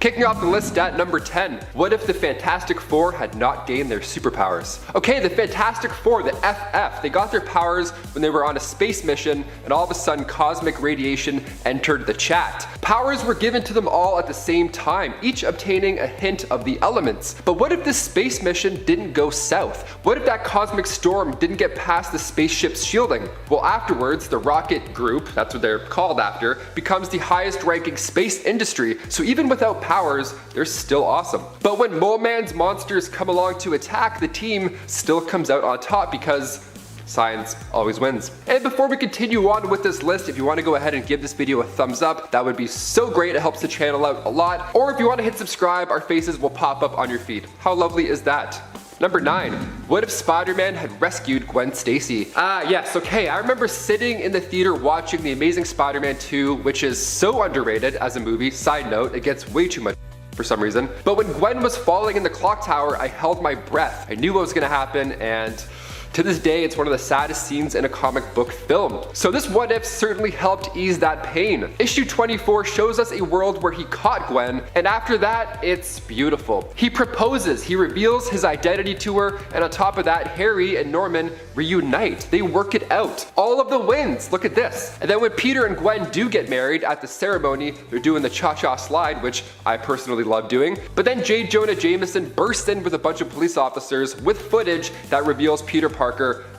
Kicking off the list at number 10, what if the Fantastic Four had not gained their superpowers? Okay, the Fantastic Four, the FF, they got their powers when they were on a space mission, and all of a sudden cosmic radiation entered the chat. Powers were given to them all at the same time, each obtaining a hint of the elements. But what if this space mission didn't go south? What if that cosmic storm didn't get past the spaceship's shielding? Well, afterwards, the Rocket Group, that's what they're called after, becomes the highest ranking space industry, so even without powers, they're still awesome. But when Mole Man's monsters come along to attack, the team still comes out on top because science always wins. And before we continue on with this list, if you want to go ahead and give this video a thumbs up, that would be so great. It helps the channel out a lot. Or if you want to hit subscribe, our faces will pop up on your feed. How lovely is that? Number 9, what if Spider-Man had rescued Gwen Stacy? Yes, okay, I remember sitting in the theater watching The Amazing Spider-Man 2, which is so underrated as a movie. Side note, it gets way too much for some reason. But when Gwen was falling in the clock tower, I held my breath. I knew what was gonna happen, and to this day, it's one of the saddest scenes in a comic book film. So this what if certainly helped ease that pain. Issue 24 shows us a world where he caught Gwen, and after that, it's beautiful. He proposes, he reveals his identity to her, and on top of that, Harry and Norman reunite. They work it out. All of the wins, look at this. And then when Peter and Gwen do get married at the ceremony, they're doing the cha-cha slide, which I personally love doing. But then J. Jonah Jameson bursts in with a bunch of police officers with footage that reveals Peter Parker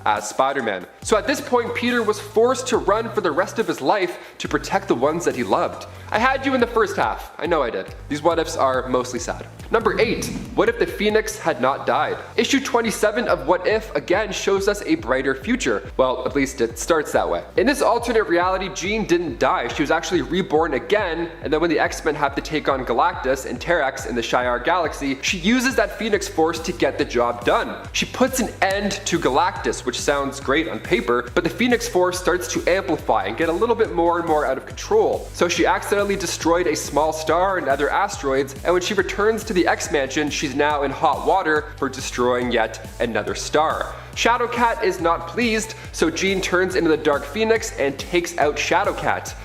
as Spider-Man. So at this point, Peter was forced to run for the rest of his life to protect the ones that he loved. I had you in the first half. I know I did. These what ifs are mostly sad. Number 8, what if the Phoenix had not died? Issue 27 of What If again shows us a brighter future. Well, at least it starts that way. In this alternate reality, Jean didn't die. She was actually reborn again, and then when the X-Men have to take on Galactus and Terrax in the Shi'ar Galaxy, she uses that Phoenix Force to get the job done. She puts an end to Galactus, which sounds great on paper, but the Phoenix Force starts to amplify and get a little bit more and more out of control. So she accidentally destroyed a small star and other asteroids, and when she returns to the X-Mansion, she's now in hot water for destroying yet another star. Shadowcat is not pleased, so Jean turns into the Dark Phoenix and takes out Shadowcat,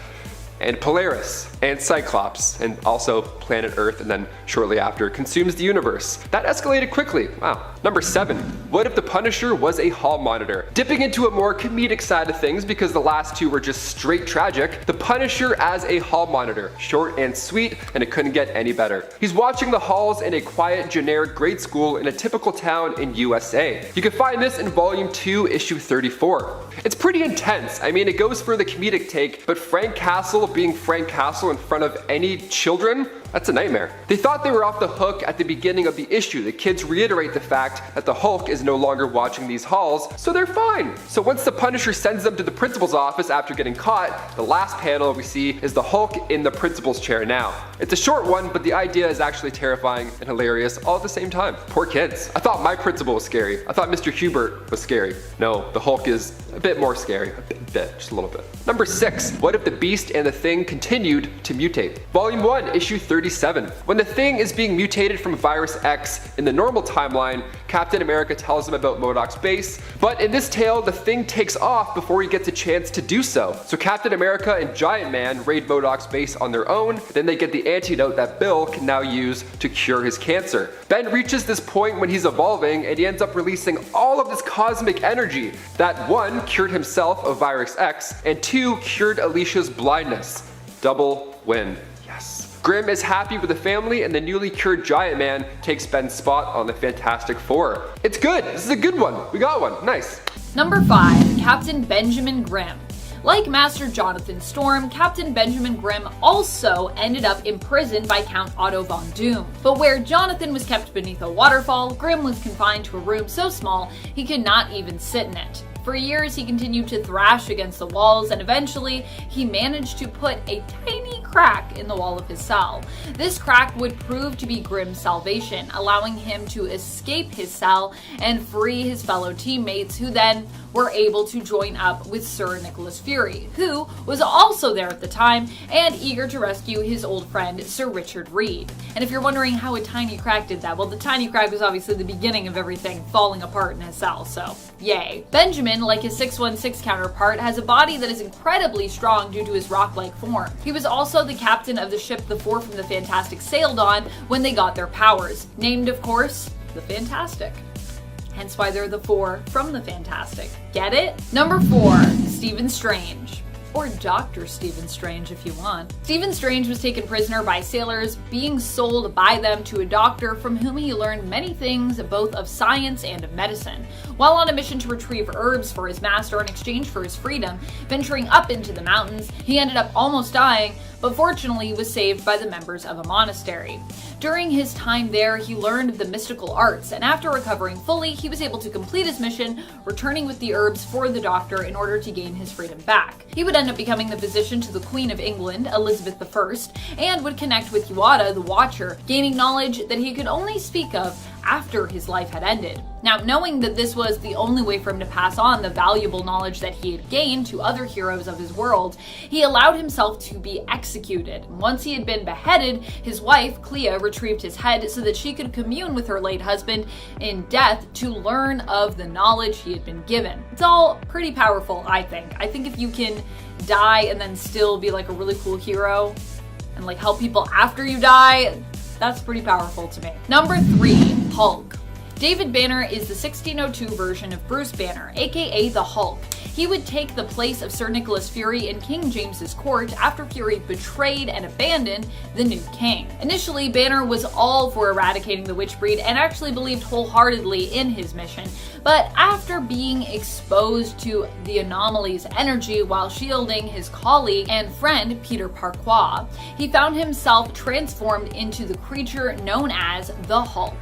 and Polaris, and Cyclops, and also planet Earth, and then shortly after consumes the universe. That escalated quickly, wow. Number 7, what if the Punisher was a hall monitor? Dipping into a more comedic side of things because the last two were just straight tragic, the Punisher as a hall monitor, short and sweet, and it couldn't get any better. He's watching the halls in a quiet, generic grade school in a typical town in USA. You can find this in volume 2, issue 34. It's pretty intense. I mean, it goes for the comedic take, but Frank Castle being Frank Castle in front of any children, that's a nightmare. They thought they were off the hook at the beginning of the issue. The kids reiterate the fact that the Hulk is no longer watching these halls, so they're fine. So once the Punisher sends them to the principal's office after getting caught, the last panel we see is the Hulk in the principal's chair now. It's a short one, but the idea is actually terrifying and hilarious all at the same time. Poor kids. I thought my principal was scary. I thought Mr. Hubert was scary. No, the Hulk is a bit more scary. A bit, just a little bit. Number 6, what if the Beast and the Thing continued to mutate? Volume 1, issue 37. When the Thing is being mutated from Virus X in the normal timeline, Captain America tells him about MODOK's base, but in this tale, the Thing takes off before he gets a chance to do so. So Captain America and Giant Man raid MODOK's base on their own, then they get the antidote that Bill can now use to cure his cancer. Ben reaches this point when he's evolving, and he ends up releasing all of this cosmic energy that 1, cured himself of Virus X, and 2, cured Alicia's blindness. Double win. Yes. Grimm is happy with the family, and the newly cured Giant Man takes Ben's spot on the Fantastic Four. It's good. This is a good one. We got one. Nice. Number 5, Captain Benjamin Grimm. Like Master Jonathan Storm, Captain Benjamin Grimm also ended up imprisoned by Count Otto von Doom. But where Jonathan was kept beneath a waterfall, Grimm was confined to a room so small he could not even sit in it. For years, he continued to thrash against the walls, and eventually, he managed to put a tiny crack in the wall of his cell. This crack would prove to be Grimm's salvation, allowing him to escape his cell and free his fellow teammates, who then were able to join up with Sir Nicholas Fury, who was also there at the time and eager to rescue his old friend Sir Richard Reed. And if you're wondering how a tiny crack did that, well, the tiny crack was obviously the beginning of everything falling apart in his cell, so yay. Benjamin Benjamin, like his 616 counterpart, has a body that is incredibly strong due to his rock-like form. He was also the captain of the ship the four from the Fantastic sailed on when they got their powers, named, of course, the Fantastic. Hence why they're the four from the Fantastic. Get it? Number 4, Stephen Strange. Or Dr. Stephen Strange if you want. Stephen Strange was taken prisoner by sailors, being sold by them to a doctor from whom he learned many things both of science and of medicine. While on a mission to retrieve herbs for his master in exchange for his freedom, venturing up into the mountains, he ended up almost dying, but fortunately was saved by the members of a monastery. During his time there, he learned the mystical arts, and after recovering fully, he was able to complete his mission, returning with the herbs for the doctor in order to gain his freedom back. He would end up becoming the physician to the Queen of England, Elizabeth I, and would connect with Yuada, the Watcher, gaining knowledge that he could only speak of after his life had ended. Now, knowing that this was the only way for him to pass on the valuable knowledge that he had gained to other heroes of his world, he allowed himself to be executed. Once he had been beheaded, his wife, Clea, retrieved his head so that she could commune with her late husband in death to learn of the knowledge he had been given. It's all pretty powerful, I think. I think if you can die and then still be like a really cool hero and like help people after you die, that's pretty powerful to me. Number 3, Hulk. David Banner is the 1602 version of Bruce Banner, aka the Hulk. He would take the place of Sir Nicholas Fury in King James's court after Fury betrayed and abandoned the new king. Initially, Banner was all for eradicating the witch breed and actually believed wholeheartedly in his mission, but after being exposed to the anomaly's energy while shielding his colleague and friend Peter Parquois, he found himself transformed into the creature known as the Hulk.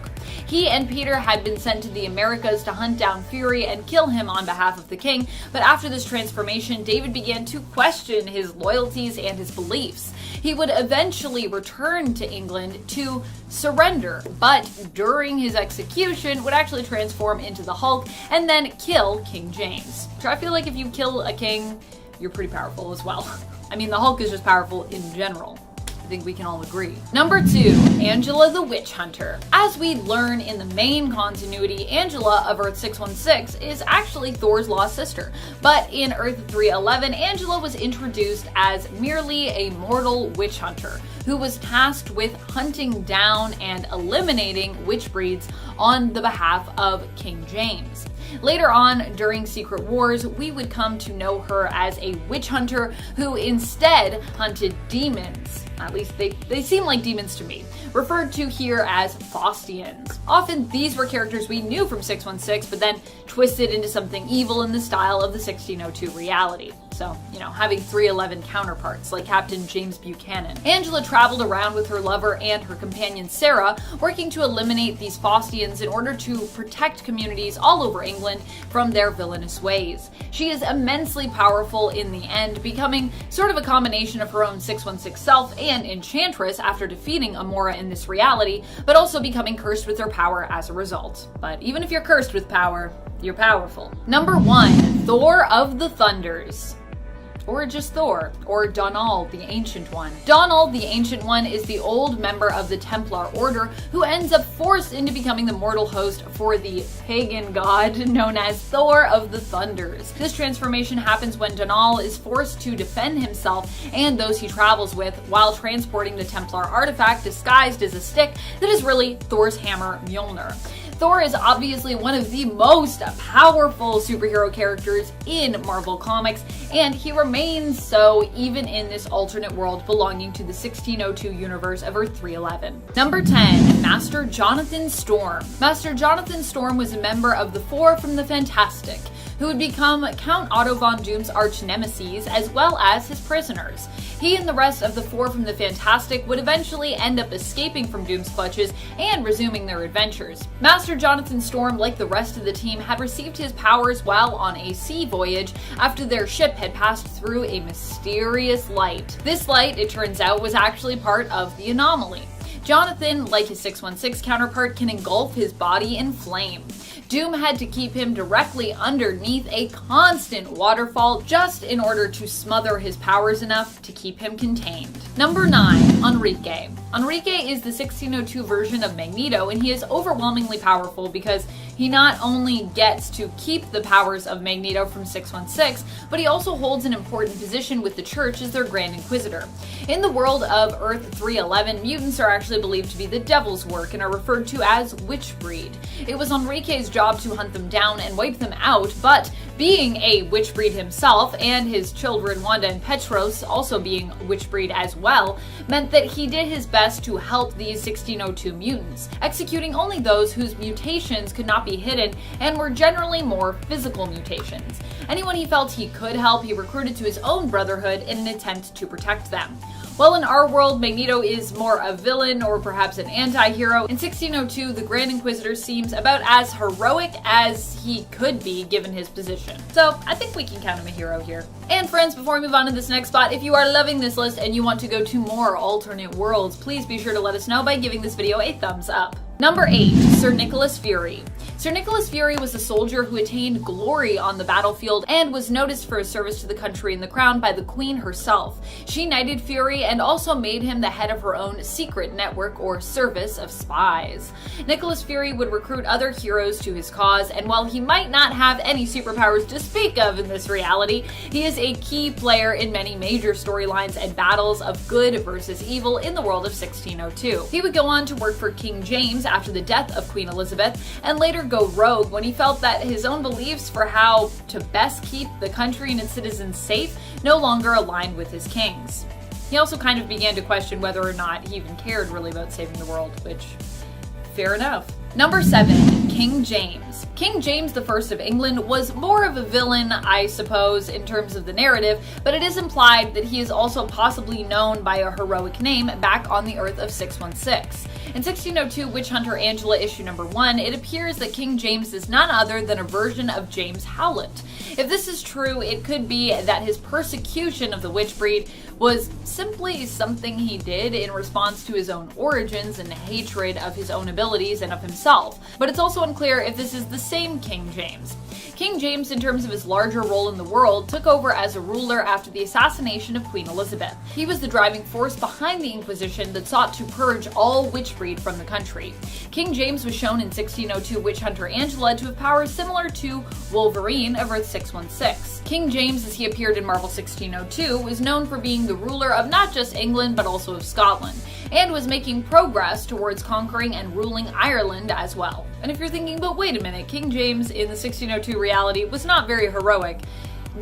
He and Peter had been sent to the Americas to hunt down Fury and kill him on behalf of the king, but after this transformation, David began to question his loyalties and his beliefs. He would eventually return to England to surrender, but during his execution would actually transform into the Hulk and then kill King James. So I feel like if you kill a king, you're pretty powerful as well. I mean, the Hulk is just powerful in general. I think we can all agree. Number 2, Angela the Witch Hunter. As we learn in the main continuity, Angela of Earth 616 is actually Thor's lost sister. But in Earth 311, Angela was introduced as merely a mortal witch hunter who was tasked with hunting down and eliminating witch breeds on the behalf of King James. Later on, during Secret Wars, we would come to know her as a witch hunter who instead hunted demons. At least they seem like demons to me, referred to here as Faustians. Often these were characters we knew from 616, but then twisted into something evil in the style of the 1602 reality. So, having 311 counterparts like Captain James Buchanan. Angela traveled around with her lover and her companion Sarah, working to eliminate these Faustians in order to protect communities all over England from their villainous ways. She is immensely powerful in the end, becoming sort of a combination of her own 616 self and Enchantress after defeating Amora in this reality, but also becoming cursed with her power as a result. But even if you're cursed with power, you're powerful. Number 1, Thor of the Thunders. Or just Thor, or Donald the Ancient One. Donald the Ancient One is the old member of the Templar Order who ends up forced into becoming the mortal host for the pagan god known as Thor of the Thunders. This transformation happens when Donald is forced to defend himself and those he travels with while transporting the Templar artifact disguised as a stick that is really Thor's hammer Mjolnir. Thor is obviously one of the most powerful superhero characters in Marvel Comics, and he remains so even in this alternate world belonging to the 1602 universe of Earth 311. Number 10, Master Jonathan Storm. Master Jonathan Storm was a member of the Four from the Fantastic, who would become Count Otto von Doom's arch nemesis as well as his prisoners. He and the rest of the Four from the Fantastic would eventually end up escaping from Doom's clutches and resuming their adventures. Master Jonathan Storm, like the rest of the team, had received his powers while on a sea voyage after their ship had passed through a mysterious light. This light, it turns out, was actually part of the anomaly. Jonathan, like his 616 counterpart, can engulf his body in flame. Doom had to keep him directly underneath a constant waterfall just in order to smother his powers enough to keep him contained. Number 9, Enrique. Enrique is the 1602 version of Magneto, and he is overwhelmingly powerful because He not only gets to keep the powers of Magneto from 616, but he also holds an important position with the Church as their Grand Inquisitor. In the world of Earth 311, mutants are actually believed to be the devil's work and are referred to as witch breed. It was Enrique's job to hunt them down and wipe them out, but being a witch breed himself, and his children Wanda and Petros also being witch breed as well, meant that he did his best to help these 1602 mutants, executing only those whose mutations could not be hidden and were generally more physical mutations. Anyone he felt he could help, he recruited to his own brotherhood in an attempt to protect them. While in our world, Magneto is more a villain or perhaps an anti-hero, in 1602 the Grand Inquisitor seems about as heroic as he could be given his position. So I think we can count him a hero here. And friends, before we move on to this next spot, if you are loving this list and you want to go to more alternate worlds, please be sure to let us know by giving this video a thumbs up. Number 8. Sir Nicholas Fury. Sir Nicholas Fury was a soldier who attained glory on the battlefield and was noticed for his service to the country and the crown by the Queen herself. She knighted Fury and also made him the head of her own secret network or service of spies. Nicholas Fury would recruit other heroes to his cause, and while he might not have any superpowers to speak of in this reality, he is a key player in many major storylines and battles of good versus evil in the world of 1602. He would go on to work for King James after the death of Queen Elizabeth, and later go rogue when he felt that his own beliefs for how to best keep the country and its citizens safe no longer aligned with his king's. He also kind of began to question whether or not he even cared really about saving the world, which, fair enough. Number 7. King James. King James I of England was more of a villain, I suppose, in terms of the narrative, but it is implied that he is also possibly known by a heroic name back on the Earth of 616. In 1602 Witch Hunter Angela issue number 1, it appears that King James is none other than a version of James Howlett. If this is true, it could be that his persecution of the witch breed was simply something he did in response to his own origins and hatred of his own abilities and of himself. But it's also unclear if this is the same King James. King James, in terms of his larger role in the world, took over as a ruler after the assassination of Queen Elizabeth. He was the driving force behind the Inquisition that sought to purge all witch breed from the country. King James was shown in 1602 Witch Hunter Angela to have powers similar to Wolverine of Earth 616. King James, as he appeared in Marvel 1602, was known for being the ruler of not just England but also of Scotland, and was making progress towards conquering and ruling Ireland as well. And if you're thinking, but wait a minute, King James in the 1602 reality was not very heroic.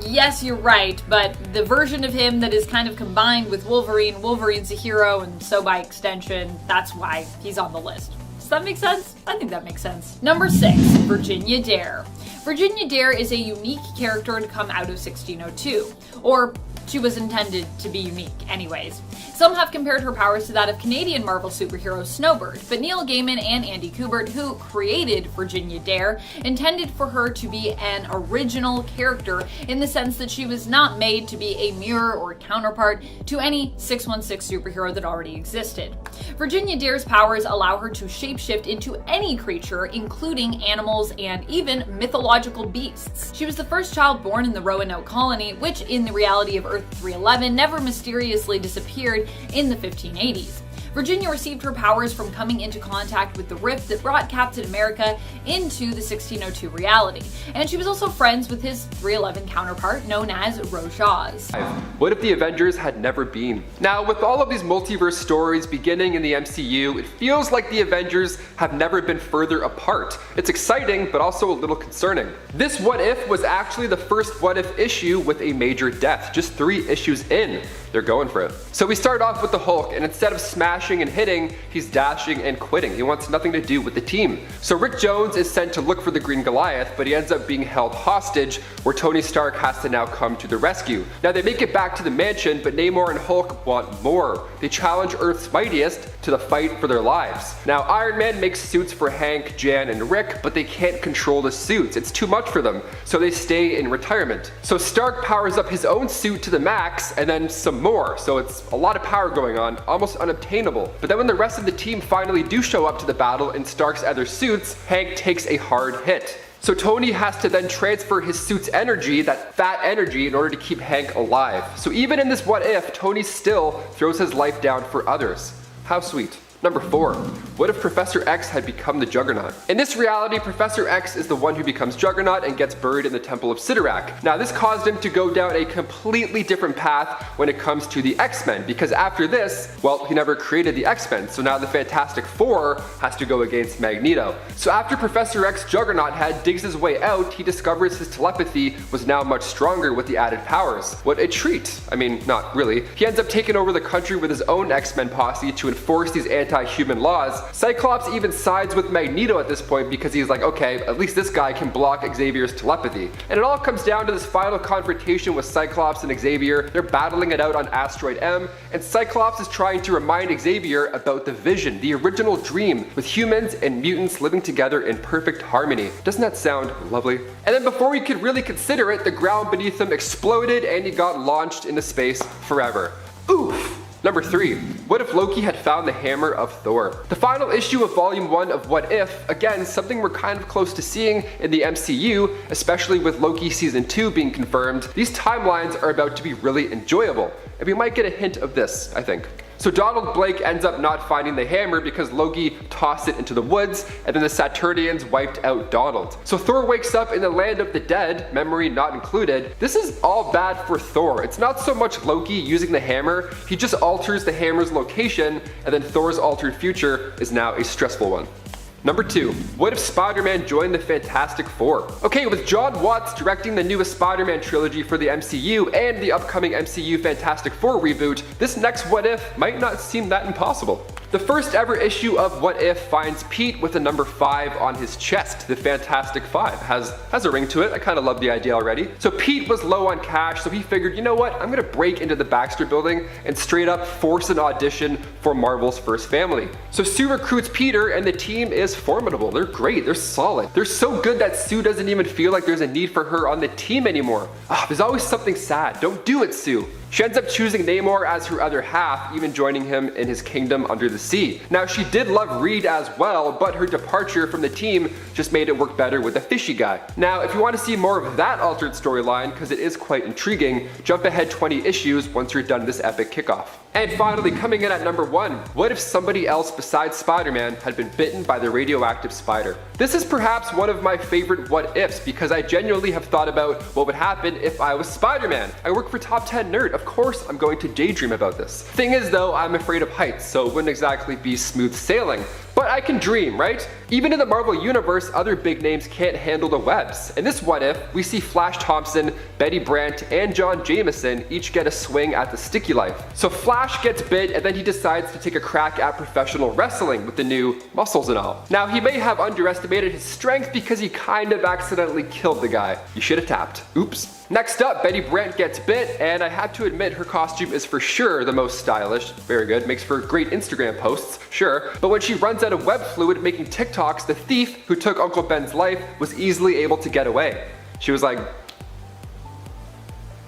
Yes, you're right, but the version of him that is kind of combined with Wolverine, Wolverine's a hero, and so by extension, that's why he's on the list. Does that make sense? I think that makes sense. Number 6, Virginia Dare. Virginia Dare is a unique character to come out of 1602, or she was intended to be unique anyways. Some have compared her powers to that of Canadian Marvel superhero Snowbird, but Neil Gaiman and Andy Kubert, who created Virginia Dare, intended for her to be an original character in the sense that she was not made to be a mirror or counterpart to any 616 superhero that already existed. Virginia Dare's powers allow her to shapeshift into any creature, including animals and even mythological beasts. She was the first child born in the Roanoke colony, which in the reality of Earth 311 never mysteriously disappeared in the 1580s. Virginia received her powers from coming into contact with the rift that brought Captain America into the 1602 reality, and she was also friends with his 311 counterpart known as Rojaz. What if the Avengers had never been? Now, with all of these multiverse stories beginning in the MCU, it feels like the Avengers have never been further apart. It's exciting, but also a little concerning. This What If was actually the first What If issue with a major death, just 3 issues in. They're going for it. So we start off with the Hulk, and instead of smashing and hitting, he's dashing and quitting. He wants nothing to do with the team. So Rick Jones is sent to look for the Green Goliath, but he ends up being held hostage, where Tony Stark has to now come to the rescue. Now they make it back to the mansion, but Namor and Hulk want more. They challenge Earth's mightiest to the fight for their lives. Now Iron Man makes suits for Hank, Jan, and Rick, but they can't control the suits. It's too much for them, so they stay in retirement. So Stark powers up his own suit to the max, and then some more, so it's a lot of power going on, almost unobtainable. But then when the rest of the team finally do show up to the battle in Stark's other suits, Hank takes a hard hit. So Tony has to then transfer his suit's energy, that fat energy, in order to keep Hank alive. So even in this What If, Tony still throws his life down for others. How sweet. Number 4. What if Professor X had become the Juggernaut? In this reality, Professor X is the one who becomes Juggernaut and gets buried in the Temple of Cyttorak. Now this caused him to go down a completely different path when it comes to the X-Men, because after this, well, he never created the X-Men, so now the Fantastic Four has to go against Magneto. So after Professor X Juggernaut head digs his way out, he discovers his telepathy was now much stronger with the added powers. What a treat. I mean, not really. He ends up taking over the country with his own X-Men posse to enforce these anti-human laws. Cyclops even sides with Magneto at this point because he's like, okay, at least this guy can block Xavier's telepathy. And it all comes down to this final confrontation with Cyclops and Xavier. They're battling it out on Asteroid M, and Cyclops is trying to remind Xavier about the vision, the original dream, with humans and mutants living together in perfect harmony. Doesn't that sound lovely? And then before we could really consider it, the ground beneath him exploded and he got launched into space forever. Oof! Number 3. What if Loki had found the hammer of Thor? The final issue of Volume 1 of What If, again, something we're kind of close to seeing in the MCU, especially with Loki Season 2 being confirmed. These timelines are about to be really enjoyable, and we might get a hint of this, I think. So Donald Blake ends up not finding the hammer because Loki tossed it into the woods, and then the Saturnians wiped out Donald. So Thor wakes up in the land of the dead, memory not included. This is all bad for Thor. It's not so much Loki using the hammer, he just alters the hammer's location, and then Thor's altered future is now a stressful one. Number 2. What if Spider-Man joined the Fantastic Four? Okay, with John Watts directing the newest Spider-Man trilogy for the MCU and the upcoming MCU Fantastic Four reboot, this next What If might not seem that impossible. The first ever issue of What If finds Pete with a number 5 on his chest. The Fantastic Five has a ring to it. I kind of love the idea already. So Pete was low on cash, so he figured, you know what, I'm gonna break into the Baxter building and straight up force an audition for Marvel's First Family. So Sue recruits Peter and the team is formidable. They're great, they're solid. They're so good that Sue doesn't even feel like there's a need for her on the team anymore. There's always something sad. Don't do it, Sue. She ends up choosing Namor as her other half, even joining him in his kingdom under the sea. Now she did love Reed as well, but her departure from the team just made it work better with the fishy guy. Now if you want to see more of that altered storyline, because it is quite intriguing, jump ahead 20 issues once you're done this epic kickoff. And finally, coming in at number 1, what if somebody else besides Spider-Man had been bitten by the radioactive spider? This is perhaps one of my favorite what ifs because I genuinely have thought about what would happen if I was Spider-Man. I work for Top 10 Nerd, of course I'm going to daydream about this. Thing is though, I'm afraid of heights, so it wouldn't exactly be smooth sailing. But I can dream, right? Even in the Marvel Universe, other big names can't handle the webs. In this What If, we see Flash Thompson, Betty Brant, and John Jameson each get a swing at the sticky life. So Flash gets bit and then he decides to take a crack at professional wrestling with the new muscles and all. Now he may have underestimated his strength because he kind of accidentally killed the guy. You should have tapped. Oops. Next up, Betty Brant gets bit, and I have to admit her costume is for sure the most stylish. Very good, makes for great Instagram posts, sure. But when she runs out of web fluid making TikToks, the thief who took Uncle Ben's life was easily able to get away. She was like...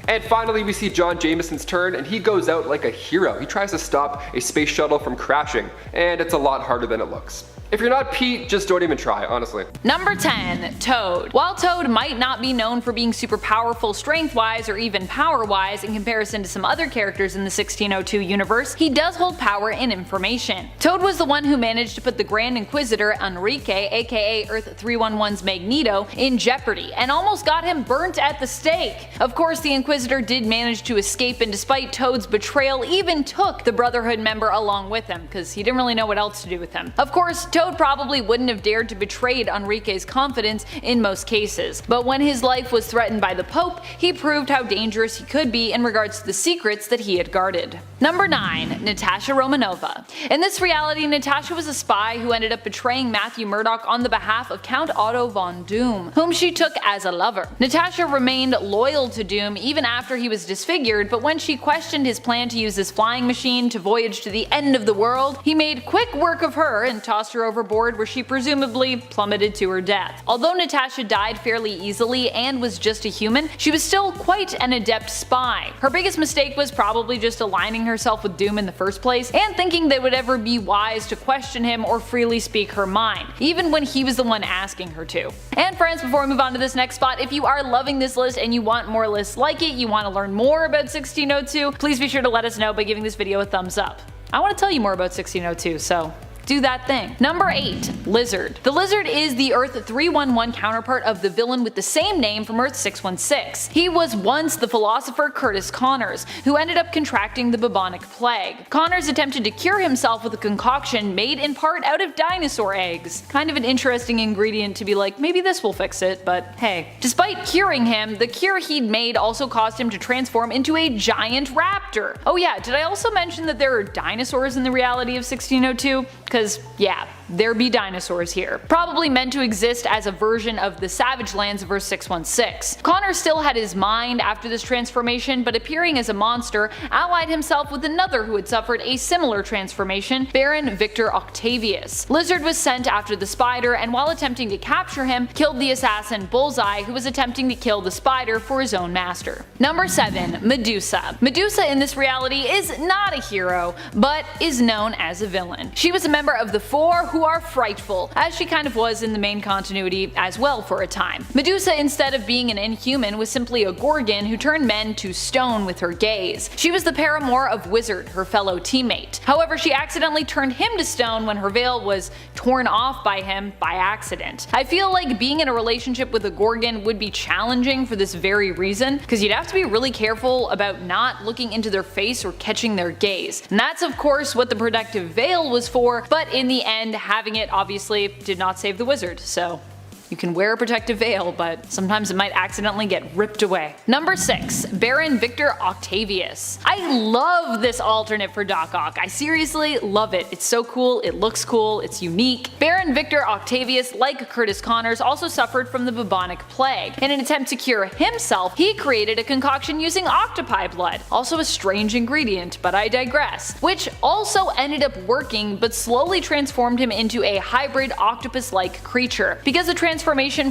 And finally we see John Jameson's turn, and he goes out like a hero. He tries to stop a space shuttle from crashing, and it's a lot harder than it looks. If you're not Pete, just don't even try, honestly. Number 10. Toad. While Toad might not be known for being super powerful strength-wise or even power-wise in comparison to some other characters in the 1602 universe, he does hold power and information. Toad was the one who managed to put the Grand Inquisitor Enrique, aka Earth 311's Magneto, in jeopardy, and almost got him burnt at the stake. Of course, the Inquisitor did manage to escape, and despite Toad's betrayal, even took the Brotherhood member along with him, because he didn't really know what else to do with him. Of course, Toad probably wouldn't have dared to betray Enrique's confidence in most cases, but when his life was threatened by the Pope, he proved how dangerous he could be in regards to the secrets that he had guarded. Number 9. Natasha Romanova. In this reality, Natasha was a spy who ended up betraying Matthew Murdock on the behalf of Count Otto von Doom, whom she took as a lover. Natasha remained loyal to Doom even after he was disfigured, but when she questioned his plan to use his flying machine to voyage to the end of the world, he made quick work of her and tossed her overboard, where she presumably plummeted to her death. Although Natasha died fairly easily and was just a human, she was still quite an adept spy. Her biggest mistake was probably just aligning herself with Doom in the first place and thinking that it would ever be wise to question him or freely speak her mind, even when he was the one asking her to. And friends, before we move on to this next spot, if you are loving this list and you want more lists like it, you want to learn more about 1602, please be sure to let us know by giving this video a thumbs up. I want to tell you more about 1602, so do that thing. Number 8. Lizard. The Lizard is the Earth 311 counterpart of the villain with the same name from Earth 616. He was once the philosopher Curtis Connors, who ended up contracting the bubonic plague. Connors attempted to cure himself with a concoction made in part out of dinosaur eggs. Kind of an interesting ingredient to be like, maybe this will fix it, but hey. Despite curing him, the cure he'd made also caused him to transform into a giant raptor. Oh yeah, did I also mention that there are dinosaurs in the reality of 1602? Cause yeah, there be dinosaurs here. Probably meant to exist as a version of the Savage Lands of Earth 616. Connor still had his mind after this transformation, but appearing as a monster, allied himself with another who had suffered a similar transformation, Baron Victor Octavius. Lizard was sent after the Spider, and while attempting to capture him, killed the assassin Bullseye, who was attempting to kill the Spider for his own master. Number 7. Medusa. Medusa in this reality is not a hero, but is known as a villain. She was a member of the Four who are frightful, as she kind of was in the main continuity as well for a time. Medusa, instead of being an inhuman, was simply a Gorgon who turned men to stone with her gaze. She was the paramour of Wizard, her fellow teammate. However, she accidentally turned him to stone when her veil was torn off by him by accident. I feel like being in a relationship with a Gorgon would be challenging for this very reason, because you'd have to be really careful about not looking into their face or catching their gaze. And that's of course what the protective veil was for, but in the end, having it obviously did not save the wizard, so you can wear a protective veil, but sometimes it might accidentally get ripped away. Number 6. Baron Victor Octavius. I love this alternate for Doc Ock. I seriously love it. It's so cool, it looks cool, it's unique. Baron Victor Octavius, like Curtis Connors, also suffered from the bubonic plague. In an attempt to cure himself, he created a concoction using octopi blood, also a strange ingredient, but I digress, which also ended up working but slowly transformed him into a hybrid octopus-like creature. Because the transformation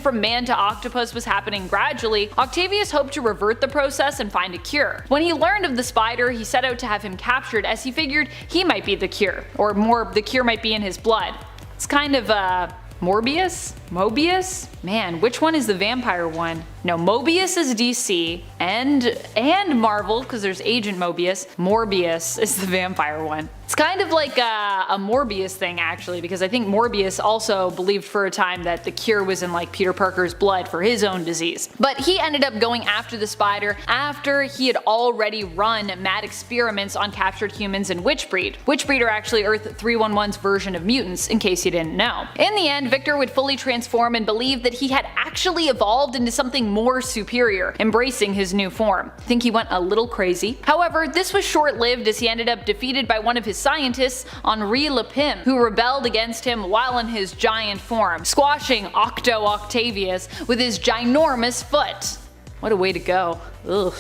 from man to octopus was happening gradually, Octavius hoped to revert the process and find a cure. When he learned of the Spider, he set out to have him captured, as he figured he might be the cure, or more, the cure might be in his blood. It's kind of Morbius? Mobius? Man, which one is the vampire one? No, Mobius is DC and Marvel, because there's Agent Mobius. Morbius is the vampire one. It's kind of like a Morbius thing actually, because I think Morbius also believed for a time that the cure was in like Peter Parker's blood for his own disease. But he ended up going after the Spider after he had already run mad experiments on captured humans and Witchbreed. Witchbreed are actually Earth 311's version of mutants, in case you didn't know. In the end, Victor would fully transform and believe that he had actually evolved into something more superior, embracing his new form. I think he went a little crazy. However, this was short-lived, as he ended up defeated by one of his scientists, Henri Lepim, who rebelled against him while in his giant form, squashing Octo Octavius with his ginormous foot. What a way to go. Ugh.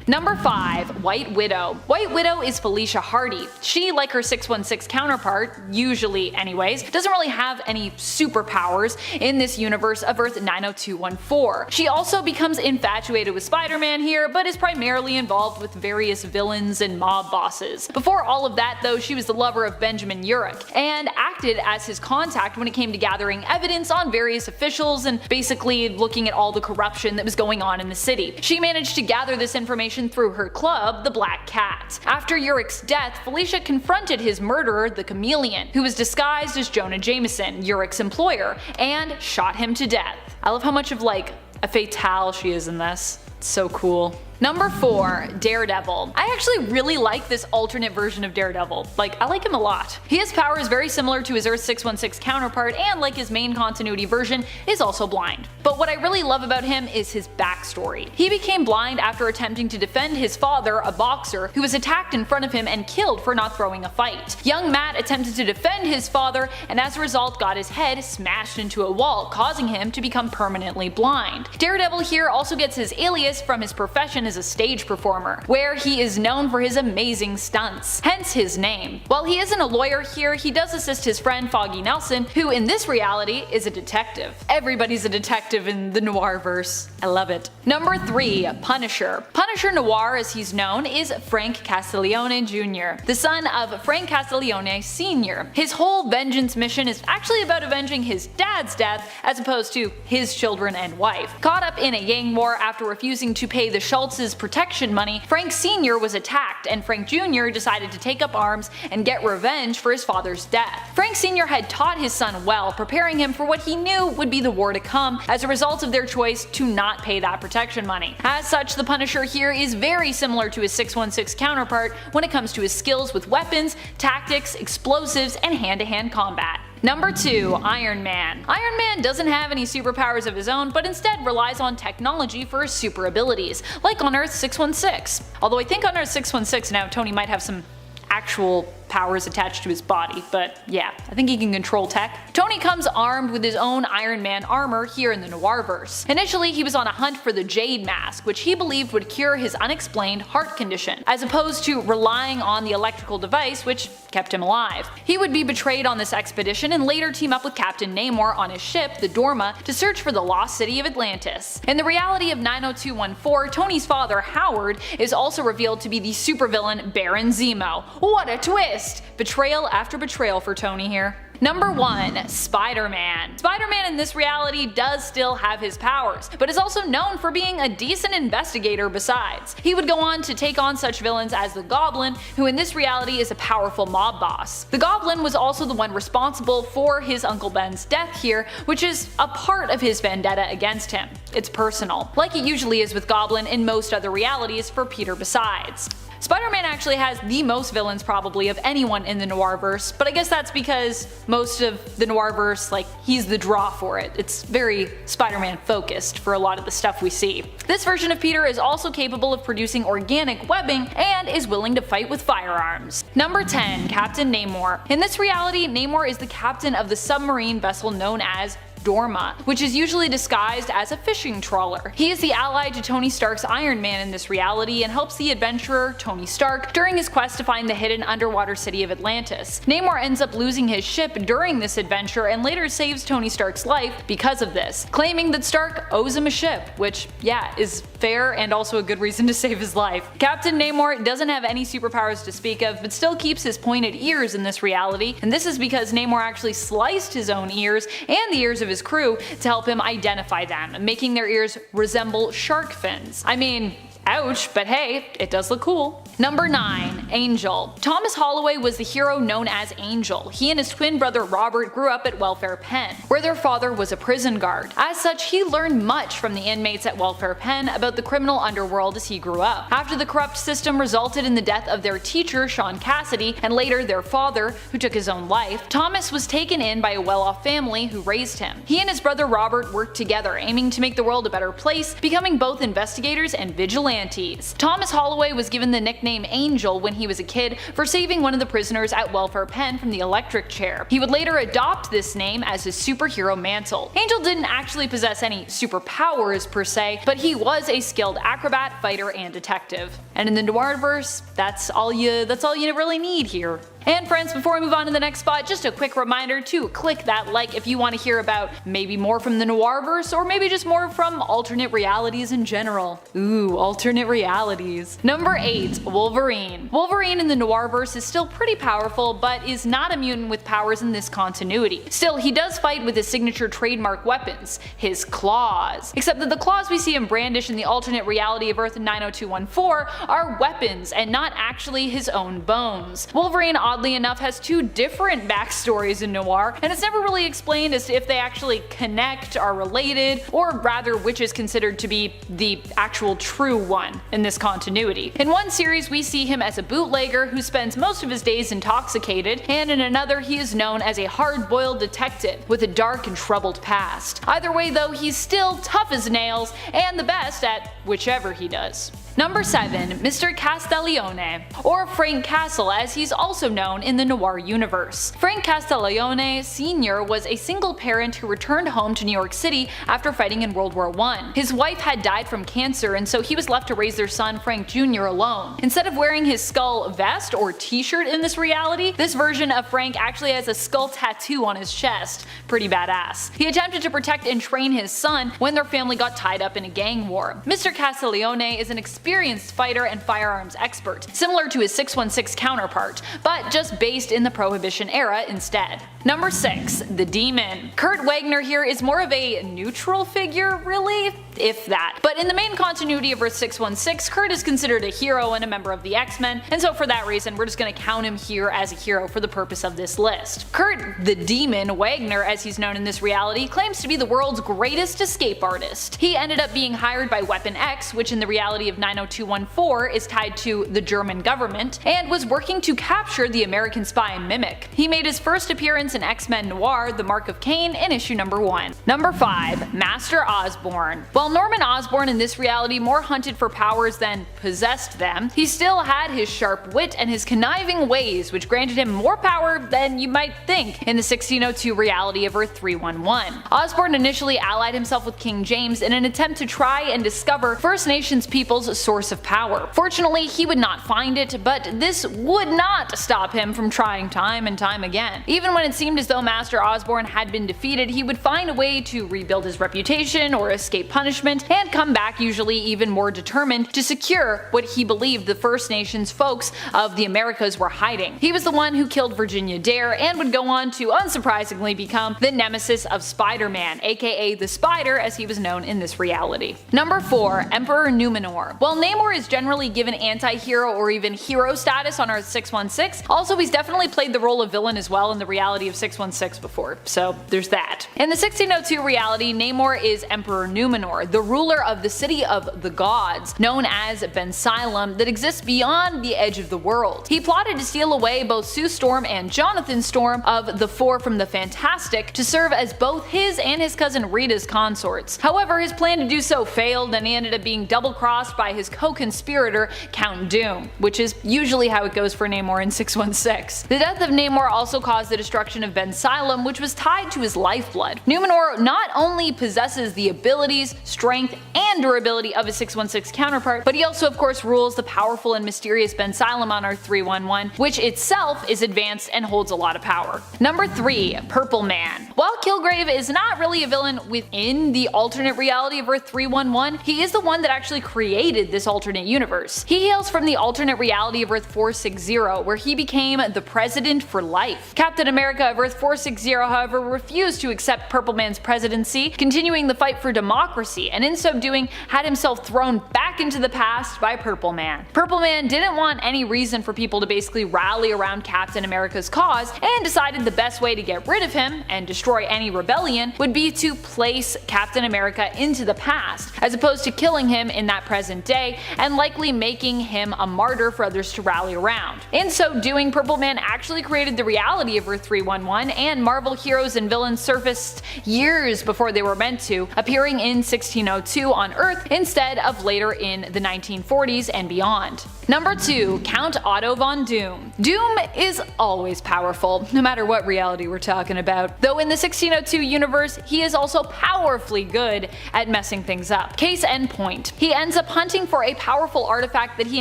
Number 5. White Widow. White Widow is Felicia Hardy. She, like her 616 counterpart, usually anyways, doesn't really have any superpowers in this universe of Earth 90214. She also becomes infatuated with Spider-Man here, but is primarily involved with various villains and mob bosses. Before all of that though, she was the lover of Benjamin Urich, and acted as his contact when it came to gathering evidence on various officials and basically looking at all the corruption that was going on in the city. She managed to gather this information through her club, the Black Cat. After Urich's death, Felicia confronted his murderer, the Chameleon, who was disguised as Jonah Jameson, Urich's employer, and shot him to death. I love how much of like a fatale she is in this. It's so cool. Number 4. Daredevil. I actually really like this alternate version of Daredevil. Like, I like him a lot. His power is very similar to his Earth 616 counterpart, and like his main continuity version, is also blind. But what I really love about him is his backstory. He became blind after attempting to defend his father, a boxer, who was attacked in front of him and killed for not throwing a fight. Young Matt attempted to defend his father, and as a result got his head smashed into a wall, causing him to become permanently blind. Daredevil here also gets his alias from his profession as a stage performer, where he is known for his amazing stunts, hence his name. While he isn't a lawyer here, he does assist his friend Foggy Nelson, who in this reality is a detective. Everybody's a detective in the noir-verse. I love it. Number 3. Punisher. Punisher Noir, as he's known, is Frank Castiglione Jr., the son of Frank Castiglione Sr. His whole vengeance mission is actually about avenging his dad's death as opposed to his children and wife. Caught up in a gang war after refusing to pay the Schultz Wallace's protection money, Frank Sr. was attacked and Frank Jr. decided to take up arms and get revenge for his father's death. Frank Sr. had taught his son well, preparing him for what he knew would be the war to come as a result of their choice to not pay that protection money. As such, the Punisher here is very similar to his 616 counterpart when it comes to his skills with weapons, tactics, explosives, and hand-to-hand combat. Number 2. Iron Man. Iron Man doesn't have any superpowers of his own, but instead relies on technology for his super abilities, like on Earth 616. Although I think on Earth 616 now Tony might have some actual powers attached to his body, but yeah, I think he can control tech. Tony comes armed with his own Iron Man armor here in the Noirverse. Initially, he was on a hunt for the Jade Mask, which he believed would cure his unexplained heart condition, as opposed to relying on the electrical device which kept him alive. He would be betrayed on this expedition and later team up with Captain Namor on his ship, the Dorma, to search for the lost city of Atlantis. In the reality of 90214, Tony's father, Howard, is also revealed to be the supervillain Baron Zemo. What a twist! Betrayal after betrayal for Tony here. Number 1. Spider-Man. Spider-Man in this reality does still have his powers, but is also known for being a decent investigator besides. He would go on to take on such villains as the Goblin, who in this reality is a powerful mob boss. The Goblin was also the one responsible for his Uncle Ben's death here, which is a part of his vendetta against him. It's personal, like it usually is with Goblin in most other realities for Peter besides. Spider-Man actually has the most villains probably of anyone in the Noirverse, but I guess that's because most of the Noirverse, like, he's the draw for it. It's very Spider-Man focused for a lot of the stuff we see. This version of Peter is also capable of producing organic webbing and is willing to fight with firearms. Number 10. Captain Namor. In this reality, Namor is the captain of the submarine vessel known as Dorma, which is usually disguised as a fishing trawler. He is the ally to Tony Stark's Iron Man in this reality and helps the adventurer Tony Stark during his quest to find the hidden underwater city of Atlantis. Namor ends up losing his ship during this adventure and later saves Tony Stark's life because of this, claiming that Stark owes him a ship, which, yeah, is fair and also a good reason to save his life. Captain Namor doesn't have any superpowers to speak of, but still keeps his pointed ears in this reality, and this is because Namor actually sliced his own ears and the ears of his crew to help him identify them, making their ears resemble shark fins. I mean, ouch, but hey, it does look cool. Number 9. Angel. Thomas Holloway was the hero known as Angel. He and his twin brother Robert grew up at Welfare Pen, where their father was a prison guard. As such, he learned much from the inmates at Welfare Pen about the criminal underworld as he grew up. After the corrupt system resulted in the death of their teacher, Sean Cassidy, and later their father, who took his own life, Thomas was taken in by a well-off family who raised him. He and his brother Robert worked together, aiming to make the world a better place, becoming both investigators and vigilantes. Thomas Holloway was given the nickname Angel when he was a kid for saving one of the prisoners at Welfare Pen from the electric chair. He would later adopt this name as his superhero mantle. Angel didn't actually possess any superpowers per se, but he was a skilled acrobat, fighter, and detective. And in the Noirverse, that's all you really need here. And friends, before we move on to the next spot, just a quick reminder to click that like if you want to hear about maybe more from the Noirverse or maybe just more from alternate realities in general. Ooh, alternate realities. Number 8. Wolverine. Wolverine in the Noirverse is still pretty powerful, but is not a mutant with powers in this continuity. Still, he does fight with his signature trademark weapons, his claws. Except that the claws we see him brandish in the alternate reality of Earth 90214 are weapons and not actually his own bones. Wolverine oddly enough has two different backstories in Noir, and it's never really explained as to if they actually connect, are related, or rather which is considered to be the actual true one in this continuity. In one series we see him as a bootlegger who spends most of his days intoxicated, and in another he is known as a hard-boiled detective with a dark and troubled past. Either way though, he's still tough as nails and the best at whichever he does. Number 7. Mr. Castiglione, or Frank Castle as he's also known in the Noir universe. Frank Castiglione Sr. was a single parent who returned home to New York City after fighting in World War I. His wife had died from cancer, and so he was left to raise their son Frank Jr. alone. Instead of wearing his skull vest or t-shirt in this reality, this version of Frank actually has a skull tattoo on his chest. Pretty badass. He attempted to protect and train his son when their family got tied up in a gang war. Mr. Castiglione is an experienced experienced fighter and firearms expert, similar to his 616 counterpart, but just based in the Prohibition era instead. Number 6. The Demon. Kurt Wagner here is more of a neutral figure, really, if that. But in the main continuity of Earth 616, Kurt is considered a hero and a member of the X-Men, and so for that reason we're just gonna count him here as a hero for the purpose of this list. Kurt the Demon Wagner, as he's known in this reality, claims to be the world's greatest escape artist. He ended up being hired by Weapon X, which in the reality of 90214 is tied to the German government, and was working to capture the American spy Mimic. He made his first appearance in X-Men Noir: The Mark of Cain in issue number 1. Number 5. Master Osborn. While Norman Osborn in this reality more hunted for powers than possessed them, he still had his sharp wit and his conniving ways, which granted him more power than you might think in the 1602 reality of Earth 311. Osborn initially allied himself with King James in an attempt to try and discover First Nations people's source of power. Fortunately, he would not find it, but this would not stop him from trying time and time again. Even when it seemed as though Master Osborn had been defeated, he would find a way to rebuild his reputation or escape punishment, and come back usually even more determined to secure what he believed the First Nations folks of the Americas were hiding. He was the one who killed Virginia Dare and would go on to unsurprisingly become the nemesis of Spider-Man, aka the Spider as he was known in this reality. Number 4. Emperor Numenor. While Namor is generally given anti-hero or even hero status on Earth 616, also he's definitely played the role of villain as well in the reality of 616 before, so there's that. In the 1602 reality, Namor is Emperor Numenor, the ruler of the city of the gods, known as Bensalem, that exists beyond the edge of the world. He plotted to steal away both Sue Storm and Jonathan Storm of the Four from the Fantastic to serve as both his and his cousin Rita's consorts. However, his plan to do so failed, and he ended up being double-crossed by his co-conspirator, Count Doom, which is usually how it goes for Namor in 616. The death of Namor also caused the destruction of Bensalem, which was tied to his lifeblood. Numenor not only possesses the abilities, strength, and durability of his 616 counterpart, but he also of course rules the powerful and mysterious Bensalem on Earth 311, which itself is advanced and holds a lot of power. Number 3. Purple Man. While Kilgrave is not really a villain within the alternate reality of Earth 311, he is the one that actually created this alternate universe. He hails from the alternate reality of Earth 460, where he became the president for life. Captain America of Earth 460, however, refused to accept Purple Man's presidency, continuing the fight for democracy, and in so doing had himself thrown back into the past by Purple Man. Purple Man didn't want any reason for people to basically rally around Captain America's cause, and decided the best way to get rid of him and destroy any rebellion would be to place Captain America into the past, as opposed to killing him in that present day and likely making him a martyr for others to rally around. In so doing, Purple Man actually created the reality of Earth 311, and Marvel heroes and villains surfaced years before they were meant to, appearing in 1602 on Earth instead of later in the 1940s and beyond. Number 2. Count Otto von Doom. Doom is always powerful, no matter what reality we're talking about, though in the 1602 universe he is also powerfully good at messing things up. Case in point, he ends up hunting for a powerful artifact that he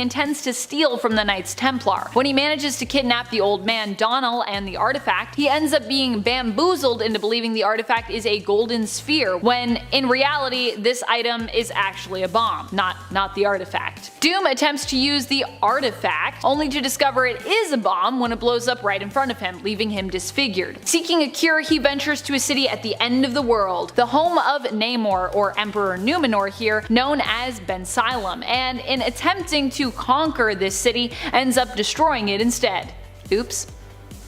intends to steal from the Knights Templar. When he manages to kidnap the old man Donnell and the artifact, he ends up being bamboozled into believing the artifact is a golden sphere, when in reality this item is actually a bomb, not the artifact. Doom attempts to use the artifact, only to discover it is a bomb when it blows up right in front of him, leaving him disfigured. Seeking a cure, he ventures to a city at the end of the world, the home of Namor, or Emperor Numenor here, known as Bensalem, and in attempting to conquer this city, ends up destroying it instead. Oops.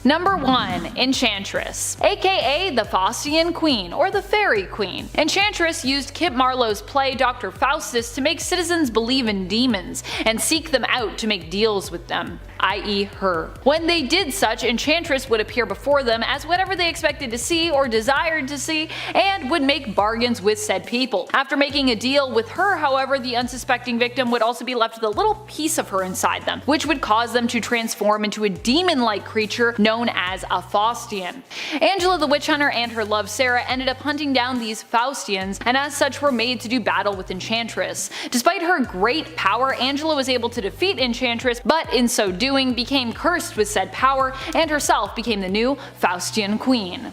Number 1. Enchantress, aka the Faustian Queen, or the Fairy Queen. Enchantress used Kip Marlowe's play Dr. Faustus to make citizens believe in demons, and seek them out to make deals with them, i.e. her. When they did such, Enchantress would appear before them as whatever they expected to see or desired to see, and would make bargains with said people. After making a deal with her, however, the unsuspecting victim would also be left with a little piece of her inside them, which would cause them to transform into a demon-like creature known as a Faustian. Angela the Witch Hunter and her love Sarah ended up hunting down these Faustians, and as such were made to do battle with Enchantress. Despite her great power, Angela was able to defeat Enchantress, but in so doing became cursed with said power, and herself became the new Faustian Queen.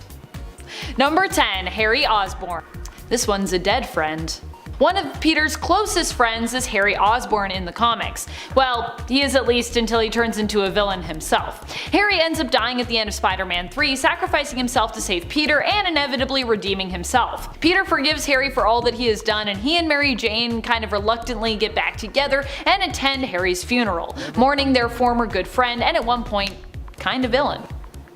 Number 10. Harry Osborn. This one's a dead friend. One of Peter's closest friends is Harry Osborn in the comics. Well, he is at least until he turns into a villain himself. Harry ends up dying at the end of Spider-Man 3, sacrificing himself to save Peter and inevitably redeeming himself. Peter forgives Harry for all that he has done, and he and Mary Jane kind of reluctantly get back together and attend Harry's funeral, mourning their former good friend and at one point, kind of villain.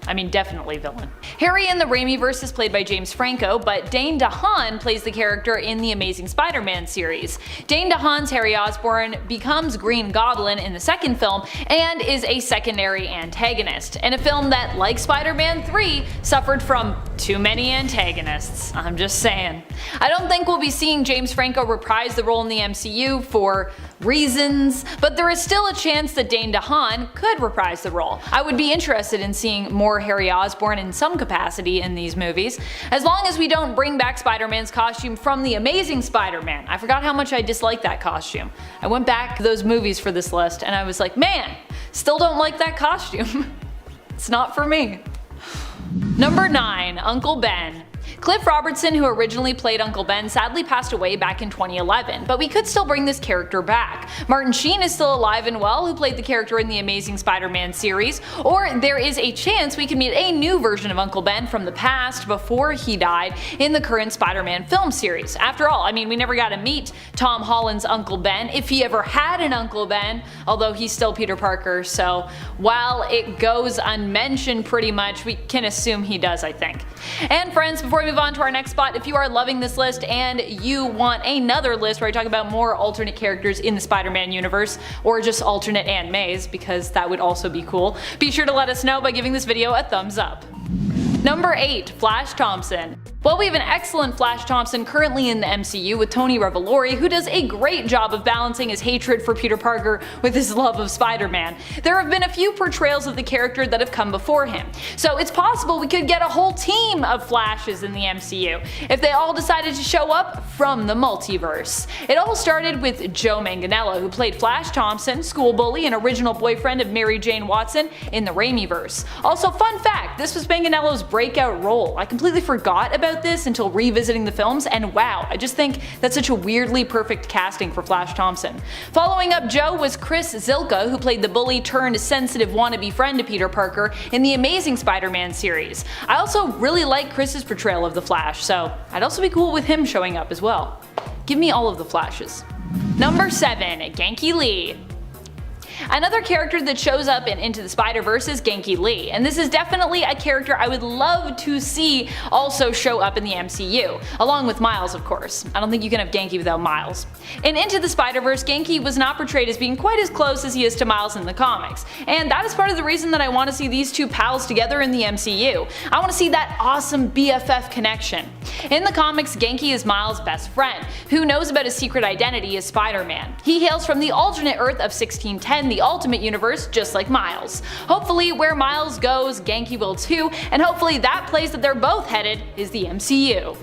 I mean, definitely villain. Harry in the Raimiverse is played by James Franco, but Dane DeHaan plays the character in the Amazing Spider-Man series. Dane DeHaan's Harry Osborn becomes Green Goblin in the second film and is a secondary antagonist, in a film that, like Spider-Man 3, suffered from too many antagonists. I'm just saying. I don't think we'll be seeing James Franco reprise the role in the MCU for reasons, but there is still a chance that Dane DeHaan could reprise the role. I would be interested in seeing more Harry Osborn in some capacity in these movies, as long as we don't bring back Spider-Man's costume from the Amazing Spider-Man. I forgot how much I disliked that costume. I went back to those movies for this list and I was like, man, still don't like that costume. It's not for me. Number 9. Uncle Ben. Cliff Robertson, who originally played Uncle Ben, sadly passed away back in 2011, but we could still bring this character back. Martin Sheen is still alive and well, who played the character in the Amazing Spider-Man series, or there is a chance we can meet a new version of Uncle Ben from the past before he died in the current Spider-Man film series. After all, I mean, we never got to meet Tom Holland's Uncle Ben, if he ever had an Uncle Ben, although he's still Peter Parker, so while it goes unmentioned pretty much, we can assume he does, I think. And friends, before we move on to our next spot, if you are loving this list and you want another list where I talk about more alternate characters in the Spider-Man universe, or just alternate Aunt Mays, because that would also be cool, be sure to let us know by giving this video a thumbs up. Number 8. Flash Thompson. Well, we have an excellent Flash Thompson currently in the MCU with Tony Revolori, who does a great job of balancing his hatred for Peter Parker with his love of Spider-Man. There have been a few portrayals of the character that have come before him, so it's possible we could get a whole team of Flashes in the MCU if they all decided to show up from the multiverse. It all started with Joe Manganiello, who played Flash Thompson, school bully and original boyfriend of Mary Jane Watson in the Raimiverse. Also, fun fact, this was Manganiello's breakout role. I completely forgot about this until revisiting the films, and wow, I just think that's such a weirdly perfect casting for Flash Thompson. Following up Joe was Chris Zilka, who played the bully turned sensitive wannabe friend to Peter Parker in the Amazing Spider-Man series. I also really like Chris's portrayal of the Flash, so I'd also be cool with him showing up as well. Give me all of the Flashes. Number 7. Genki Lee. Another character that shows up in Into the Spider-Verse is Genki Lee, and this is definitely a character I would love to see also show up in the MCU, along with Miles of course. I don't think you can have Genki without Miles. In Into the Spider-Verse, Genki was not portrayed as being quite as close as he is to Miles in the comics, and that is part of the reason that I want to see these two pals together in the MCU. I want to see that awesome BFF connection. In the comics, Genki is Miles' best friend, who knows about his secret identity as Spider-Man. He hails from the alternate Earth of 1610, the Ultimate Universe, just like Miles. Hopefully where Miles goes, Genki will too, and hopefully that place that they're both headed is the MCU.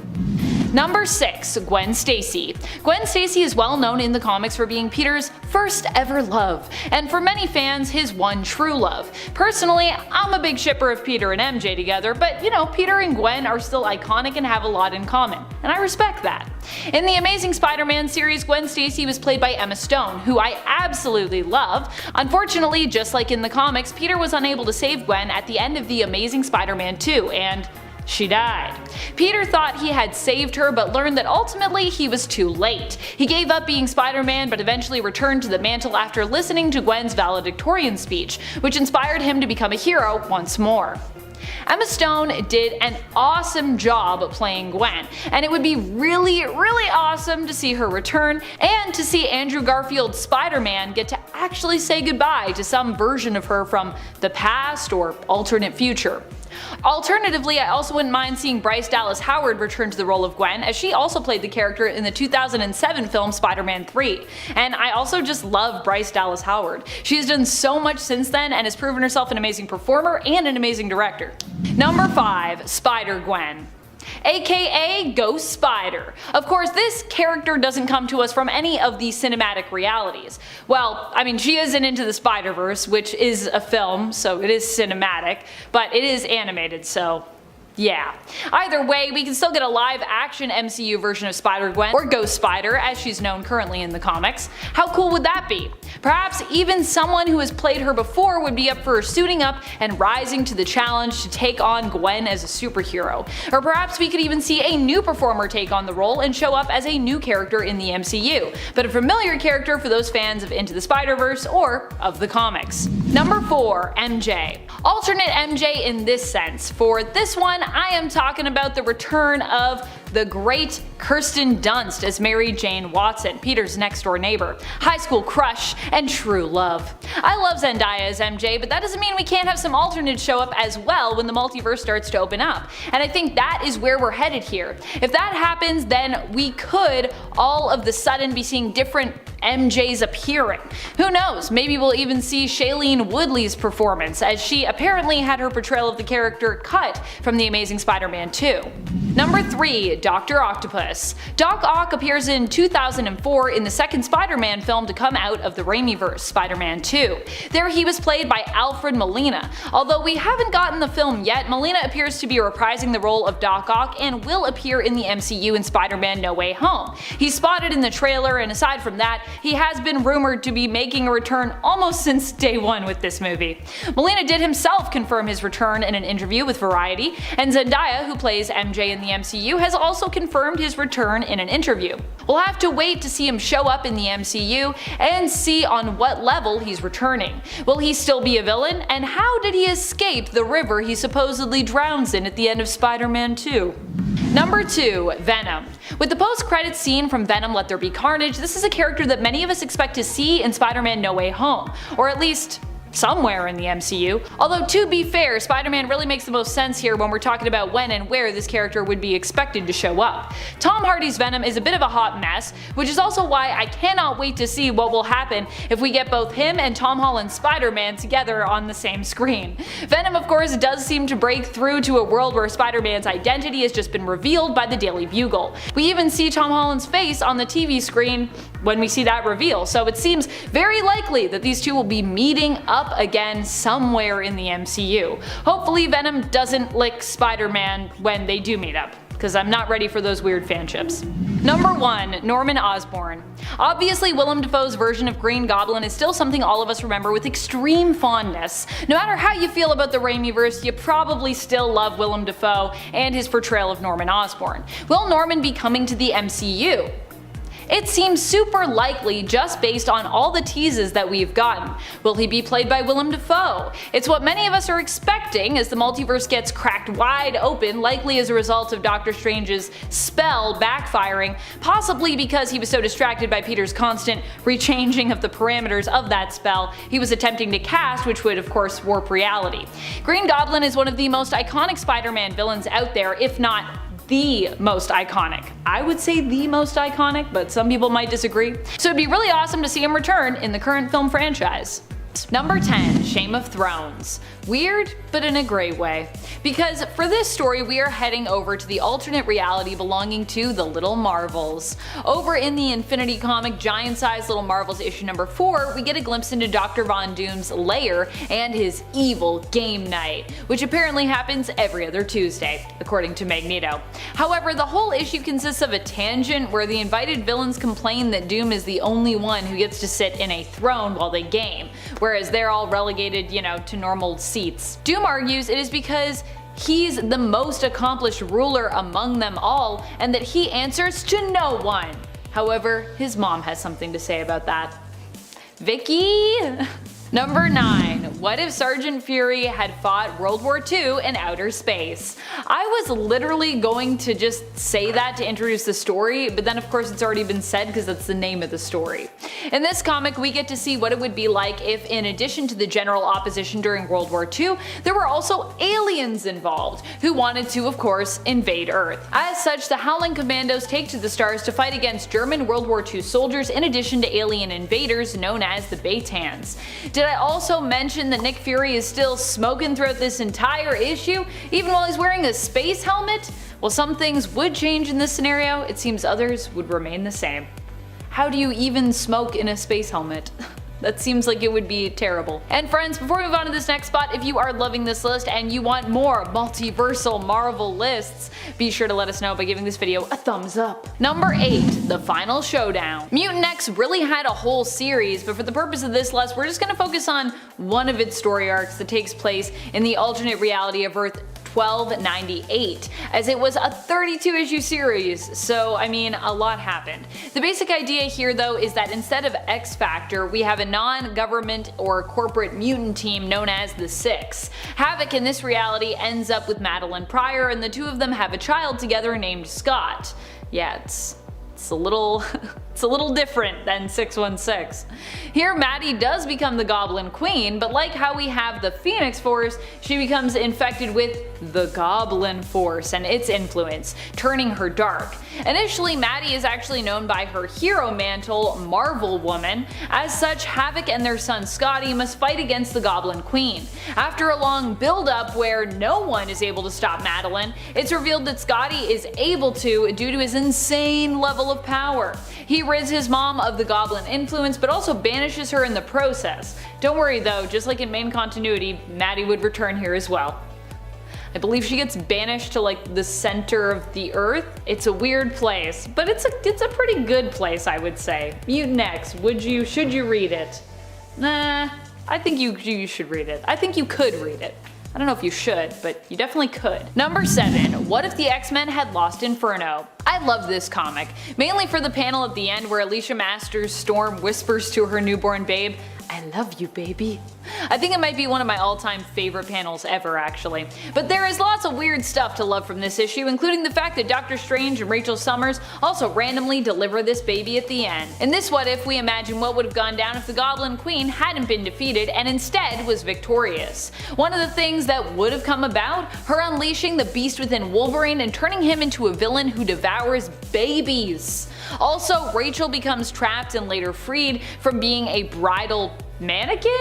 Number 6. Gwen Stacy. Gwen Stacy is well known in the comics for being Peter's first ever love, and for many fans, his one true love. Personally, I'm a big shipper of Peter and MJ together, but you know, Peter and Gwen are still iconic and have a lot in common, and I respect that. In the Amazing Spider-Man series, Gwen Stacy was played by Emma Stone, who I absolutely love. Unfortunately, just like in the comics, Peter was unable to save Gwen at the end of the Amazing Spider-Man 2, and she died. Peter thought he had saved her, but learned that ultimately he was too late. He gave up being Spider-Man, but eventually returned to the mantle after listening to Gwen's valedictorian speech, which inspired him to become a hero once more. Emma Stone did an awesome job playing Gwen, and it would be really awesome to see her return, and to see Andrew Garfield's Spider-Man get to actually say goodbye to some version of her from the past or alternate future. Alternatively, I also wouldn't mind seeing Bryce Dallas Howard return to the role of Gwen, as she also played the character in the 2007 film Spider-Man 3. And I also just love Bryce Dallas Howard. She has done so much since then and has proven herself an amazing performer and an amazing director. Number 5. Spider-Gwen, aka Ghost Spider. Of course, this character doesn't come to us from any of the cinematic realities. Well, I mean, she is in Into the Spider-Verse, which is a film, so it is cinematic, but it is animated, so Yeah. Either way, we can still get a live-action MCU version of Spider-Gwen, or Ghost Spider as she's known currently in the comics. How cool would that be? Perhaps even someone who has played her before would be up for suiting up and rising to the challenge to take on Gwen as a superhero. Or perhaps we could even see a new performer take on the role and show up as a new character in the MCU, but a familiar character for those fans of Into the Spider-Verse or of the comics. Number 4. MJ. Alternate MJ in this sense. For this one, I am talking about the return of the great Kirsten Dunst as Mary Jane Watson, Peter's next door neighbor, high school crush, and true love. I love Zendaya as MJ, but that doesn't mean we can't have some alternates show up as well when the multiverse starts to open up. And I think that is where we're headed here. If that happens, then we could all of the sudden be seeing different MJs appearing. Who knows, maybe we'll even see Shailene Woodley's performance, as she apparently had her portrayal of the character cut from The Amazing Spider-Man 2. Number 3. Dr. Octopus. Doc Ock appears in 2004 in the second Spider-Man film to come out of the Raimiverse, Spider-Man 2. There he was played by Alfred Molina. Although we haven't gotten the film yet, Molina appears to be reprising the role of Doc Ock and will appear in the MCU in Spider-Man No Way Home. He's spotted in the trailer, and aside from that, he has been rumored to be making a return almost since day one with this movie. Molina did himself confirm his return in an interview with Variety, and Zendaya, who plays MJ in the MCU, has also confirmed his return in an interview. We'll have to wait to see him show up in the MCU and see on what level he's returning. Will he still be a villain, and how did he escape the river he supposedly drowns in at the end of Spider-Man 2? Number 2. Venom. With the post-credits scene from Venom Let There Be Carnage, this is a character that many of us expect to see in Spider-Man No Way Home, or at least somewhere in the MCU. Although to be fair, Spider-Man really makes the most sense here when we're talking about when and where this character would be expected to show up. Tom Hardy's Venom is a bit of a hot mess, which is also why I cannot wait to see what will happen if we get both him and Tom Holland's Spider-Man together on the same screen. Venom, of course, does seem to break through to a world where Spider-Man's identity has just been revealed by the Daily Bugle. We even see Tom Holland's face on the TV screen when we see that reveal, so it seems very likely that these two will be meeting up again somewhere in the MCU. Hopefully Venom doesn't lick Spider-Man when they do meet up, because I'm not ready for those weird fanships. Number 1. Norman Osborn. Obviously, Willem Dafoe's version of Green Goblin is still something all of us remember with extreme fondness. No matter how you feel about the Raimiverse, you probably still love Willem Dafoe and his portrayal of Norman Osborn. Will Norman be coming to the MCU? It seems super likely just based on all the teases that we've gotten. Will he be played by Willem Dafoe? It's what many of us are expecting as the multiverse gets cracked wide open, likely as a result of Doctor Strange's spell backfiring, possibly because he was so distracted by Peter's constant rechanging of the parameters of that spell he was attempting to cast, which would of course warp reality. Green Goblin is one of the most iconic Spider-Man villains out there, if not the most iconic. I would say the most iconic, but some people might disagree. So it'd be really awesome to see him return in the current film franchise. Number 10. Shame of Thrones. Weird, but in a great way. Because for this story we are heading over to the alternate reality belonging to the Little Marvels. Over in the Infinity comic Giant Size Little Marvels issue number 4, we get a glimpse into Dr. Von Doom's lair and his evil game night, which apparently happens every other Tuesday, according to Magneto. However, the whole issue consists of a tangent where the invited villains complain that Doom is the only one who gets to sit in a throne while they game, whereas they're all relegated, to normal seats. Doom argues it is because he's the most accomplished ruler among them all, and that he answers to no one. However, his mom has something to say about that. Vicky? Number 9. What if Sergeant Fury had fought World War II in outer space? I was literally going to just say that to introduce the story, but then of course it's already been said because that's the name of the story. In this comic we get to see what it would be like if, in addition to the general opposition during World War II, there were also aliens involved, who wanted to, of course, invade Earth. As such, the Howling Commandos take to the stars to fight against German World War II soldiers in addition to alien invaders known as the Baytans. Did I also mention that Nick Fury is still smoking throughout this entire issue, even while he's wearing a space helmet? While some things would change in this scenario, it seems others would remain the same. How do you even smoke in a space helmet? That seems like it would be terrible. And friends, before we move on to this next spot, if you are loving this list and you want more multiversal Marvel lists, be sure to let us know by giving this video a thumbs up. Number 8. The Final Showdown. Mutant X really had a whole series, but for the purpose of this list, we're just going to focus on one of its story arcs that takes place in the alternate reality of Earth 1298, as it was a 32 issue series, so I mean a lot happened. The basic idea here though is that instead of X Factor, we have a non-government or corporate mutant team known as the Six. Havoc in this reality ends up with Madeline Pryor, and the two of them have a child together named Scott. Yeah, it's a little different than 616. Here Maddie does become the Goblin Queen, but like how we have the Phoenix Force, she becomes infected with the Goblin Force and its influence, turning her dark. Initially, Maddie is actually known by her hero mantle, Marvel Woman. As such, Havoc and their son Scotty must fight against the Goblin Queen. After a long build-up where no one is able to stop Madeline, it's revealed that Scotty is able to due to his insane level of power. He rids his mom of the Goblin influence, but also banishes her in the process. Don't worry though, just like in main continuity, Maddie would return here as well. I believe she gets banished to like the center of the earth. It's a weird place, but it's a pretty good place, I would say. Mutant X, should you read it? Nah, I think you should read it. I think you could read it. I don't know if you should, but you definitely could. Number 7. What if the X-Men had lost Inferno? I love this comic, mainly for the panel at the end where Alicia Masters' Storm whispers to her newborn babe, "I love you, baby." I think it might be one of my all-time favorite panels ever, actually. But there is lots of weird stuff to love from this issue, including the fact that Doctor Strange and Rachel Summers also randomly deliver this baby at the end. In this What If, we imagine what would have gone down if the Goblin Queen hadn't been defeated and instead was victorious. One of the things that would have come about? Her unleashing the beast within Wolverine and turning him into a villain who devours babies. Also, Rachel becomes trapped and later freed from being a bridal mannequin?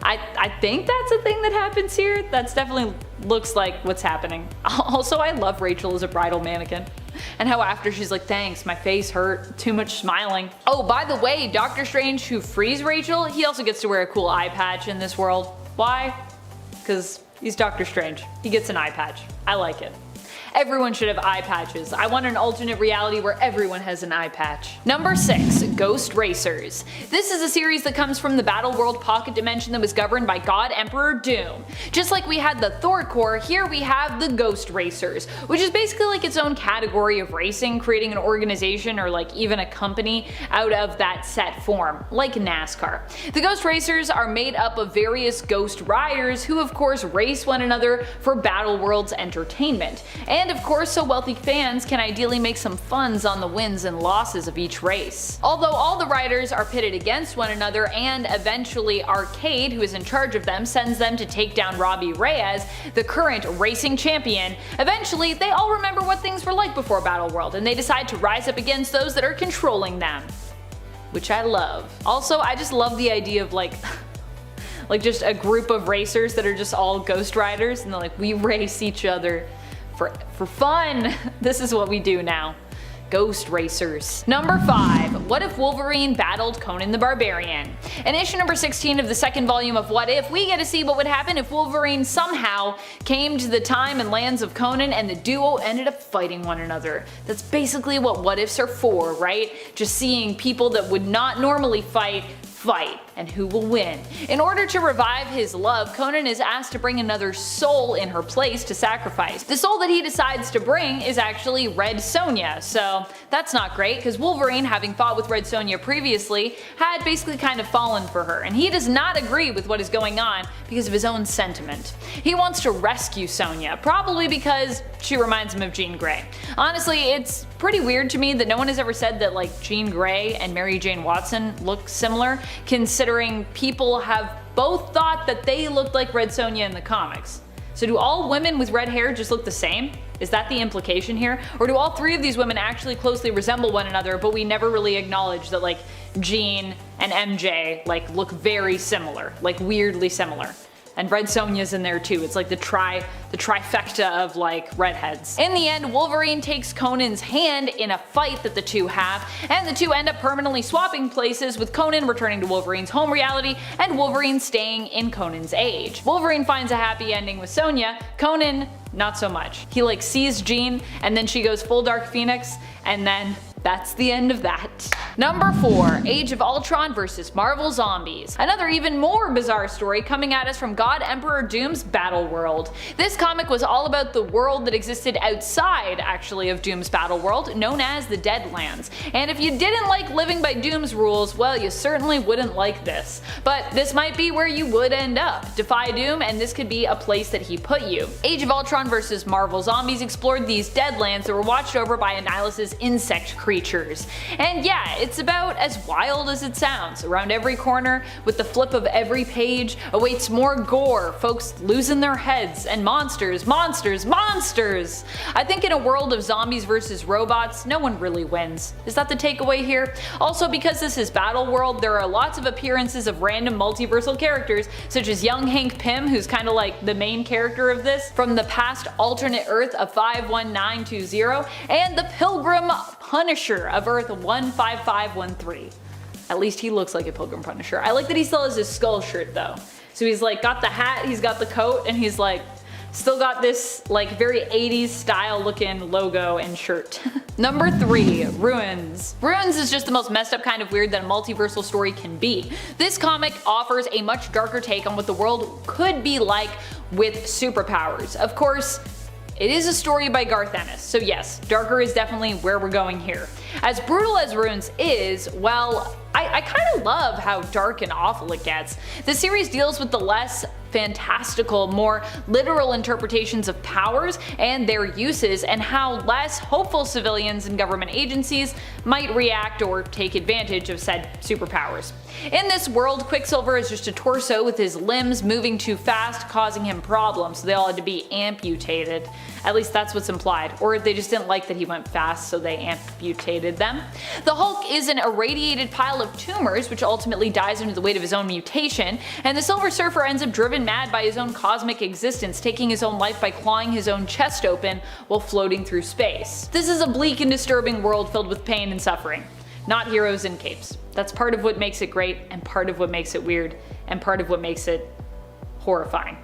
I think that's a thing that happens here. That's definitely looks like what's happening. Also, I love Rachel as a bridal mannequin. And how after she's like, "Thanks, my face hurt, too much smiling." Oh, by the way, Doctor Strange, who frees Rachel, he also gets to wear a cool eye patch in this world. Why? Because he's Doctor Strange. He gets an eye patch. I like it. Everyone should have eye patches. I want an alternate reality where everyone has an eye patch. Number 6. Ghost Racers. This is a series that comes from the Battle World pocket dimension that was governed by God Emperor Doom. Just like we had the Thor Corps, here we have the Ghost Racers, which is basically like its own category of racing, creating an organization or like even a company out of that set form, like NASCAR. The Ghost Racers are made up of various ghost riders who of course race one another for Battle World's entertainment. And of course, so wealthy fans can ideally make some funds on the wins and losses of each race. Although all the riders are pitted against one another, and eventually Arcade, who is in charge of them, sends them to take down Robbie Reyes, the current racing champion, eventually they all remember what things were like before Battle World, and they decide to rise up against those that are controlling them. Which I love. Also, I just love the idea of like just a group of racers that are just all ghost riders, and they're like, we race each other for fun. This is what we do now. Ghost Racers. Number 5. What if Wolverine battled Conan the Barbarian? In issue number 16 of the second volume of What If, we get to see what would happen if Wolverine somehow came to the time and lands of Conan and the duo ended up fighting one another. That's basically what ifs are for, right? Just seeing people that would not normally fight, and who will win. In order to revive his love, Conan is asked to bring another soul in her place to sacrifice. The soul that he decides to bring is actually Red Sonja, so that's not great because Wolverine, having fought with Red Sonja previously, had basically kind of fallen for her, and he does not agree with what is going on because of his own sentiment. He wants to rescue Sonja, probably because she reminds him of Jean Grey. Honestly, it's pretty weird to me that no one has ever said that like Jean Grey and Mary Jane Watson look similar, considering people have both thought that they looked like Red Sonja in the comics. So do all women with red hair just look the same? Is that the implication here? Or do all three of these women actually closely resemble one another, but we never really acknowledge that like Jean and MJ like look very similar, like weirdly similar? And Red Sonja's in there too. It's like the trifecta of like redheads. In the end, Wolverine takes Conan's hand in a fight that the two have, and the two end up permanently swapping places, with Conan returning to Wolverine's home reality and Wolverine staying in Conan's age. Wolverine finds a happy ending with Sonja. Conan, not so much. He like sees Jean, and then she goes full Dark Phoenix, and then that's the end of that. Number 4. Age of Ultron vs. Marvel Zombies. Another even more bizarre story coming at us from God Emperor Doom's Battle World. This comic was all about the world that existed outside, actually, of Doom's Battle World, known as the Deadlands. And if you didn't like living by Doom's rules, well, you certainly wouldn't like this. But this might be where you would end up. Defy Doom, and this could be a place that he put you. Age of Ultron vs. Marvel Zombies explored these Deadlands that were watched over by Annihilus' insect creatures. And yeah, it's about as wild as it sounds. Around every corner, with the flip of every page, awaits more gore, folks losing their heads, and monsters, monsters, monsters! I think in a world of zombies versus robots, no one really wins. Is that the takeaway here? Also, because this is Battle World, there are lots of appearances of random multiversal characters, such as young Hank Pym, who's kinda like the main character of this, from the past alternate Earth of 51920, and the Pilgrim Punisher of Earth 15513. At least he looks like a Pilgrim Punisher. I like that he still has his skull shirt though. So he's like got the hat, he's got the coat, and he's like still got this like very 80s style looking logo and shirt. Number 3. Ruins. Ruins is just the most messed up kind of weird that a multiversal story can be. This comic offers a much darker take on what the world could be like with superpowers. Of course, it is a story by Garth Ennis, so yes, darker is definitely where we're going here. As brutal as Ruins is, well, I kinda love how dark and awful it gets. The series deals with the less fantastical, more literal interpretations of powers and their uses, and how less hopeful civilians and government agencies might react or take advantage of said superpowers. In this world, Quicksilver is just a torso with his limbs moving too fast, causing him problems, so they all had to be amputated. At least that's what's implied. Or they just didn't like that he went fast, so they amputated them. The Hulk is an irradiated pile of tumors, which ultimately dies under the weight of his own mutation, and the Silver Surfer ends up driven mad by his own cosmic existence, taking his own life by clawing his own chest open while floating through space. This is a bleak and disturbing world filled with pain and suffering. Not heroes in capes. That's part of what makes it great, and part of what makes it weird, and part of what makes it horrifying.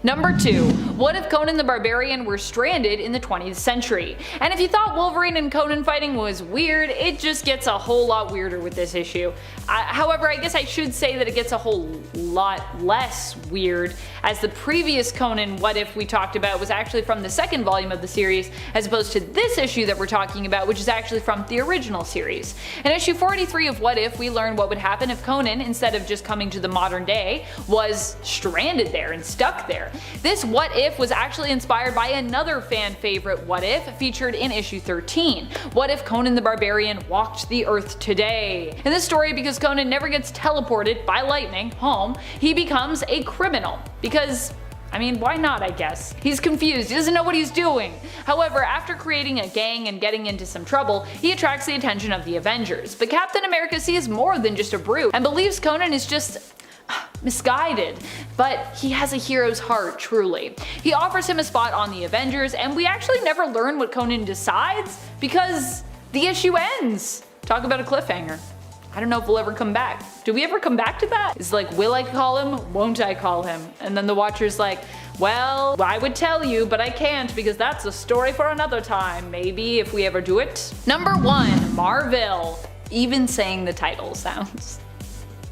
Number 2. What if Conan the Barbarian were stranded in the 20th century? And if you thought Wolverine and Conan fighting was weird, it just gets a whole lot weirder with this issue. However, I guess I should say that it gets a whole lot less weird, as the previous Conan What If we talked about was actually from the second volume of the series, as opposed to this issue that we're talking about, which is actually from the original series. In issue 43 of What If, we learn what would happen if Conan, instead of just coming to the modern day, was stranded there and stuck there. This What If was actually inspired by another fan favorite What If featured in issue 13. What if Conan the Barbarian walked the earth today? In this story, because Conan never gets teleported by lightning home, he becomes a criminal. Because, I mean, why not, I guess? He's confused, he doesn't know what he's doing. However, after creating a gang and getting into some trouble, he attracts the attention of the Avengers. But Captain America sees more than just a brute, and believes Conan is just misguided, but he has a hero's heart, truly. He offers him a spot on the Avengers, and we actually never learn what Conan decides because the issue ends. Talk about a cliffhanger. I don't know if we'll ever come back. Do we ever come back to that? It's like, will I call him? Won't I call him? And then the Watcher's like, well, I would tell you, but I can't because that's a story for another time. Maybe if we ever do it. Number 1. Marvel. Even saying the title sounds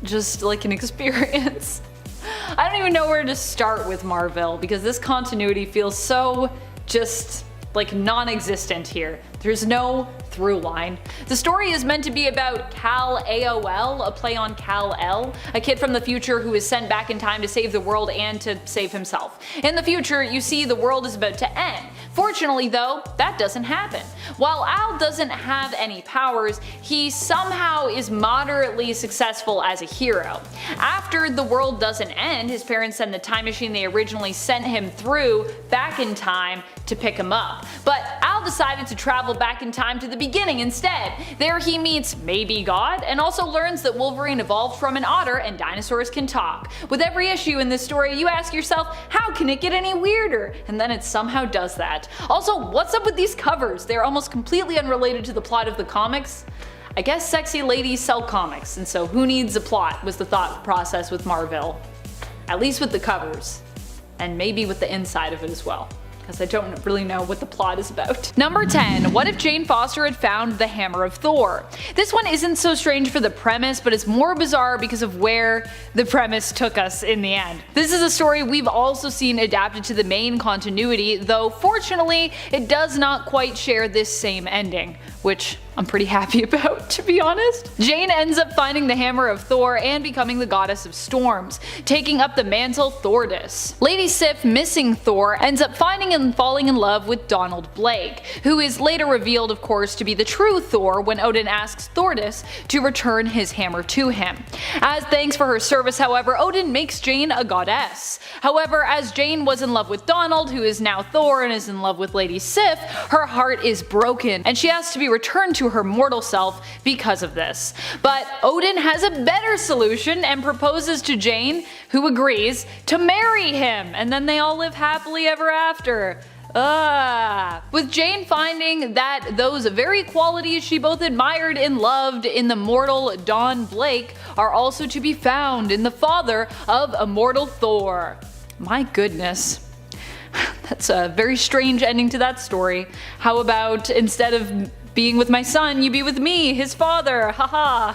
just like an experience. I don't even know where to start with Marvel because this continuity feels so just like non-existent here. There's no through line. The story is meant to be about Kal-AOL, a play on Kal-El, a kid from the future who is sent back in time to save the world and to save himself. In the future, you see the world is about to end, Fortunately though, that doesn't happen. While Al doesn't have any powers, he somehow is moderately successful as a hero. After the world doesn't end, his parents send the time machine they originally sent him through back in time to pick him up. But Al decided to travel back in time to the beginning instead. There he meets maybe God, and also learns that Wolverine evolved from an otter and dinosaurs can talk. With every issue in this story, you ask yourself, how can it get any weirder? And then it somehow does that. Also, what's up with these covers? They're almost completely unrelated to the plot of the comics. I guess sexy ladies sell comics, and so who needs a plot was the thought process with Marvel. At least with the covers. And maybe with the inside of it as well, because I don't really know what the plot is about. Number 10. What if Jane Foster had found the Hammer of Thor? This one isn't so strange for the premise, but it's more bizarre because of where the premise took us in the end. This is a story we've also seen adapted to the main continuity, though fortunately it does not quite share this same ending, which I'm pretty happy about, to be honest. Jane ends up finding the Hammer of Thor and becoming the goddess of storms, taking up the mantle Thordis. Lady Sif, missing Thor, ends up finding and falling in love with Donald Blake, who is later revealed of course to be the true Thor when Odin asks Thordis to return his hammer to him. As thanks for her service however, Odin makes Jane a goddess. However, as Jane was in love with Donald, who is now Thor and is in love with Lady Sif, her heart is broken and she has to be returned to her mortal self because of this. But Odin has a better solution and proposes to Jane, who agrees, to marry him, and then they all live happily ever after. With Jane finding that those very qualities she both admired and loved in the mortal Don Blake are also to be found in the father of immortal Thor. My goodness. That's a very strange ending to that story. How about instead of being with my son, you be with me, his father, haha.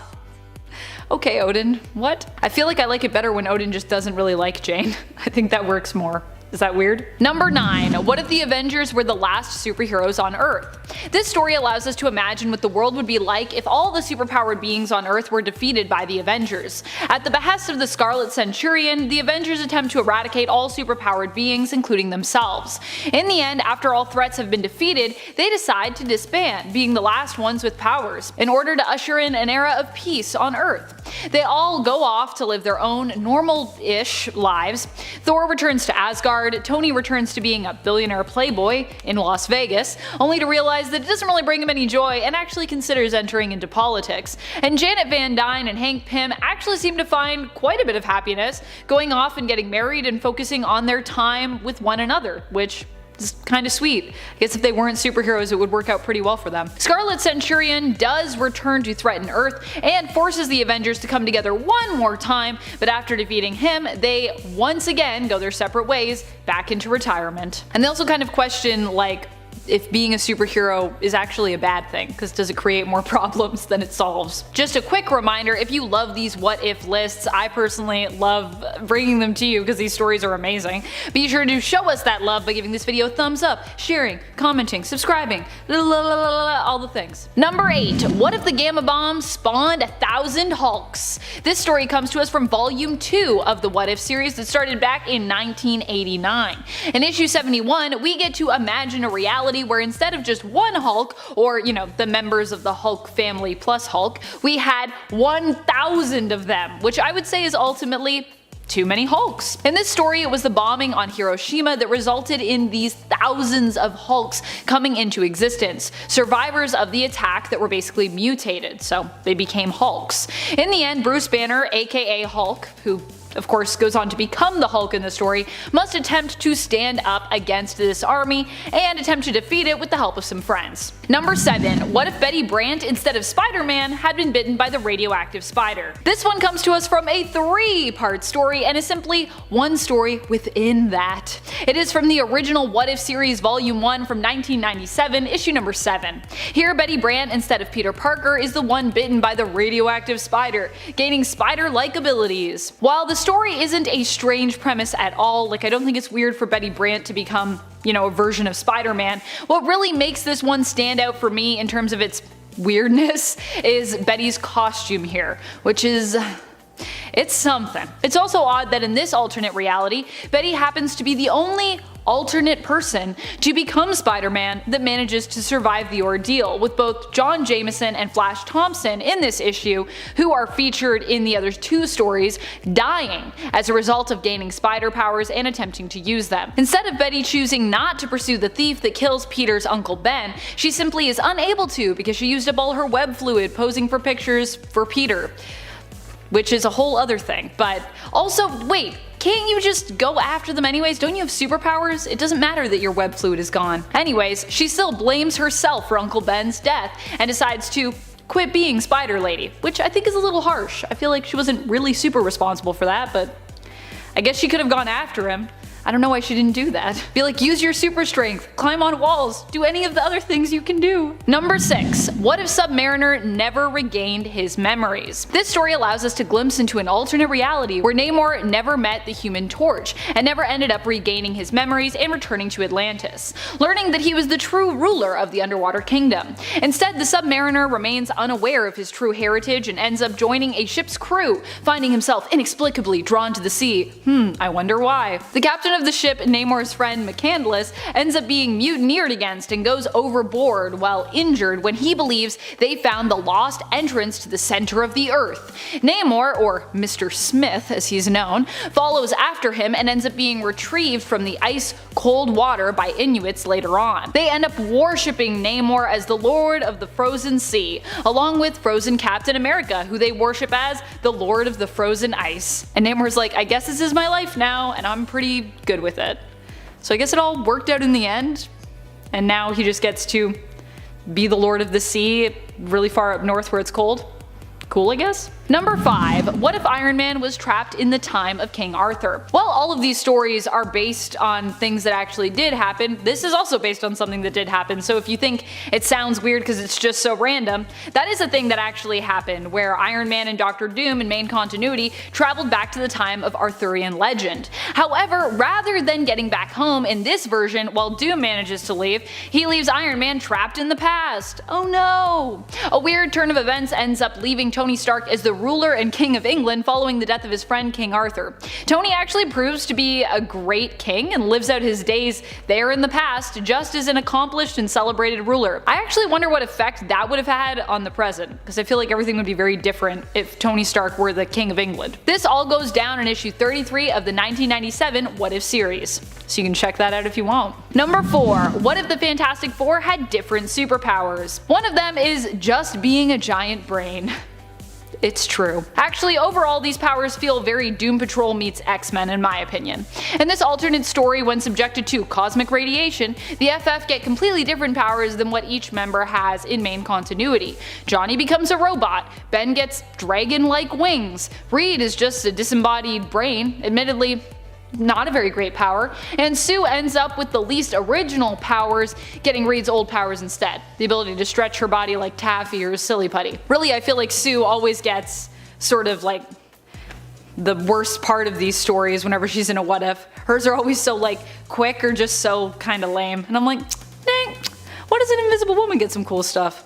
Okay, Odin, what? I feel like I like it better when Odin just doesn't really like Jane. I think that works more. Is that weird? Number 9. What if the Avengers were the last superheroes on Earth? This story allows us to imagine what the world would be like if all the superpowered beings on Earth were defeated by the Avengers. At the behest of the Scarlet Centurion, the Avengers attempt to eradicate all superpowered beings, including themselves. In the end, after all threats have been defeated, they decide to disband, being the last ones with powers, in order to usher in an era of peace on Earth. They all go off to live their own normal-ish lives. Thor returns to Asgard, Tony returns to being a billionaire playboy in Las Vegas, only to realize that it doesn't really bring him any joy and actually considers entering into politics. And Janet Van Dyne and Hank Pym actually seem to find quite a bit of happiness, going off and getting married and focusing on their time with one another, which is kind of sweet. I guess if they weren't superheroes it would work out pretty well for them. Scarlet Centurion does return to threaten Earth and forces the Avengers to come together one more time, but after defeating him, they once again go their separate ways back into retirement. And they also kind of question like if being a superhero is actually a bad thing, because does it create more problems than it solves? Just a quick reminder, if you love these what if lists, I personally love bringing them to you because these stories are amazing. Be sure to show us that love by giving this video a thumbs up, sharing, commenting, subscribing, all the things. Number 8. What if the Gamma Bomb spawned 1,000 Hulks? This story comes to us from volume 2 of the What If series that started back in 1989. In issue 71, we get to imagine a reality where instead of just one Hulk, or the members of the Hulk family plus Hulk, we had 1,000 of them, which I would say is ultimately too many Hulks. In this story, it was the bombing on Hiroshima that resulted in these thousands of Hulks coming into existence, survivors of the attack that were basically mutated, so they became Hulks. In the end, Bruce Banner, aka Hulk, who of course goes on to become the Hulk in the story, must attempt to stand up against this army and attempt to defeat it with the help of some friends. Number 7. What if Betty Brant, instead of Spider-Man, had been bitten by the radioactive spider? This one comes to us from a 3-part story and is simply one story within that. It is from the original What If series volume 1 from 1997, issue number 7. Here Betty Brant, instead of Peter Parker, is the one bitten by the radioactive spider, gaining spider-like abilities. While the story isn't a strange premise at all, like I don't think it's weird for Betty Brant to become, a version of Spider-Man. What really makes this one stand out for me in terms of its weirdness is Betty's costume here, which is it's something. It's also odd that in this alternate reality, Betty happens to be the only alternate person to become Spider-Man that manages to survive the ordeal, with both John Jameson and Flash Thompson in this issue, who are featured in the other two stories, dying as a result of gaining spider powers and attempting to use them. Instead of Betty choosing not to pursue the thief that kills Peter's Uncle Ben, she simply is unable to because she used up all her web fluid posing for pictures for Peter. Which is a whole other thing. But also, wait, can't you just go after them anyways? Don't you have superpowers? It doesn't matter that your web fluid is gone. Anyways, she still blames herself for Uncle Ben's death and decides to quit being Spider Lady, which I think is a little harsh. I feel like she wasn't really super responsible for that, but I guess she could have gone after him. I don't know why she didn't do that. Be like, use your super strength, climb on walls, do any of the other things you can do. Number 6. What if Submariner never regained his memories? This story allows us to glimpse into an alternate reality where Namor never met the Human Torch and never ended up regaining his memories and returning to Atlantis, learning that he was the true ruler of the Underwater Kingdom. Instead, the Submariner remains unaware of his true heritage and ends up joining a ship's crew, finding himself inexplicably drawn to the sea. I wonder why. The captain of the ship, Namor's friend McCandless, ends up being mutineered against and goes overboard while injured when he believes they found the lost entrance to the center of the earth. Namor, or Mr. Smith as he's known, follows after him and ends up being retrieved from the ice-cold water by Inuits later on. They end up worshipping Namor as the Lord of the Frozen Sea, along with frozen Captain America, who they worship as the Lord of the Frozen Ice. And Namor's like, I guess this is my life now, and I'm pretty good with it. So I guess it all worked out in the end, and now he just gets to be the Lord of the Sea really far up north where it's cold. Cool, I guess? Number 5. What if Iron Man was trapped in the time of King Arthur? While all of these stories are based on things that actually did happen, this is also based on something that did happen, so if you think it sounds weird because it's just so random, that is a thing that actually happened, where Iron Man and Doctor Doom in main continuity traveled back to the time of Arthurian legend. However, rather than getting back home in this version while Doom manages to leave, he leaves Iron Man trapped in the past. Oh no! A weird turn of events ends up leaving Tony Stark as the ruler and king of England following the death of his friend King Arthur. Tony actually proves to be a great king and lives out his days there in the past just as an accomplished and celebrated ruler. I actually wonder what effect that would have had on the present, because I feel like everything would be very different if Tony Stark were the king of England. This all goes down in issue 33 of the 1997 What If series, so you can check that out if you want. Number 4. What if the Fantastic Four had different superpowers? One of them is just being a giant brain. It's true. Actually, overall, these powers feel very Doom Patrol meets X-Men in my opinion. In this alternate story, when subjected to cosmic radiation, the FF get completely different powers than what each member has in main continuity. Johnny becomes a robot, Ben gets dragon-like wings, Reed is just a disembodied brain, admittedly not a very great power, and Sue ends up with the least original powers, getting Reed's old powers instead, the ability to stretch her body like Taffy or Silly Putty. Really, I feel like Sue always gets sort of like the worst part of these stories whenever she's in a What If. Hers are always so like quick or just so kinda lame, and I'm like, dang, why does an Invisible Woman get some cool stuff?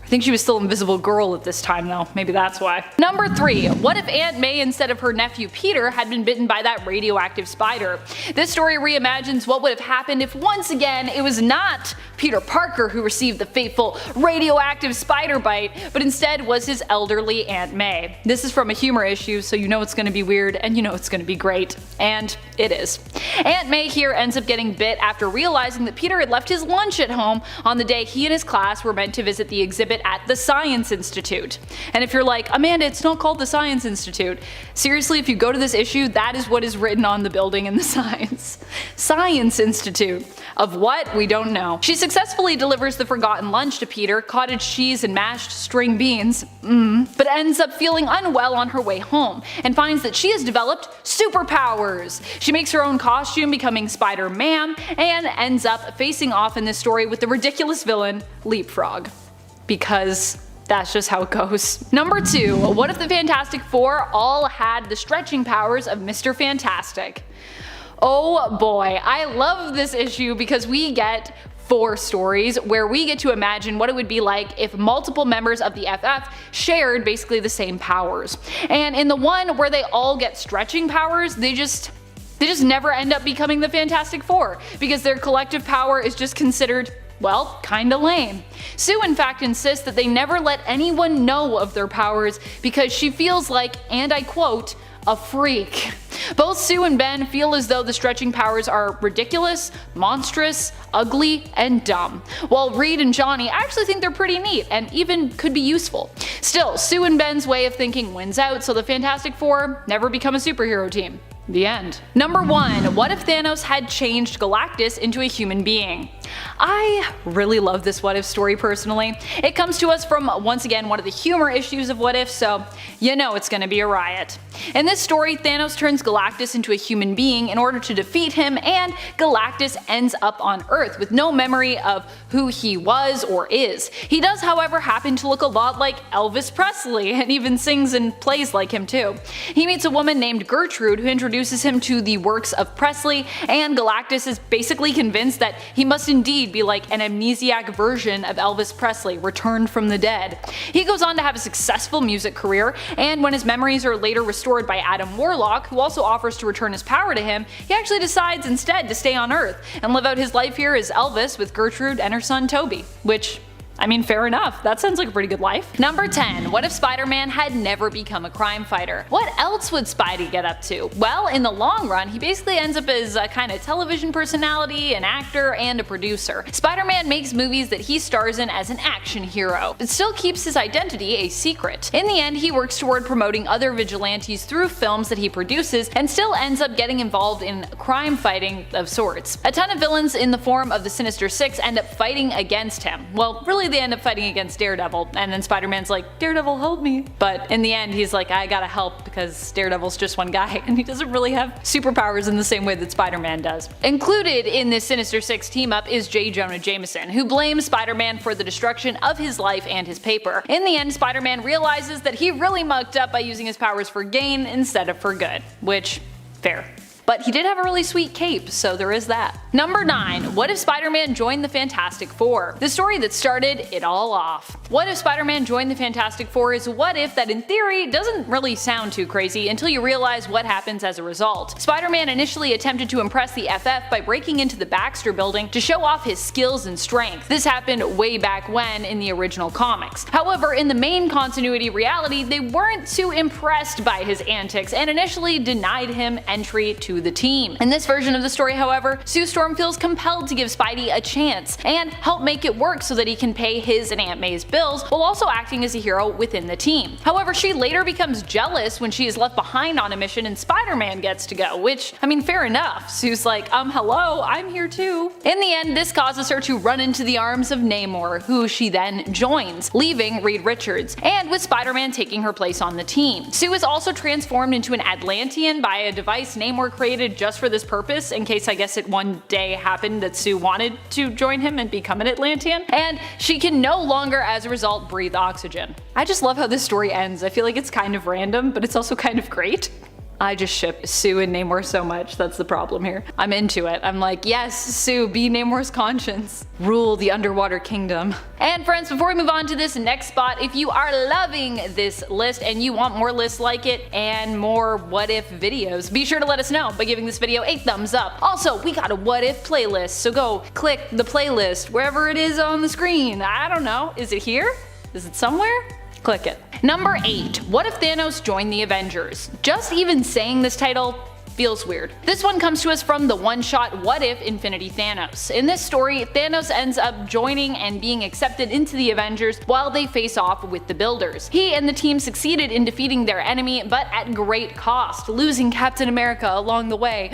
I think she was still Invisible Girl at this time though, maybe that's why. Number 3. What if Aunt May instead of her nephew Peter had been bitten by that radioactive spider? This story reimagines what would have happened if once again it was not Peter Parker who received the fateful radioactive spider bite, but instead was his elderly Aunt May. This is from a humor issue, so you know it's gonna be weird and you know it's gonna be great. And it is. Aunt May here ends up getting bit after realizing that Peter had left his lunch at home on the day he and his class were meant to visit the exhibit at the Science Institute. And if you're like, Amanda, it's not called the Science Institute. Seriously, if you go to this issue, that is what is written on the building in the Science Institute. Of what? We don't know. She successfully delivers the forgotten lunch to Peter, cottage cheese and mashed string beans, but ends up feeling unwell on her way home, and finds that she has developed superpowers. She makes her own costume, becoming Spider-Man, and ends up facing off in this story with the ridiculous villain, Leapfrog. Because that's just how it goes. Number 2. What if the Fantastic Four all had the stretching powers of Mr. Fantastic? Oh boy, I love this issue because we get 4 stories where we get to imagine what it would be like if multiple members of the FF shared basically the same powers. And in the one where they all get stretching powers, they just They just never end up becoming the Fantastic Four, because their collective power is just considered, well, kinda lame. Sue in fact insists that they never let anyone know of their powers because she feels like, and I quote, a freak. Both Sue and Ben feel as though the stretching powers are ridiculous, monstrous, ugly, and dumb, while Reed and Johnny actually think they're pretty neat and even could be useful. Still, Sue and Ben's way of thinking wins out, so the Fantastic Four never become a superhero team. The end. Number 1. What if Thanos had changed Galactus into a human being? I really love this What If story personally. It comes to us from, once again, one of the humor issues of What If, so you know it's gonna be a riot. In this story, Thanos turns Galactus into a human being in order to defeat him, and Galactus ends up on Earth with no memory of who he was or is. He does, however, happen to look a lot like Elvis Presley, and even sings and plays like him too. He meets a woman named Gertrude who introduces him to the works of Presley, and Galactus is basically convinced that he must indeed be like an amnesiac version of Elvis Presley, returned from the dead. He goes on to have a successful music career, and when his memories are later restored by Adam Warlock, who also offers to return his power to him, he actually decides instead to stay on Earth and live out his life here as Elvis with Gertrude and her son Toby, which, I mean, fair enough. That sounds like a pretty good life. Number 10. What if Spider-Man had never become a crime fighter? What else would Spidey get up to? Well, in the long run, he basically ends up as a kind of television personality, an actor, and a producer. Spider-Man makes movies that he stars in as an action hero, but still keeps his identity a secret. In the end, he works toward promoting other vigilantes through films that he produces, and still ends up getting involved in crime fighting of sorts. A ton of villains in the form of the Sinister Six end up fighting against him. Well, really they end up fighting against Daredevil, and then Spider-Man's like, Daredevil, help me. But in the end, he's like, I gotta help because Daredevil's just one guy, and he doesn't really have superpowers in the same way that Spider-Man does. Included in this Sinister Six team-up is J. Jonah Jameson, who blames Spider-Man for the destruction of his life and his paper. In the end, Spider-Man realizes that he really mucked up by using his powers for gain instead of for good, which, fair. But he did have a really sweet cape, so there is that. Number 9. What if Spider-Man joined the Fantastic Four? The story that started it all off. What if Spider-Man joined the Fantastic Four is a what if that in theory doesn't really sound too crazy until you realize what happens as a result. Spider-Man initially attempted to impress the FF by breaking into the Baxter Building to show off his skills and strength. This happened way back when in the original comics. However, in the main continuity reality, they weren't too impressed by his antics and initially denied him entry to the team. In this version of the story, however, Sue Storm feels compelled to give Spidey a chance and help make it work so that he can pay his and Aunt May's bills while also acting as a hero within the team. However, she later becomes jealous when she is left behind on a mission and Spider-Man gets to go, which, I mean, fair enough. Sue's like, hello, I'm here too. In the end, this causes her to run into the arms of Namor, who she then joins, leaving Reed Richards, and with Spider-Man taking her place on the team. Sue is also transformed into an Atlantean by a device Namor created just for this purpose, in case I guess it one day happened that Sue wanted to join him and become an Atlantean, and she can no longer as a result breathe oxygen. I just love how this story ends. I feel like it's kind of random, but it's also kind of great. I just ship Sue and Namor so much, that's the problem here. I'm into it. I'm like, yes, Sue, be Namor's conscience. Rule the underwater kingdom. And friends, before we move on to this next spot, if you are loving this list and you want more lists like it and more what if videos, be sure to let us know by giving this video a thumbs up. Also, we got a what if playlist, so go click the playlist wherever it is on the screen. I don't know, is it here? Is it somewhere? Click it. Number 8. What if Thanos joined the Avengers? Just even saying this title feels weird. This one comes to us from the one-shot What If Infinity Thanos. In this story, Thanos ends up joining and being accepted into the Avengers while they face off with the Builders. He and the team succeeded in defeating their enemy, but at great cost, losing Captain America along the way.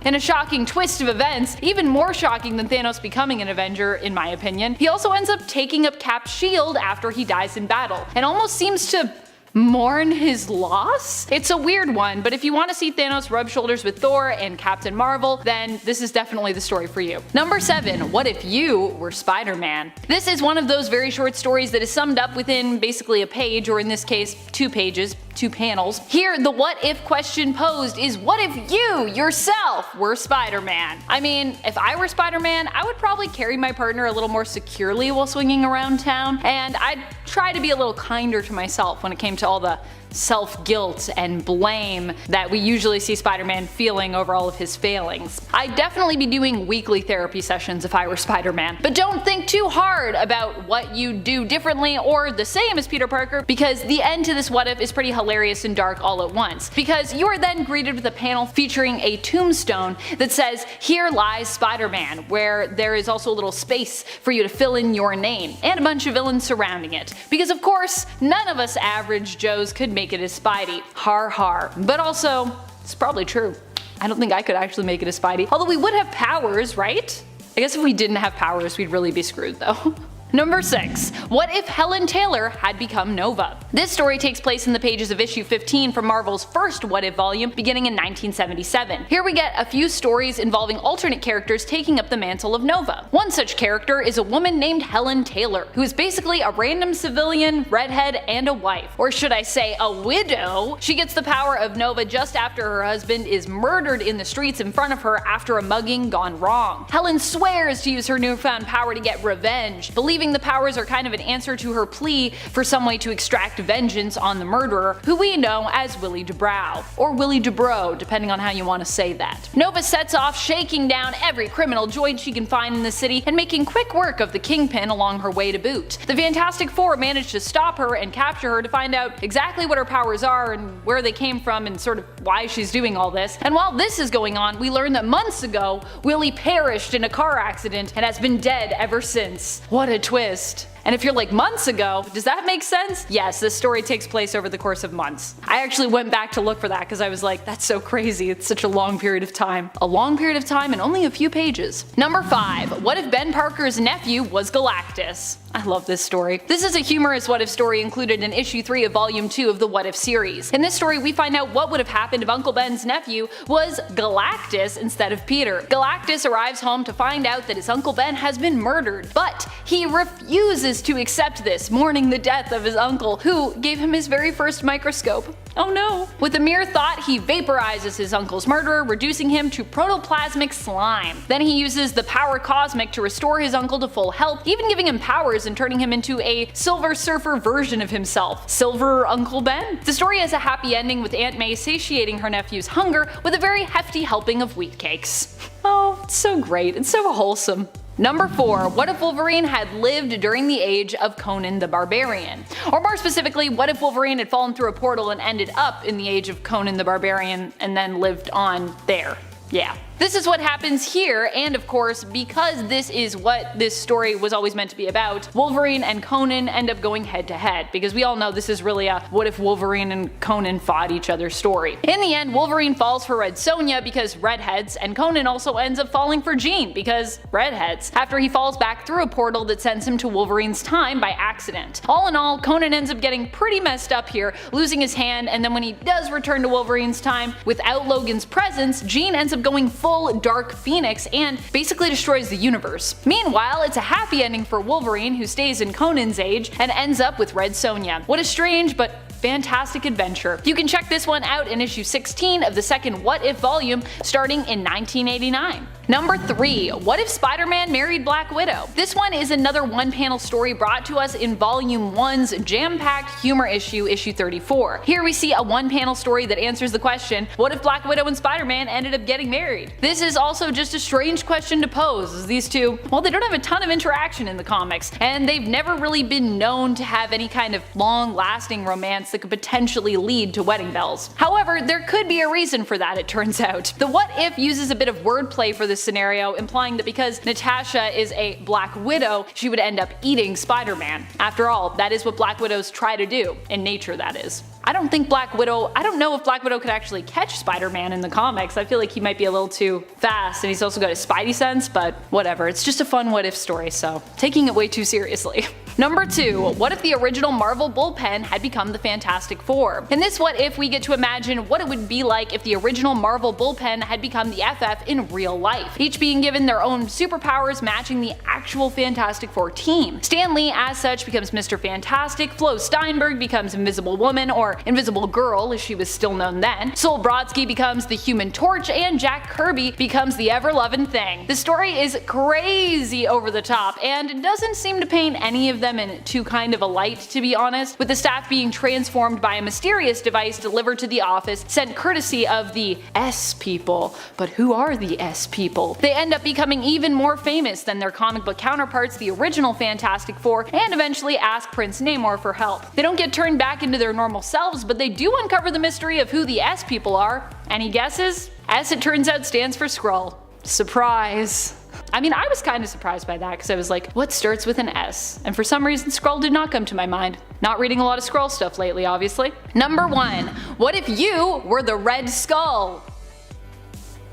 In a shocking twist of events, even more shocking than Thanos becoming an Avenger in my opinion, he also ends up taking up Cap's shield after he dies in battle, and almost seems to mourn his loss? It's a weird one, but if you want to see Thanos rub shoulders with Thor and Captain Marvel, then this is definitely the story for you. Number 7. What if you were Spider-Man? This is one of those very short stories that is summed up within basically a page, or in this case, 2 pages, 2 panels. Here, the what if question posed is, what if you, yourself, were Spider-Man? I mean, if I were Spider-Man, I would probably carry my partner a little more securely while swinging around town, and I'd try to be a little kinder to myself when it came to all the self-guilt and blame that we usually see Spider-Man feeling over all of his failings. I'd definitely be doing weekly therapy sessions if I were Spider-Man. But don't think too hard about what you'd do differently or the same as Peter Parker, because the end to this what if is pretty hilarious and dark all at once. Because you are then greeted with a panel featuring a tombstone that says, "Here lies Spider-Man," where there is also a little space for you to fill in your name, and a bunch of villains surrounding it. Because of course, none of us average Joes could make it as Spidey. Har har. But also, it's probably true. I don't think I could actually make it as Spidey. Although we would have powers, right? I guess if we didn't have powers, we'd really be screwed though. Number 6. What if Helen Taylor had become Nova? This story takes place in the pages of issue 15 from Marvel's first What If volume, beginning in 1977. Here we get a few stories involving alternate characters taking up the mantle of Nova. One such character is a woman named Helen Taylor, who is basically a random civilian, redhead, and a wife. Or should I say a widow? She gets the power of Nova just after her husband is murdered in the streets in front of her after a mugging gone wrong. Helen swears to use her newfound power to get revenge, believing the powers are kind of an answer to her plea for some way to extract vengeance on the murderer, who we know as Willie DeBrow, or Willie DeBro, depending on how you want to say that. Nova sets off shaking down every criminal joint she can find in the city and making quick work of the Kingpin along her way to boot. The Fantastic Four manage to stop her and capture her to find out exactly what her powers are and where they came from and sort of why she's doing all this. And while this is going on, we learn that months ago, Willie perished in a car accident and has been dead ever since. What a twist. And if you're like, months ago, does that make sense? Yes, this story takes place over the course of months. I actually went back to look for that because I was like, that's so crazy, it's such a long period of time. A long period of time and only a few pages. Number 5. What if Ben Parker's nephew was Galactus? I love this story. This is a humorous what if story included in issue 3 of volume 2 of the What If series. In this story, we find out what would have happened if Uncle Ben's nephew was Galactus instead of Peter. Galactus arrives home to find out that his Uncle Ben has been murdered, but he refuses to accept this, mourning the death of his uncle, who gave him his very first microscope. Oh no. With a mere thought, he vaporizes his uncle's murderer, reducing him to protoplasmic slime. Then he uses the power cosmic to restore his uncle to full health, even giving him powers and turning him into a Silver Surfer version of himself. Silver Uncle Ben? The story has a happy ending, with Aunt May satiating her nephew's hunger with a very hefty helping of wheat cakes. Oh, it's so great. It's so wholesome. Number 4. What if Wolverine had lived during the age of Conan the Barbarian? Or more specifically, what if Wolverine had fallen through a portal and ended up in the age of Conan the Barbarian and then lived on there? Yeah. This is what happens here, and of course, because this is what this story was always meant to be about, Wolverine and Conan end up going head to head, because we all know this is really a what if Wolverine and Conan fought each other story. In the end, Wolverine falls for Red Sonja because redheads, and Conan also ends up falling for Jean because redheads, after he falls back through a portal that sends him to Wolverine's time by accident. All in all, Conan ends up getting pretty messed up here, losing his hand, and then when he does return to Wolverine's time, without Logan's presence, Jean ends up going full Dark Phoenix and basically destroys the universe. Meanwhile, it's a happy ending for Wolverine, who stays in Conan's age and ends up with Red Sonja. What a strange but fantastic adventure. You can check this one out in issue 16 of the second What If volume, starting in 1989. Number 3. What if Spider-Man married Black Widow? This one is another one-panel story brought to us in Volume 1's jam-packed humor issue, issue 34. Here we see a one-panel story that answers the question, what if Black Widow and Spider-Man ended up getting married? This is also just a strange question to pose, as these two, well, they don't have a ton of interaction in the comics, and they've never really been known to have any kind of long-lasting romance that could potentially lead to wedding bells. However, there could be a reason for that, it turns out. The What If uses a bit of wordplay for this scenario, implying that because Natasha is a Black Widow, she would end up eating Spider-Man. After all, that is what Black Widows try to do, in nature that is. I don't know if Black Widow could actually catch Spider-Man in the comics. I feel like he might be a little too fast, and he's also got his Spidey sense, but whatever, it's just a fun what if story, so taking it way too seriously. Number 2. What if the original Marvel bullpen had become the Fantastic Four? In this what if, we get to imagine what it would be like if the original Marvel bullpen had become the FF in real life, each being given their own superpowers matching the actual Fantastic Four team. Stan Lee as such becomes Mr. Fantastic, Flo Steinberg becomes Invisible Woman, or Invisible Girl as she was still known then, Sol Brodsky becomes the Human Torch, and Jack Kirby becomes the ever-loving Thing. The story is crazy over the top, and it doesn't seem to paint any of them in too kind of a light, to be honest, with the staff being transformed by a mysterious device delivered to the office sent courtesy of the S people. But who are the S people? They end up becoming even more famous than their comic book counterparts, the original Fantastic Four, and eventually ask Prince Namor for help. They don't get turned back into their normal selves, but they do uncover the mystery of who the S people are. Any guesses? S, it turns out, stands for Skrull. Surprise. I mean, I was kind of surprised by that because I was like, what starts with an S? And for some reason, Skrull did not come to my mind. Not reading a lot of Skrull stuff lately, obviously. Number 1. What if you were the Red Skull?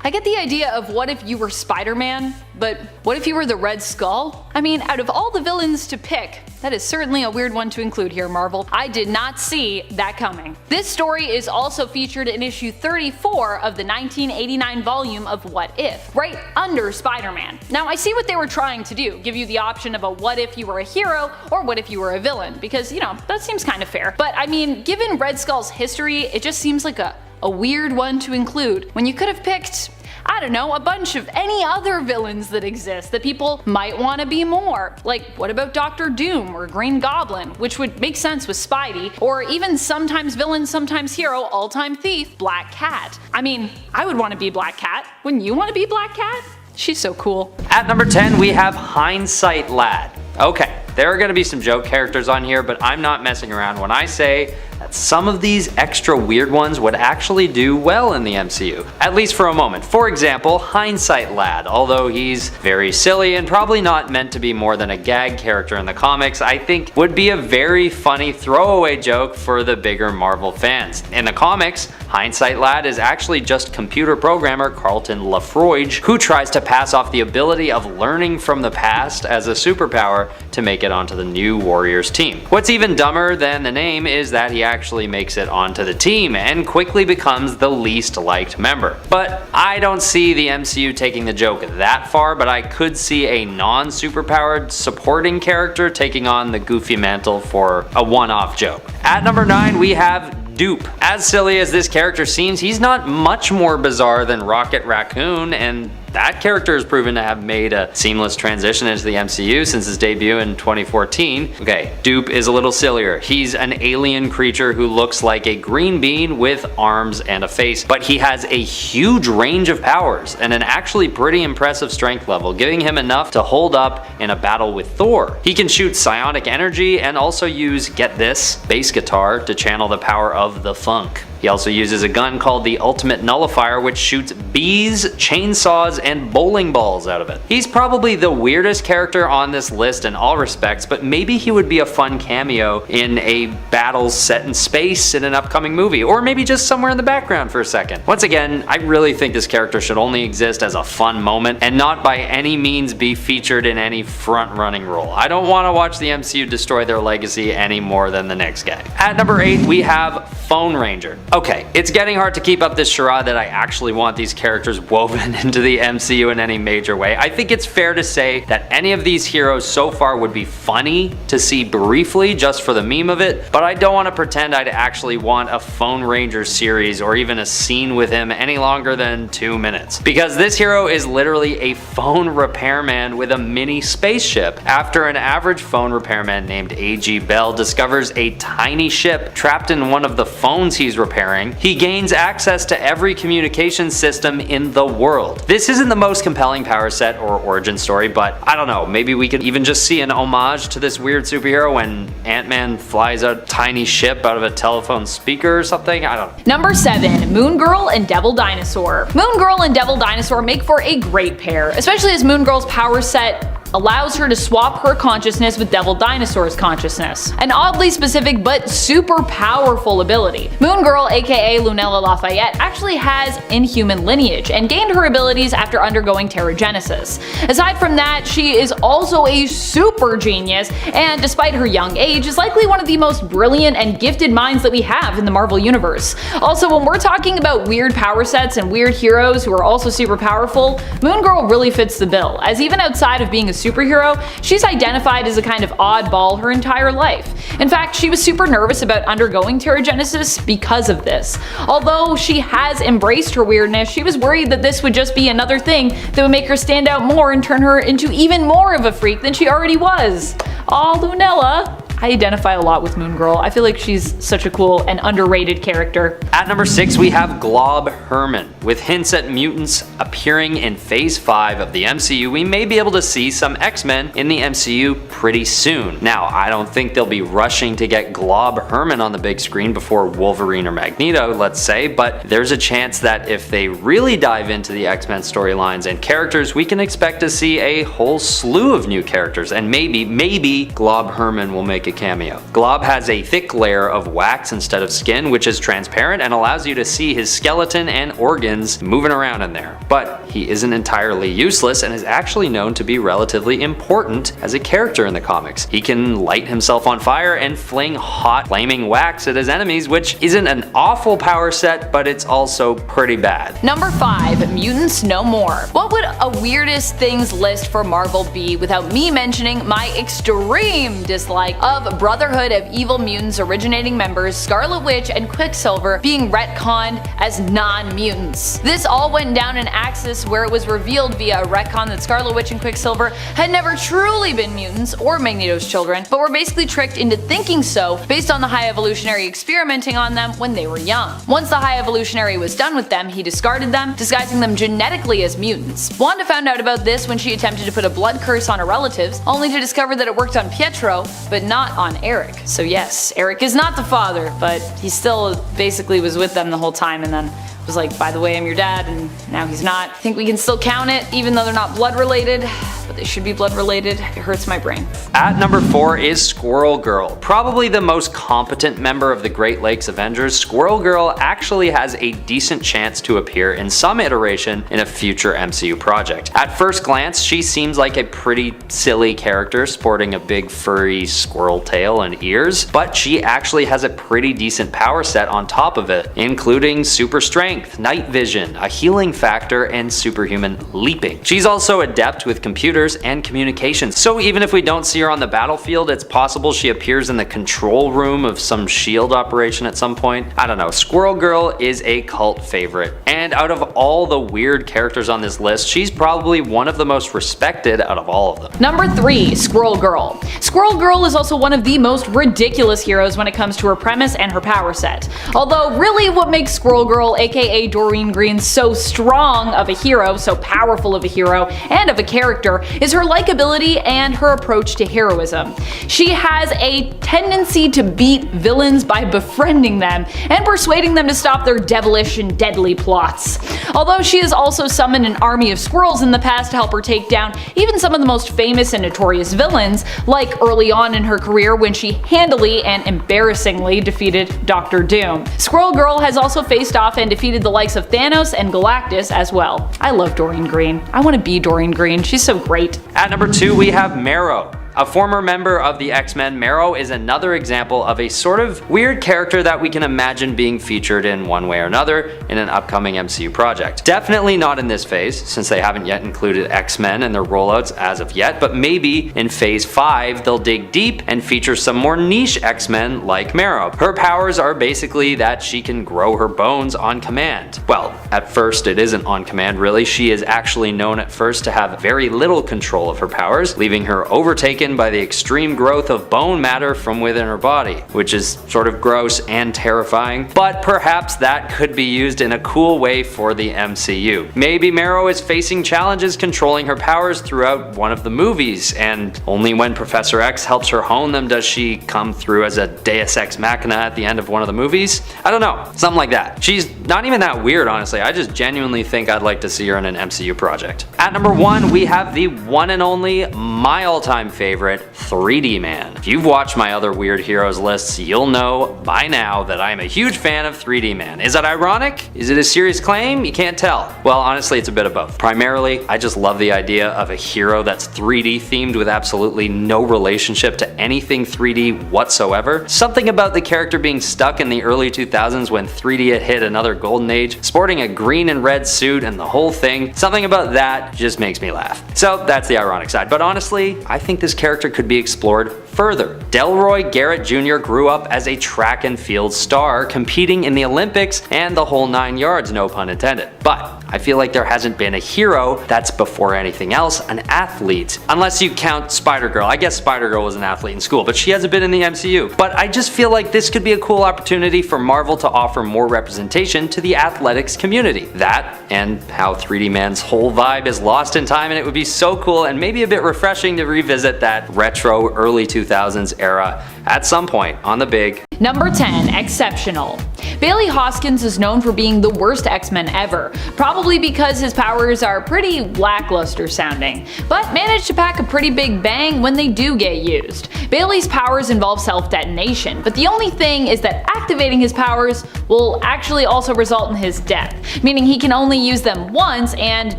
I get the idea of what if you were Spider-Man, but what if you were the Red Skull? I mean, out of all the villains to pick, that is certainly a weird one to include here, Marvel. I did not see that coming. This story is also featured in issue 34 of the 1989 volume of What If, right under Spider-Man. Now, I see what they were trying to do, give you the option of a what if you were a hero or what if you were a villain, because, you know, that seems kind of fair. But I mean, given Red Skull's history, it just seems like a weird one to include when you could have picked, I don't know, a bunch of any other villains that exist that people might want to be more. Like, what about Doctor Doom or Green Goblin, which would make sense with Spidey, or even sometimes villain, sometimes hero, all-time thief, Black Cat. I mean, I would want to be Black Cat. Wouldn't you want to be Black Cat? She's so cool. At number 10, we have Hindsight Lad. Okay, there are going to be some joke characters on here, but I'm not messing around when I say that some of these extra weird ones would actually do well in the MCU, at least for a moment. For example, Hindsight Lad, although he's very silly and probably not meant to be more than a gag character in the comics, I think would be a very funny throwaway joke for the bigger Marvel fans. In the comics, Hindsight Lad is actually just computer programmer Carlton Lafroige, who tries to pass off the ability of learning from the past as a superpower to make it onto the new Warriors team. What's even dumber than the name is that he actually makes it onto the team and quickly becomes the least liked member. But I don't see the MCU taking the joke that far, but I could see a non-superpowered supporting character taking on the goofy mantle for a one-off joke. At number 9, we have Dupe. As silly as this character seems, he's not much more bizarre than Rocket Raccoon, and that character has proven to have made a seamless transition into the MCU since his debut in 2014. Okay, Dupe is a little sillier. He's an alien creature who looks like a green bean with arms and a face, but he has a huge range of powers and an actually pretty impressive strength level, giving him enough to hold up in a battle with Thor. He can shoot psionic energy and also use, get this, bass guitar to channel the power of the funk. He also uses a gun called the Ultimate Nullifier, which shoots bees, chainsaws, and bowling balls out of it. He's probably the weirdest character on this list in all respects, but maybe he would be a fun cameo in a battle set in space in an upcoming movie, or maybe just somewhere in the background for a second. Once again, I really think this character should only exist as a fun moment and not by any means be featured in any front-running role. I don't want to watch the MCU destroy their legacy any more than the next guy. At number 8, we have Phone Ranger. Okay, it's getting hard to keep up this charade that I actually want these characters woven into the MCU in any major way. I think it's fair to say that any of these heroes so far would be funny to see briefly just for the meme of it, but I don't want to pretend I'd actually want a Phone Ranger series or even a scene with him any longer than 2 minutes. Because this hero is literally a phone repairman with a mini spaceship. After an average phone repairman named A.G. Bell discovers a tiny ship trapped in one of the phones he's repairing, he gains access to every communication system in the world. This isn't the most compelling power set or origin story, but I don't know, maybe we could even just see an homage to this weird superhero when Ant-Man flies a tiny ship out of a telephone speaker or something, I don't know. Number 7, Moon Girl and Devil Dinosaur. Moon Girl and Devil Dinosaur make for a great pair, especially as Moon Girl's power set allows her to swap her consciousness with Devil Dinosaur's consciousness. An oddly specific but super powerful ability. Moon Girl, aka Lunella Lafayette, actually has inhuman lineage and gained her abilities after undergoing Terrigenesis. Aside from that, she is also a super genius, and despite her young age, is likely one of the most brilliant and gifted minds that we have in the Marvel Universe. Also, when we're talking about weird power sets and weird heroes who are also super powerful, Moon Girl really fits the bill, as even outside of being a superhero, she's identified as a kind of oddball her entire life. In fact, she was super nervous about undergoing Terrigenesis because of this. Although she has embraced her weirdness, she was worried that this would just be another thing that would make her stand out more and turn her into even more of a freak than she already was. Aw, Lunella. I identify a lot with Moon Girl. I feel like she's such a cool and underrated character. At number 6, we have Glob Herman. With hints at mutants appearing in Phase 5 of the MCU, we may be able to see some X-Men in the MCU pretty soon. Now, I don't think they'll be rushing to get Glob Herman on the big screen before Wolverine or Magneto, let's say, but there's a chance that if they really dive into the X-Men storylines and characters, we can expect to see a whole slew of new characters, and maybe Glob Herman will make a cameo. Glob has a thick layer of wax instead of skin, which is transparent and allows you to see his skeleton and organs moving around in there. But he isn't entirely useless and is actually known to be relatively important as a character in the comics. He can light himself on fire and fling hot flaming wax at his enemies, which isn't an awful power set, but it's also pretty bad. Number 5, Mutants No More. What would a weirdest things list for Marvel be without me mentioning my extreme dislike of Brotherhood of Evil Mutants originating members Scarlet Witch and Quicksilver being retconned as non-mutants. This all went down in Axis, where it was revealed via a retcon that Scarlet Witch and Quicksilver had never truly been mutants or Magneto's children, but were basically tricked into thinking so based on the High Evolutionary experimenting on them when they were young. Once the High Evolutionary was done with them, he discarded them, disguising them genetically as mutants. Wanda found out about this when she attempted to put a blood curse on her relatives, only to discover that it worked on Pietro, but not on Eric. So yes, Eric is not the father, but he still basically was with them the whole time and then was like, by the way, I'm your dad, and now he's not. I think we can still count it, even though they're not blood related, but they should be blood related. It hurts my brain. At number 4 is Squirrel Girl. Probably the most competent member of the Great Lakes Avengers, Squirrel Girl actually has a decent chance to appear in some iteration in a future MCU project. At first glance, she seems like a pretty silly character sporting a big furry squirrel tail and ears, but she actually has a pretty decent power set on top of it, including super strength, night vision, a healing factor, and superhuman leaping. She's also adept with computers and communications, so even if we don't see her on the battlefield, it's possible she appears in the control room of some SHIELD operation at some point. I don't know, Squirrel Girl is a cult favorite, and out of all the weird characters on this list, she's probably one of the most respected out of all of them. Number 3, Squirrel Girl. Squirrel Girl is also one of the most ridiculous heroes when it comes to her premise and her power set. Although really what makes Squirrel Girl, aka Doreen Green, so strong of a hero, so powerful of a hero, and of a character is her likability and her approach to heroism. She has a tendency to beat villains by befriending them and persuading them to stop their devilish and deadly plots. Although she has also summoned an army of squirrels in the past to help her take down even some of the most famous and notorious villains, like early on in her career when she handily and embarrassingly defeated Doctor Doom. Squirrel Girl has also faced off and defeated the likes of Thanos and Galactus as well. I love Doreen Green. I want to be Doreen Green. She's so great. At number 2, we have Marrow. A former member of the X-Men, Marrow is another example of a sort of weird character that we can imagine being featured in one way or another in an upcoming MCU project. Definitely not in this phase, since they haven't yet included X-Men in their rollouts as of yet, but maybe in Phase 5 they'll dig deep and feature some more niche X-Men like Marrow. Her powers are basically that she can grow her bones on command. Well, at first it isn't on command really, she is actually known at first to have very little control of her powers, leaving her overtaken awakened by the extreme growth of bone matter from within her body, which is sort of gross and terrifying, but perhaps that could be used in a cool way for the MCU. Maybe Marrow is facing challenges controlling her powers throughout one of the movies, and only when Professor X helps her hone them does she come through as a Deus Ex Machina at the end of one of the movies. I don't know, something like that. She's not even that weird, honestly. I just genuinely think I'd like to see her in an MCU project. At number 1, we have the one and only, my all-time favorite, 3D Man. If you've watched my other Weird Heroes lists, you'll know by now that I'm a huge fan of 3D Man. Is that ironic? Is it a serious claim? You can't tell. Well, honestly, it's a bit of both. Primarily, I just love the idea of a hero that's 3D themed with absolutely no relationship to anything 3D whatsoever. Something about the character being stuck in the early 2000s when 3D had hit another golden age, sporting a green and red suit and the whole thing, something about that just makes me laugh. So that's the ironic side, but honestly, I think this character could be explored further. Delroy Garrett Jr. grew up as a track and field star, competing in the Olympics and the whole 9 yards, no pun intended. But I feel like there hasn't been a hero that's, before anything else, an athlete. Unless you count Spider-Girl. I guess Spider-Girl was an athlete in school, but she hasn't been in the MCU. But I just feel like this could be a cool opportunity for Marvel to offer more representation to the athletics community. That, and how 3D Man's whole vibe is lost in time, and it would be so cool and maybe a bit refreshing to revisit that retro early 2000s era at some point on the big. Number 10, Exceptional. Bailey Hoskins is known for being the worst X-Men ever, probably because his powers are pretty lackluster sounding, but managed to pack a pretty big bang when they do get used. Bailey's powers involve self-detonation, but the only thing is that activating his powers will actually also result in his death, meaning he can only use them once and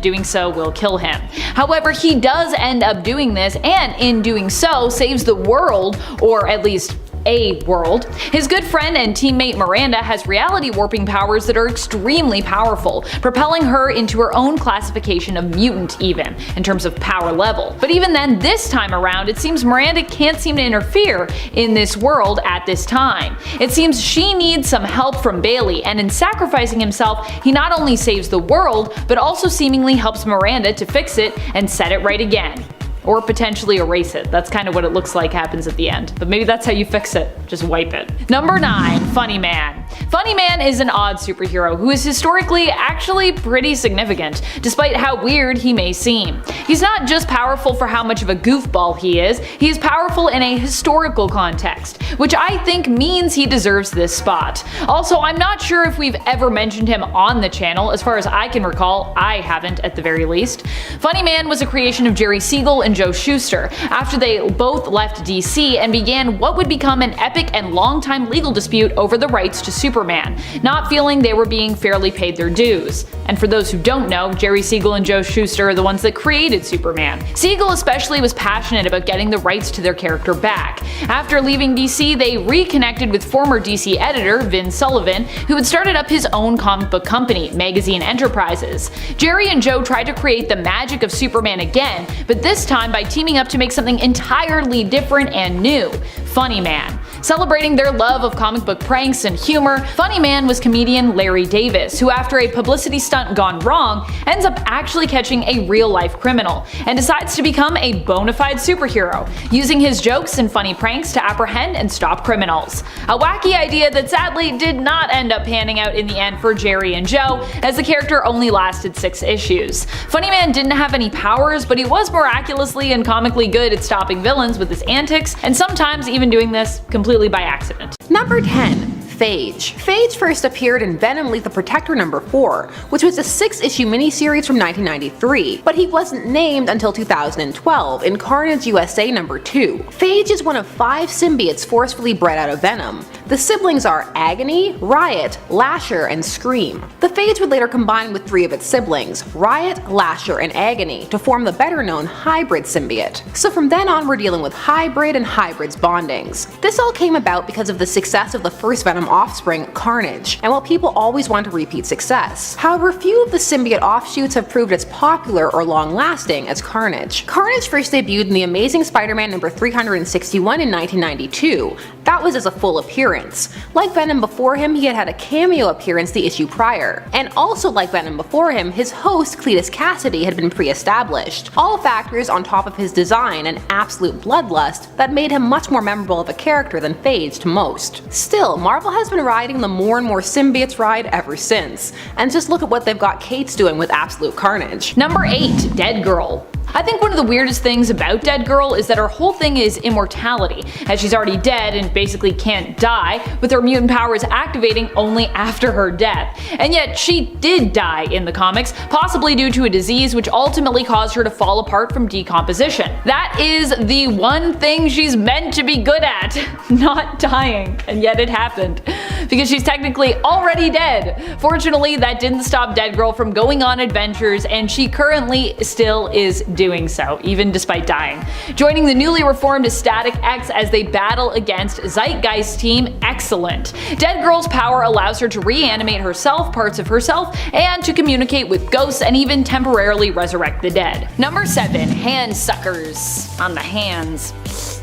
doing so will kill him. However, he does end up doing this, and in doing so saves the world, or at least a world. His good friend and teammate Miranda has reality warping powers that are extremely powerful, propelling her into her own classification of mutant even, in terms of power level. But even then, this time around, it seems Miranda can't seem to interfere in this world at this time. It seems she needs some help from Bailey, and in sacrificing himself, he not only saves the world, but also seemingly helps Miranda to fix it and set it right again. Or potentially erase it. That's kind of what it looks like happens at the end. But maybe that's how you fix it. Just wipe it. Number 9, Funny Man. Funny Man is an odd superhero who is historically actually pretty significant, despite how weird he may seem. He's not just powerful for how much of a goofball he is powerful in a historical context, which I think means he deserves this spot. Also, I'm not sure if we've ever mentioned him on the channel. As far as I can recall, I haven't at the very least. Funny Man was a creation of Jerry Siegel and Joe Shuster, after they both left DC and began what would become an epic and long-time legal dispute over the rights to Superman, not feeling they were being fairly paid their dues. And for those who don't know, Jerry Siegel and Joe Shuster are the ones that created Superman. Siegel especially was passionate about getting the rights to their character back. After leaving DC, they reconnected with former DC editor Vin Sullivan, who had started up his own comic book company, Magazine Enterprises. Jerry and Joe tried to create the magic of Superman again, but this time by teaming up to make something entirely different and new, Funny Man. Celebrating their love of comic book pranks and humor, Funny Man was comedian Larry Davis, who after a publicity stunt gone wrong, ends up actually catching a real-life criminal, and decides to become a bona fide superhero, using his jokes and funny pranks to apprehend and stop criminals. A wacky idea that sadly did not end up panning out in the end for Jerry and Joe, as the character only lasted 6 issues. Funny Man didn't have any powers, but he was miraculously and comically good at stopping villains with his antics, and sometimes even doing this completely by accident. Number 10. Phage. Phage first appeared in Venom Lethal Protector number 4, which was a 6-issue miniseries from 1993, but he wasn't named until 2012 in Carnage USA number 2. Phage is one of 5 symbiotes forcefully bred out of Venom. The siblings are Agony, Riot, Lasher, and Scream. The Phage would later combine with 3 of its siblings, Riot, Lasher, and Agony, to form the better known Hybrid symbiote. So from then on we're dealing with Hybrid and Hybrid's bondings. This all came about because of the success of the first Venom offspring, Carnage, and while people always want to repeat success. However, few of the symbiote offshoots have proved as popular or long-lasting as Carnage. Carnage first debuted in The Amazing Spider-Man number 361 in 1992. That was as a full appearance. appearance. Like Venom before him, he had had a cameo appearance the issue prior. And also like Venom before him, his host Cletus Cassidy had been pre-established. All factors on top of his design and absolute bloodlust that made him much more memorable of a character than Phage to most. Still, Marvel has been riding the more and more symbiotes ride ever since. And just look at what they've got Kate's doing with Absolute Carnage. Number 8. Dead Girl. I think one of the weirdest things about Dead Girl is that her whole thing is immortality, as she's already dead and basically can't die, with her mutant powers activating only after her death. And yet she did die in the comics, possibly due to a disease which ultimately caused her to fall apart from decomposition. That is the one thing she's meant to be good at, not dying, and yet it happened. Because she's technically already dead. Fortunately, that didn't stop Dead Girl from going on adventures, and she currently still is doing so, even despite dying. Joining the newly reformed Static X as they battle against Zeitgeist Team Excellent. Dead Girl's power allows her to reanimate herself, parts of herself, and to communicate with ghosts and even temporarily resurrect the dead. Number 7. Hand suckers. On the hands.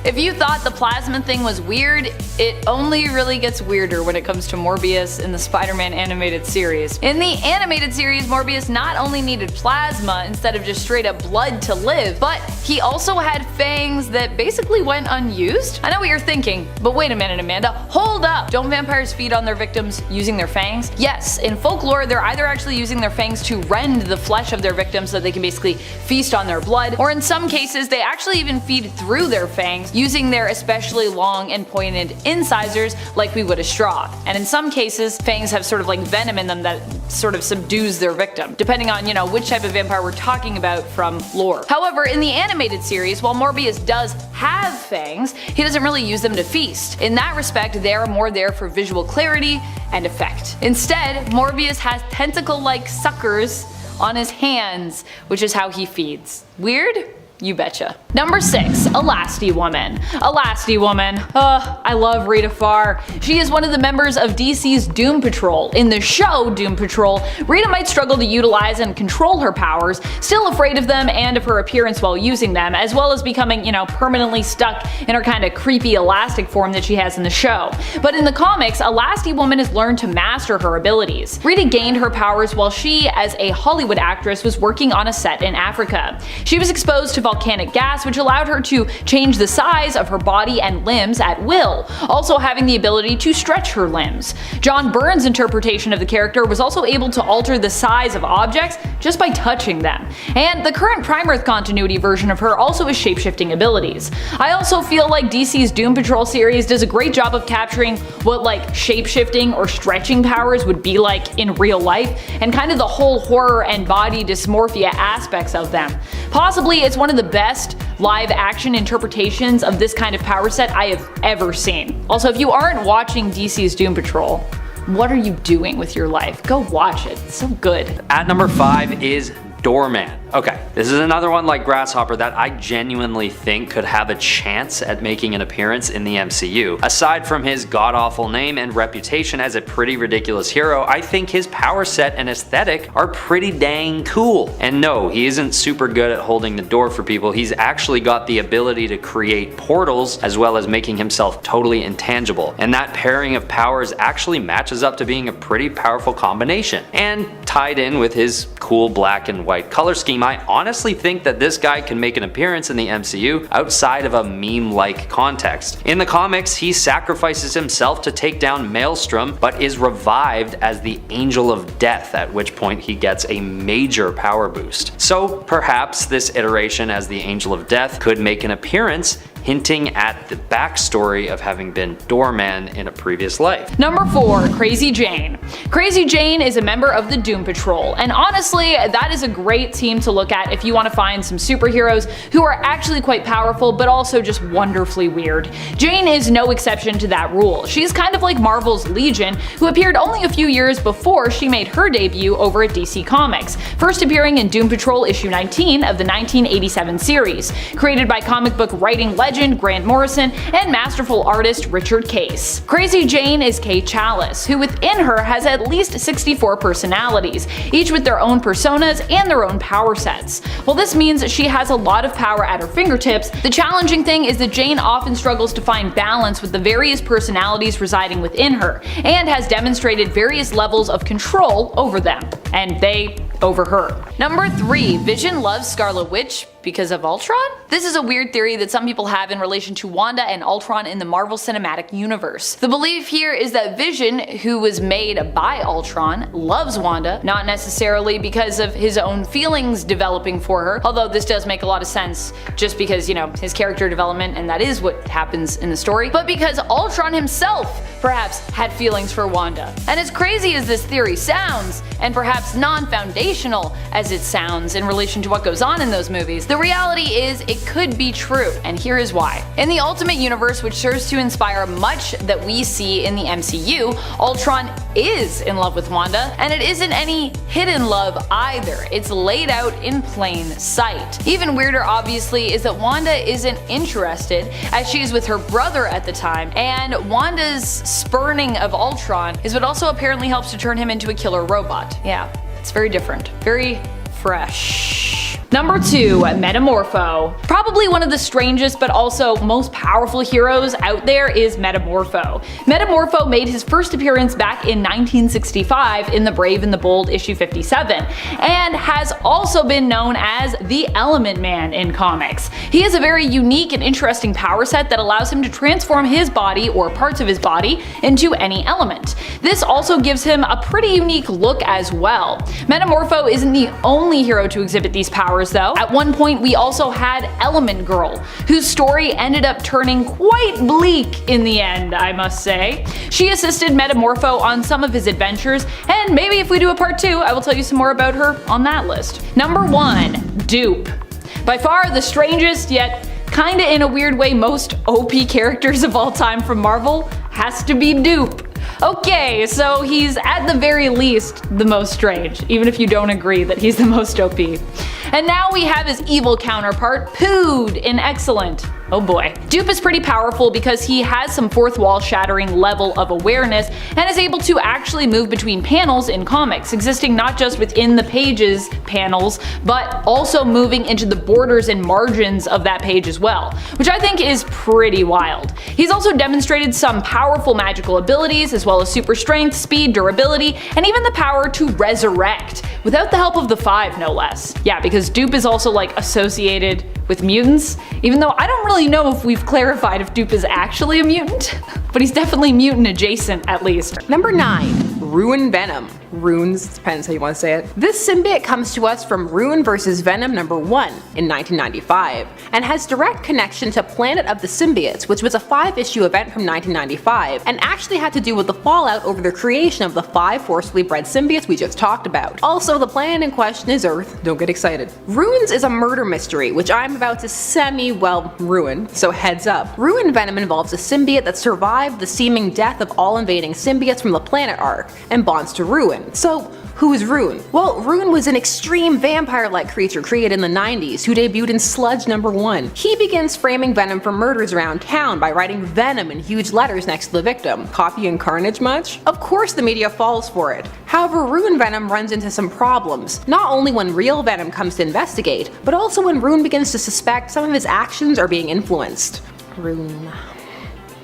If you thought the plasma thing was weird, it only really gets weirder when it comes to Morbius in the Spider-Man animated series. In the animated series, Morbius not only needed plasma instead of just straight up blood to live, but he also had fangs that basically went unused? I know what you're thinking, but wait a minute, Amanda, hold up! Don't vampires feed on their victims using their fangs? Yes, in folklore they're either actually using their fangs to rend the flesh of their victims so they can basically feast on their blood, or in some cases they actually even feed through their fangs using their especially long and pointed incisors like we would a straw. And in some cases, fangs have sort of like venom in them that sort of subdues their victim, depending on, which type of vampire we're talking about from lore. However, in the animated series, while Morbius does have fangs, he doesn't really use them to feast. In that respect, they are more there for visual clarity and effect. Instead, Morbius has tentacle-like suckers on his hands, which is how he feeds. Weird? You betcha. Number 6. Elasti Woman. Elasti Woman. I love Rita Farr. She is one of the members of DC's Doom Patrol. In the show Doom Patrol, Rita might struggle to utilize and control her powers, still afraid of them and of her appearance while using them, as well as becoming, permanently stuck in her kind of creepy elastic form that she has in the show. But in the comics, Elasti Woman has learned to master her abilities. Rita gained her powers while she, as a Hollywood actress, was working on a set in Africa. She was exposed to volcanic gas, which allowed her to change the size of her body and limbs at will, also having the ability to stretch her limbs. John Byrne's interpretation of the character was also able to alter the size of objects just by touching them. And the current Prime Earth continuity version of her also has shapeshifting abilities. I also feel like DC's Doom Patrol series does a great job of capturing what shapeshifting or stretching powers would be like in real life, and kind of the whole horror and body dysmorphia aspects of them. Possibly it's one of the best live action interpretations of this kind of power set I have ever seen. Also, if you aren't watching DC's Doom Patrol, what are you doing with your life? Go watch it, it's so good. At number 5 is Doorman. Okay, this is another one like Grasshopper that I genuinely think could have a chance at making an appearance in the MCU. Aside from his god-awful name and reputation as a pretty ridiculous hero, I think his power set and aesthetic are pretty dang cool. And no, he isn't super good at holding the door for people. He's actually got the ability to create portals as well as making himself totally intangible. And that pairing of powers actually matches up to being a pretty powerful combination. And tied in with his cool black and white color scheme, I honestly think that this guy can make an appearance in the MCU outside of a meme-like context. In the comics, he sacrifices himself to take down Maelstrom, but is revived as the Angel of Death, at which point he gets a major power boost. So perhaps this iteration as the Angel of Death could make an appearance, hinting at the backstory of having been Doorman in a previous life. Number 4. Crazy Jane. Crazy Jane is a member of the Doom Patrol, and honestly, that is a great team to look at if you want to find some superheroes who are actually quite powerful but also just wonderfully weird. Jane is no exception to that rule. She's kind of like Marvel's Legion, who appeared only a few years before she made her debut over at DC Comics, first appearing in Doom Patrol issue 19 of the 1987 series. Created by comic book writing legend legend Grant Morrison and masterful artist Richard Case. Crazy Jane is Kay Chalice, who within her has at least 64 personalities, each with their own personas and their own power sets. While this means that she has a lot of power at her fingertips, the challenging thing is that Jane often struggles to find balance with the various personalities residing within her, and has demonstrated various levels of control over them, and they over her. Number 3. Vision loves Scarlet Witch because of Ultron? This is a weird theory that some people have in relation to Wanda and Ultron in the Marvel Cinematic Universe. The belief here is that Vision, who was made by Ultron, loves Wanda, not necessarily because of his own feelings developing for her, although this does make a lot of sense just because, you know, his character development and that is what happens in the story, but because Ultron himself perhaps had feelings for Wanda. And as crazy as this theory sounds, and perhaps non-foundational as it sounds in relation to what goes on in those movies, the reality is it could be true, and here is why. In the Ultimate Universe, which serves to inspire much that we see in the MCU, Ultron is in love with Wanda, and it isn't any hidden love either. It's laid out in plain sight. Even weirder, obviously, is that Wanda isn't interested, as she is with her brother at the time, and Wanda's spurning of Ultron is what also apparently helps to turn him into a killer robot. Yeah, it's very different. Very fresh. Number 2. Metamorpho. Probably one of the strangest but also most powerful heroes out there is Metamorpho. Metamorpho made his first appearance back in 1965 in The Brave and the Bold issue 57, and has also been known as the Element Man in comics. He has a very unique and interesting power set that allows him to transform his body or parts of his body into any element. This also gives him a pretty unique look as well. Metamorpho isn't the only hero to exhibit these powers though. At one point we also had Element Girl, whose story ended up turning quite bleak in the end, I must say. She assisted Metamorpho on some of his adventures, and maybe if we do a part 2, I will tell you some more about her on that list. Number 1. Dupe. By far the strangest, yet kinda in a weird way most OP characters of all time from Marvel has to be Dupe. Okay, so he's at the very least the most strange, even if you don't agree that he's the most OP. And now we have his evil counterpart, Pood in Excellent. Oh boy. Dupe is pretty powerful because he has some fourth wall shattering level of awareness and is able to actually move between panels in comics, existing not just within the pages panels, but also moving into the borders and margins of that page as well, which I think is pretty wild. He's also demonstrated some powerful magical abilities as well as super strength, speed, durability, and even the power to resurrect, without the help of the Five no less. Yeah, because Dupe is also like associated with mutants, even though I don't really know if we've clarified if Dupe is actually a mutant, but he's definitely mutant adjacent at least. Number 9. Ruin Venom. Runes, depends how you want to say it. This symbiote comes to us from Ruin vs. Venom number 1 in 1995, and has direct connection to Planet of the Symbiotes, which was a 5-issue event from 1995, and actually had to do with the fallout over the creation of the 5 forcibly bred symbiotes we just talked about. Also, the planet in question is Earth, don't get excited. Ruins is a murder mystery, which I'm about to ruin, so heads up. Ruin Venom involves a symbiote that survived the seeming death of all invading symbiotes from the planet arc, and bonds to Ruin. So, who is Ruin? Well, Ruin was an extreme vampire-like creature created in the 90s who debuted in Sludge number 1. He begins framing Venom for murders around town by writing Venom in huge letters next to the victim. Copy and carnage much? Of course the media falls for it. However, Ruin Venom runs into some problems, not only when real Venom comes to investigate, but also when Ruin begins to suspect some of his actions are being influenced. Ruin.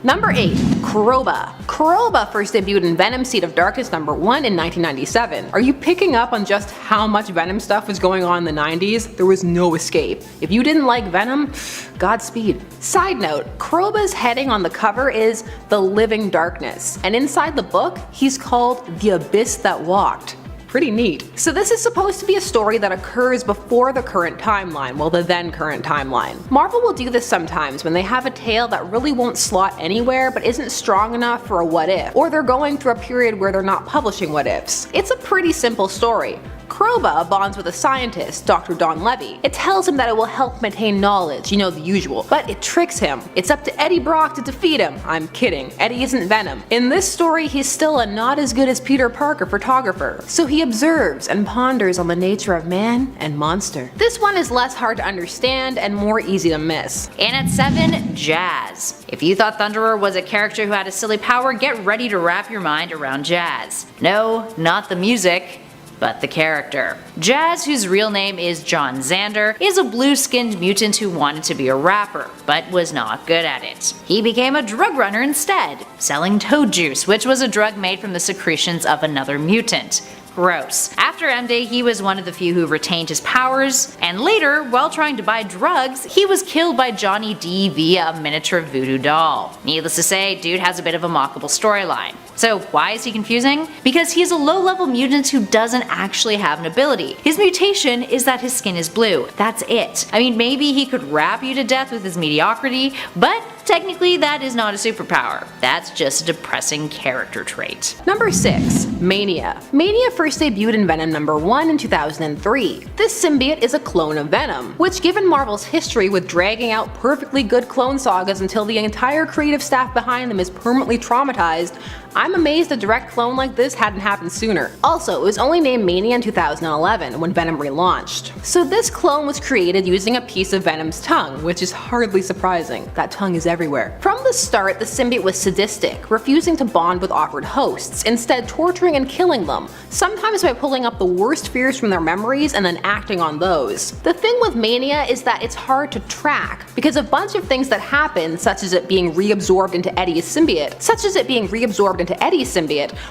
Number 8. Kroba. Kroba first debuted in Venom Seed of Darkness number 1 in 1997. Are you picking up on just how much Venom stuff was going on in the 90s? There was no escape. If you didn't like Venom, Godspeed. Side note, Kroba's heading on the cover is The Living Darkness, and inside the book, he's called The Abyss That Walked. Pretty neat. So this is supposed to be a story that occurs before the current timeline, well, the then current timeline. Marvel will do this sometimes when they have a tale that really won't slot anywhere but isn't strong enough for a what if, or they're going through a period where they're not publishing what ifs. It's a pretty simple story. Kroba bonds with a scientist, Dr. Don Levy. It tells him that it will help maintain knowledge, you know, the usual, but it tricks him. It's up to Eddie Brock to defeat him. I'm kidding, Eddie isn't Venom. In this story, he's still a not as good as Peter Parker photographer, so he observes and ponders on the nature of man and monster. This one is less hard to understand and more easy to miss. And at 7, Jazz. If you thought Thunderer was a character who had a silly power, get ready to wrap your mind around Jazz. No, not the music, but the character. Jazz, whose real name is John Xander, is a blue-skinned mutant who wanted to be a rapper, but was not good at it. He became a drug runner instead, selling toad juice, which was a drug made from the secretions of another mutant. Gross. After M-Day, he was one of the few who retained his powers, and later, while trying to buy drugs, he was killed by Johnny D via a miniature voodoo doll. Needless to say, dude has a bit of a mockable storyline. So why is he confusing? Because he's a low-level mutant who doesn't actually have an ability. His mutation is that his skin is blue. That's it. I mean, maybe he could rap you to death with his mediocrity, but technically that is not a superpower. That's just a depressing character trait. Number 6. Mania. Mania first debuted in Venom number 1 in 2003. This symbiote is a clone of Venom, which, given Marvel's history with dragging out perfectly good clone sagas until the entire creative staff behind them is permanently traumatized, I'm amazed a direct clone like this hadn't happened sooner. Also, it was only named Mania in 2011 when Venom relaunched. So this clone was created using a piece of Venom's tongue, which is hardly surprising. That tongue is everywhere. From the start, the symbiote was sadistic, refusing to bond with offered hosts, instead torturing and killing them, sometimes by pulling up the worst fears from their memories and then acting on those. The thing with Mania is that it's hard to track, because a bunch of things that happen, such as it being reabsorbed into Eddie's symbiote,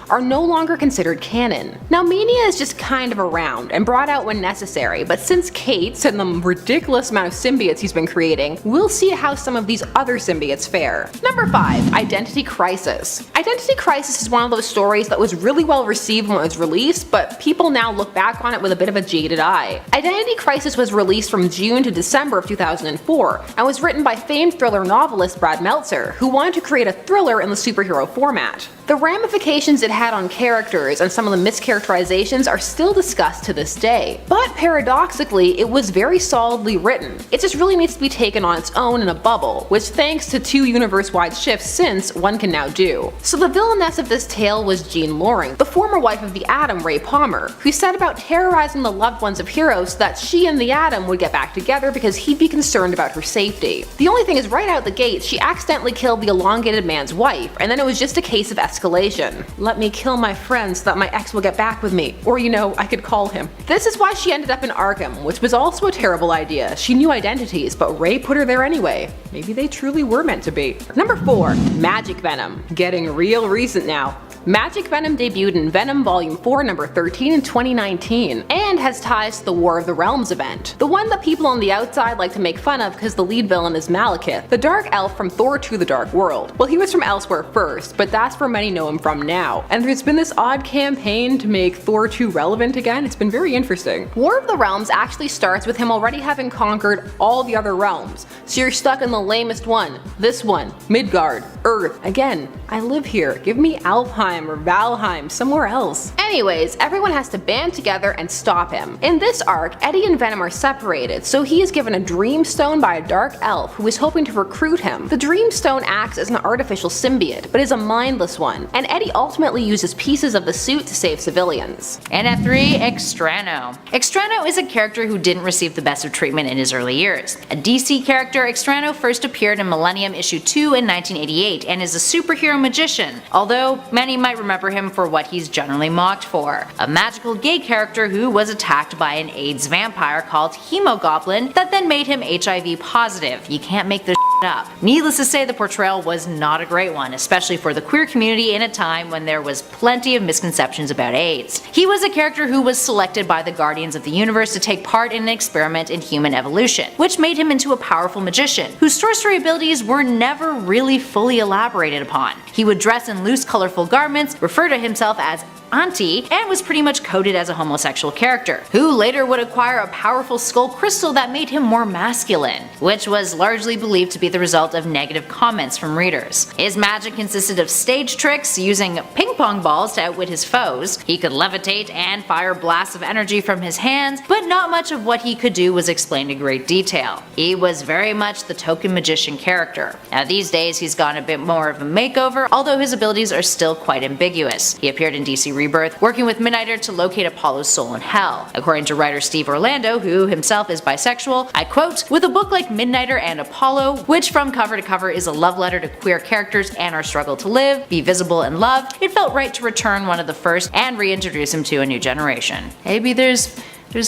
are no longer considered canon. Now, Mania is just kind of around and brought out when necessary, but since Cates and the ridiculous amount of symbiotes he's been creating, we'll see how some of these other symbiotes fare. Number 5. Identity Crisis. Identity Crisis is one of those stories that was really well received when it was released, but people now look back on it with a bit of a jaded eye. Identity Crisis was released from June to December of 2004 and was written by famed thriller novelist Brad Meltzer, who wanted to create a thriller in the superhero format. The ramifications it had on characters and some of the mischaracterizations are still discussed to this day, but paradoxically, it was very solidly written. It just really needs to be taken on its own in a bubble, which thanks to 2 universe-wide shifts since, one can now do. So the villainess of this tale was Jean Loring, the former wife of the Atom, Ray Palmer, who set about terrorizing the loved ones of heroes so that she and the Atom would get back together because he'd be concerned about her safety. The only thing is, right out the gate, she accidentally killed the elongated man's wife, and then it was just a case of escalation. Let me kill my friend so that my ex will get back with me. Or, you know, I could call him. This is why she ended up in Arkham, which was also a terrible idea. She knew identities, but Ray put her there anyway. Maybe they truly were meant to be. Number 4. Magic Venom. Getting real recent now. Magic Venom debuted in Venom Volume 4 number 13 in 2019, and has ties to the War of the Realms event. The one that people on the outside like to make fun of because the lead villain is Malekith, the dark elf from Thor 2: The Dark World. Well, he was from elsewhere first, but that's where many know him from now. And there's been this odd campaign to make Thor 2 relevant again. It's been very interesting. War of the Realms actually starts with him already having conquered all the other realms, so you're stuck in the lamest one. This one, Midgard, Earth. Again, I live here. Give me Alfheim or Valheim, somewhere else. Anyways, everyone has to band together and stop him. In this arc, Eddie and Venom are separated, so he is given a Dreamstone by a dark elf who is hoping to recruit him. The Dreamstone acts as an artificial symbiote, but is a mindless one, and Eddie ultimately uses pieces of the suit to save civilians. And at 3, Extrano. Extrano is a character who didn't receive the best of treatment in his early years. A DC character, Extrano first appeared in Millennium issue 2 in 1988 and is a superhero magician, although many might remember him for what he's generally mocked for. A magical gay character who was attacked by an AIDS vampire called Hemogoblin that then made him HIV positive. You can't make this up. Needless to say, the portrayal was not a great one, especially for the queer community in a time when there was plenty of misconceptions about AIDS. He was a character who was selected by the Guardians of the Universe to take part in an experiment in human evolution, which made him into a powerful magician, whose sorcery abilities were never really fully elaborated upon. He would dress in loose, colorful garments, refer to himself as auntie, and was pretty much coded as a homosexual character, who later would acquire a powerful skull crystal that made him more masculine, which was largely believed to be the result of negative comments from readers. His magic consisted of stage tricks, using ping pong balls to outwit his foes. He could levitate and fire blasts of energy from his hands, but not much of what he could do was explained in great detail. He was very much the token magician character. Now these days he's gotten a bit more of a makeover, although his abilities are still quite ambiguous. He appeared in DC Rebirth, working with Midnighter to locate Apollo's soul in Hell. According to writer Steve Orlando, who himself is bisexual, I quote, "With a book like Midnighter and Apollo, which from cover to cover is a love letter to queer characters and our struggle to live, be visible and loved, it felt right to return one of the first and reintroduce him to a new generation. Maybe there's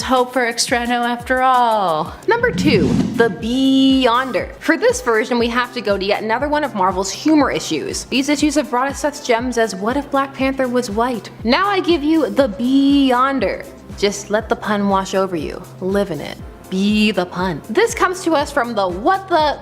hope for Extrano after all." Number 2. The Beyonder. For this version, we have to go to yet another one of Marvel's humor issues. These issues have brought us such gems as What If Black Panther Was White? Now I give you The Beyonder. Just let the pun wash over you. Live in it. Be the pun. This comes to us from the What the ?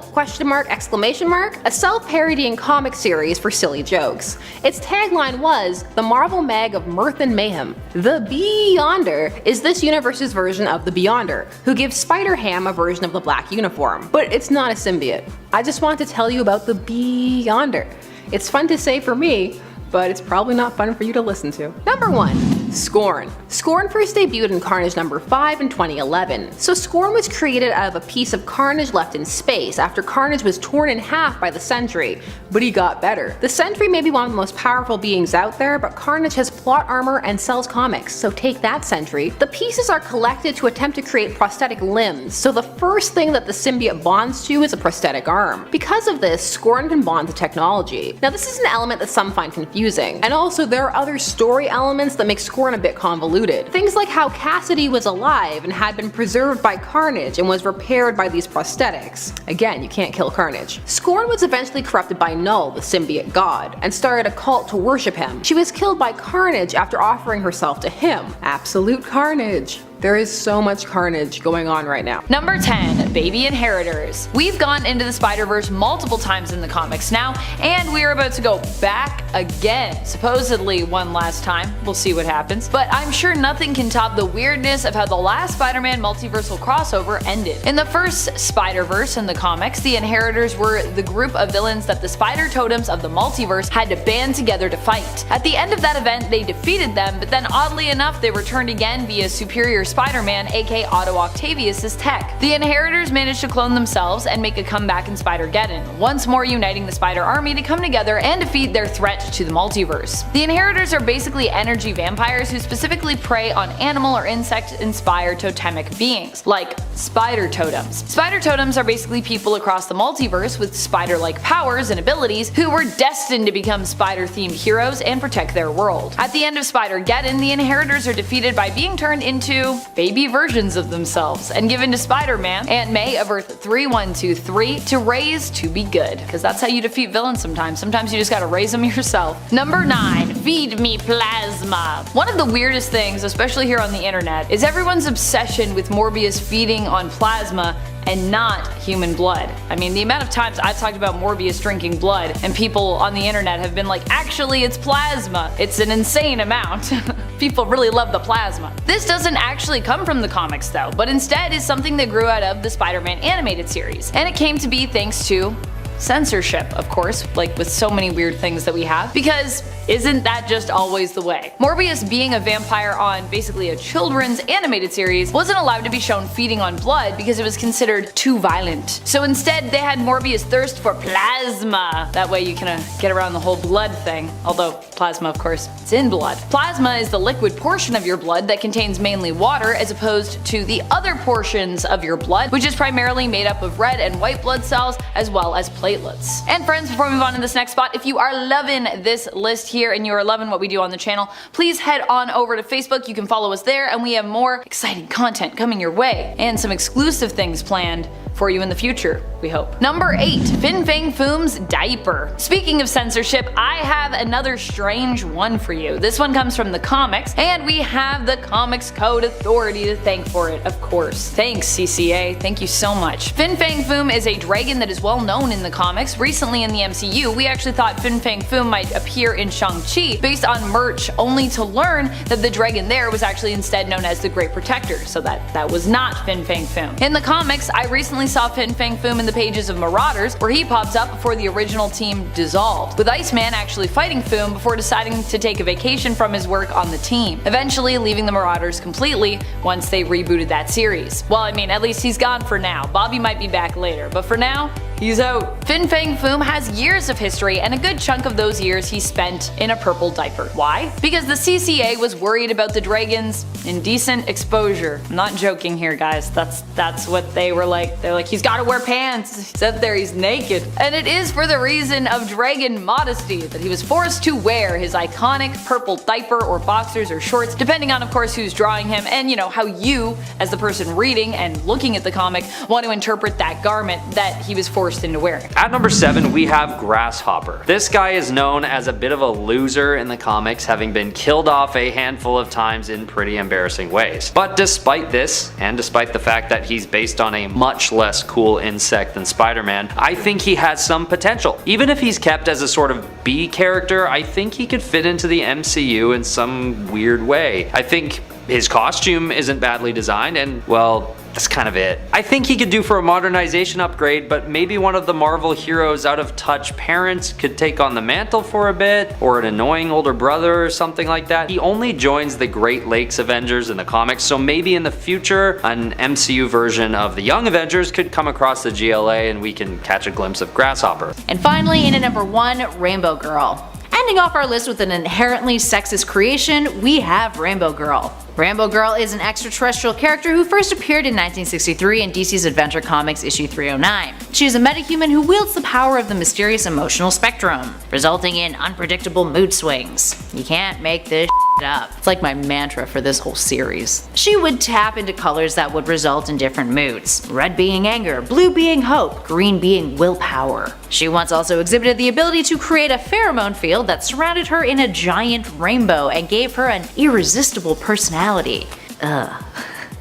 A self-parodying comic series for silly jokes. Its tagline was, "The Marvel Mag of Mirth and Mayhem." The Beyonder is this universe's version of the Beyonder, who gives Spider-Ham a version of the black uniform. But it's not a symbiote. I just want to tell you about the Beyonder. It's fun to say for me, but it's probably not fun for you to listen to. Number 1. Scorn. Scorn first debuted in Carnage number 5 in 2011. So Scorn was created out of a piece of Carnage left in space after Carnage was torn in half by the Sentry, but he got better. The Sentry may be one of the most powerful beings out there, but Carnage has plot armor and sells comics, so take that, Sentry. The pieces are collected to attempt to create prosthetic limbs, so the first thing that the symbiote bonds to is a prosthetic arm. Because of this, Scorn can bond to technology. Now this is an element that some find confusing, and also there are other story elements that make Scorn a bit convoluted. Things like how Cassidy was alive and had been preserved by Carnage and was repaired by these prosthetics. Again, you can't kill Carnage. Scorn was eventually corrupted by Null, the symbiote god, and started a cult to worship him. She was killed by Carnage after offering herself to him. Absolute carnage. There is so much carnage going on right now. Number 10. Baby Inheritors. We've gone into the Spider-Verse multiple times in the comics now, and we are about to go back again. Supposedly one last time. We'll see what happens. But I'm sure nothing can top the weirdness of how the last Spider-Man multiversal crossover ended. In the first Spider-Verse in the comics, the Inheritors were the group of villains that the Spider Totems of the multiverse had to band together to fight. At the end of that event, they defeated them, but then oddly enough, they returned again via Superior Spider-Man, aka Otto Octavius' tech. The Inheritors managed to clone themselves and make a comeback in Spider-Geddon, once more uniting the Spider Army to come together and defeat their threat to the multiverse. The Inheritors are basically energy vampires who specifically prey on animal or insect-inspired totemic beings, like Spider Totems. Spider Totems are basically people across the multiverse with spider-like powers and abilities who were destined to become spider-themed heroes and protect their world. At the end of Spider-Geddon, the Inheritors are defeated by being turned into baby versions of themselves and given to Spider-Man, Aunt May of Earth 3123, to raise to be good. Because that's how you defeat villains sometimes. Sometimes you just gotta raise them yourself. Number 9. Feed me plasma. One of the weirdest things, especially here on the internet, is everyone's obsession with Morbius feeding on plasma and not human blood. I mean, the amount of times I've talked about Morbius drinking blood and people on the internet have been like, actually it's plasma. It's an insane amount. People really love the plasma. This doesn't actually come from the comics though, but instead is something that grew out of the Spider-Man animated series. And it came to be thanks to censorship, of course, like with so many weird things that we have, because isn't that just always the way? Morbius, being a vampire on basically a children's animated series, wasn't allowed to be shown feeding on blood because it was considered too violent. So instead they had Morbius thirst for plasma. That way you can get around the whole blood thing, although plasma of course it's in blood. Plasma is the liquid portion of your blood that contains mainly water as opposed to the other portions of your blood, which is primarily made up of red and white blood cells as well as platelets. And friends, before we move on to this next spot, if you are loving this list here and you are loving what we do on the channel, please head on over to Facebook. You can follow us there and we have more exciting content coming your way and some exclusive things planned for you in the future, we hope. Number 8. Fin Fang Foom's diaper. Speaking of censorship, I have another strange one for you. This one comes from the comics, and we have the Comics Code Authority to thank for it, of course. Thanks, CCA. Thank you so much. Fin Fang Foom is a dragon that is well known in the comics. Recently in the MCU, we actually thought Fin Fang Foom might appear in Shang-Chi based on merch, only to learn that the dragon there was actually instead known as the Great Protector, so that was not Fin Fang Foom. In the comics, I recently saw Fin Fang Foom in the pages of Marauders, where he pops up before the original team dissolved, with Iceman actually fighting Foom before deciding to take a vacation from his work on the team, eventually leaving the Marauders completely once they rebooted that series. Well, I mean, at least he's gone for now. Bobby might be back later, but for now, he's out. Fin Fang Foom has years of history, and a good chunk of those years he spent in a purple diaper. Why? Because the CCA was worried about the dragon's indecent exposure. I'm not joking here, guys. That's what they were like. They're like, he's gotta wear pants. He's out there, he's naked. And it is for the reason of dragon modesty that he was forced to wear his iconic purple diaper or boxers or shorts, depending on, of course, who's drawing him and, you know, how you, as the person reading and looking at the comic, want to interpret that garment that he was forced into wearing. At number 7, we have Grasshopper. This guy is known as a bit of a loser in the comics, having been killed off a handful of times in pretty embarrassing ways. But despite this, and despite the fact that he's based on a much less cool insect than Spider-Man, I think he has some potential. Even if he's kept as a sort of B character, I think he could fit into the MCU in some weird way. I think his costume isn't badly designed, and, well, that's kind of it. I think he could do for a modernization upgrade, but maybe one of the Marvel heroes' out-of-touch parents could take on the mantle for a bit, or an annoying older brother or something like that. He only joins the Great Lakes Avengers in the comics, so maybe in the future an MCU version of the Young Avengers could come across the GLA and we can catch a glimpse of Grasshopper. And finally, in at number 1, Rainbow Girl. Ending off our list with an inherently sexist creation, we have Rainbow Girl. Rainbow Girl is an extraterrestrial character who first appeared in 1963 in DC's Adventure Comics issue 309. She is a metahuman who wields the power of the mysterious emotional spectrum, resulting in unpredictable mood swings. You can't make this up. It's like my mantra for this whole series. She would tap into colors that would result in different moods, red being anger, blue being hope, green being willpower. She once also exhibited the ability to create a pheromone field that surrounded her in a giant rainbow and gave her an irresistible personality. Ugh.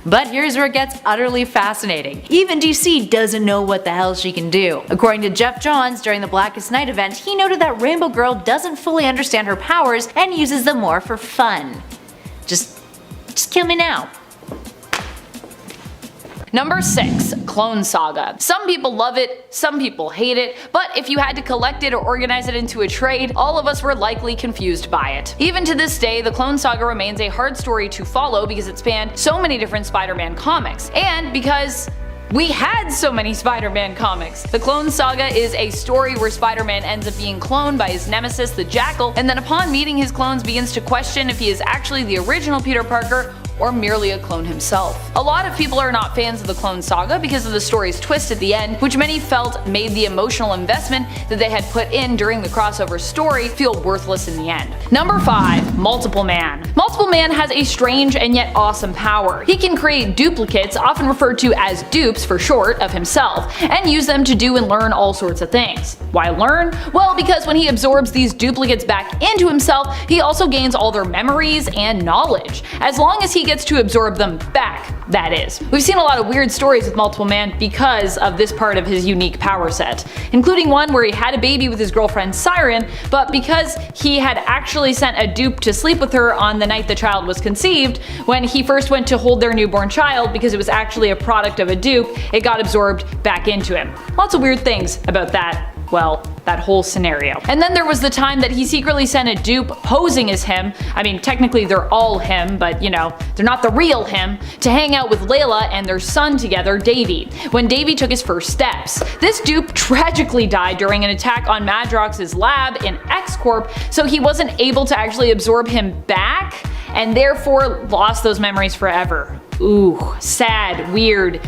But here's where it gets utterly fascinating. Even DC doesn't know what the hell she can do. According to Jeff Johns, during the Blackest Night event, he noted that Rainbow Girl doesn't fully understand her powers and uses them more for fun. Just kill me now. Number 6. Clone Saga. Some people love it, some people hate it, but if you had to collect it or organize it into a trade, all of us were likely confused by it. Even to this day, the Clone Saga remains a hard story to follow because it spanned so many different Spider-Man comics, and because we had so many Spider-Man comics. The Clone Saga is a story where Spider-Man ends up being cloned by his nemesis, the Jackal, and then upon meeting his clones begins to question if he is actually the original Peter Parker or merely a clone himself. A lot of people are not fans of the Clone Saga because of the story's twist at the end, which many felt made the emotional investment that they had put in during the crossover story feel worthless in the end. Number 5. Multiple Man. Multiple Man has a strange and yet awesome power. He can create duplicates, often referred to as dupes for short, of himself, and use them to do and learn all sorts of things. Why learn? Well, because when he absorbs these duplicates back into himself, he also gains all their memories and knowledge, as long as he gets to absorb them back, that is. We've seen a lot of weird stories with Multiple Man because of this part of his unique power set, including one where he had a baby with his girlfriend Siren, but because he had actually sent a dupe to sleep with her on the night the child was conceived, when he first went to hold their newborn child because it was actually a product of a dupe, it got absorbed back into him. Lots of weird things about that. Well, that whole scenario. And then there was the time that he secretly sent a dupe posing as him, I mean technically they're all him, but you know, they're not the real him, to hang out with Layla and their son together, Davy, when Davy took his first steps. This dupe tragically died during an attack on Madrox's lab in X-Corp, so he wasn't able to actually absorb him back, and therefore lost those memories forever. Ooh, sad, weird.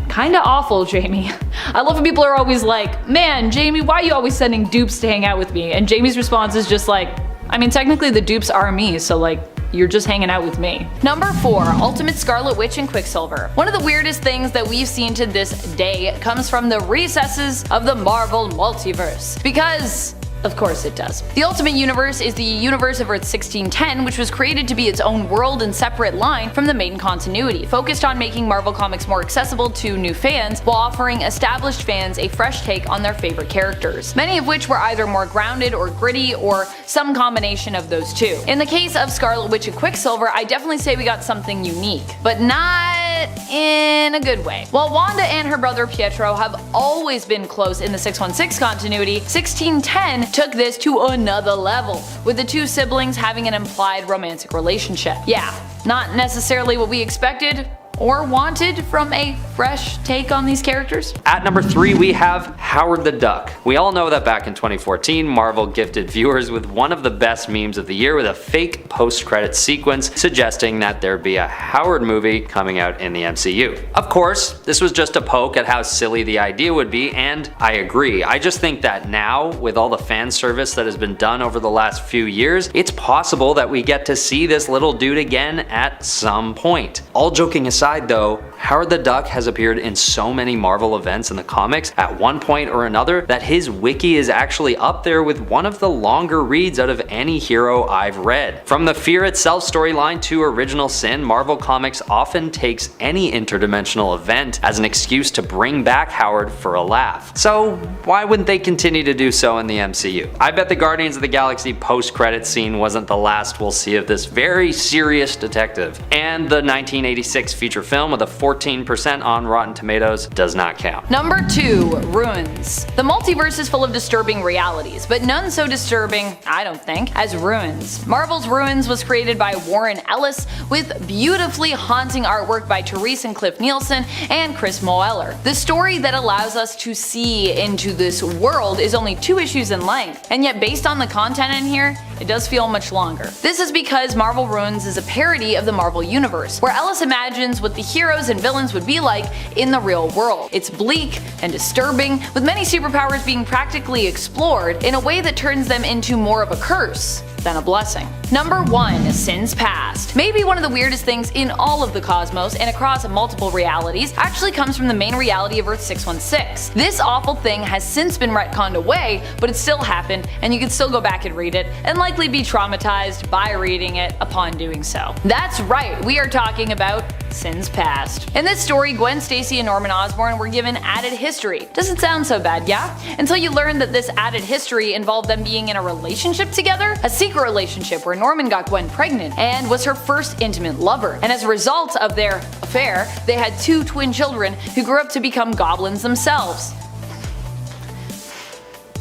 Kinda awful, Jamie. I love when people are always like, man, Jamie, why are you always sending dupes to hang out with me? And Jamie's response is just like, I mean, technically the dupes are me, so like, you're just hanging out with me. Number 4, Ultimate Scarlet Witch and Quicksilver. One of the weirdest things that we've seen to this day comes from the recesses of the Marvel multiverse. Because of course it does. The Ultimate Universe is the universe of Earth 1610, which was created to be its own world and separate line from the main continuity, focused on making Marvel Comics more accessible to new fans while offering established fans a fresh take on their favorite characters, many of which were either more grounded or gritty or some combination of those two. In the case of Scarlet Witch and Quicksilver, I definitely say we got something unique, but not in a good way. While Wanda and her brother Pietro have always been close in the 616 continuity, 1610 took this to another level, with the two siblings having an implied romantic relationship. Yeah, not necessarily what we expected or wanted from a fresh take on these characters. At number 3 we have Howard the Duck. We all know that back in 2014 Marvel gifted viewers with one of the best memes of the year with a fake post-credit sequence suggesting that there'd be a Howard movie coming out in the MCU. Of course, this was just a poke at how silly the idea would be, and I agree. I just think that now, with all the fan service that has been done over the last few years, it's possible that we get to see this little dude again at some point. All joking aside though, Howard the Duck has appeared in so many Marvel events in the comics at one point or another that his wiki is actually up there with one of the longer reads out of any hero I've read. From the Fear Itself storyline to Original Sin, Marvel Comics often takes any interdimensional event as an excuse to bring back Howard for a laugh. So why wouldn't they continue to do so in the MCU? I bet the Guardians of the Galaxy post-credit scene wasn't the last we'll see of this very serious detective, and the 1986 feature film with a 14% on Rotten Tomatoes does not count. Number 2, Ruins. The multiverse is full of disturbing realities, but none so disturbing, I don't think, as Ruins. Marvel's Ruins was created by Warren Ellis with beautifully haunting artwork by Therese and Cliff Nielsen and Chris Moeller. The story that allows us to see into this world is only 2 issues in length, and yet based on the content in here, it does feel much longer. This is because Marvel Ruins is a parody of the Marvel Universe, where Ellis imagines what the heroes and villains would be like in the real world. It's bleak and disturbing, with many superpowers being practically explored in a way that turns them into more of a curse than a blessing. Number 1, Sins Past. Maybe one of the weirdest things in all of the cosmos and across multiple realities actually comes from the main reality of Earth 616. This awful thing has since been retconned away, but it still happened, and you can still go back and read it, and likely be traumatized by reading it upon doing so. That's right, we are talking about Sins Past. In this story, Gwen Stacy and Norman Osborn were given added history. Doesn't sound so bad, yeah? Until you learn that this added history involved them being in a relationship together, a secret relationship where Norman got Gwen pregnant and was her first intimate lover. And as a result of their affair, they had 2 twin children who grew up to become goblins themselves.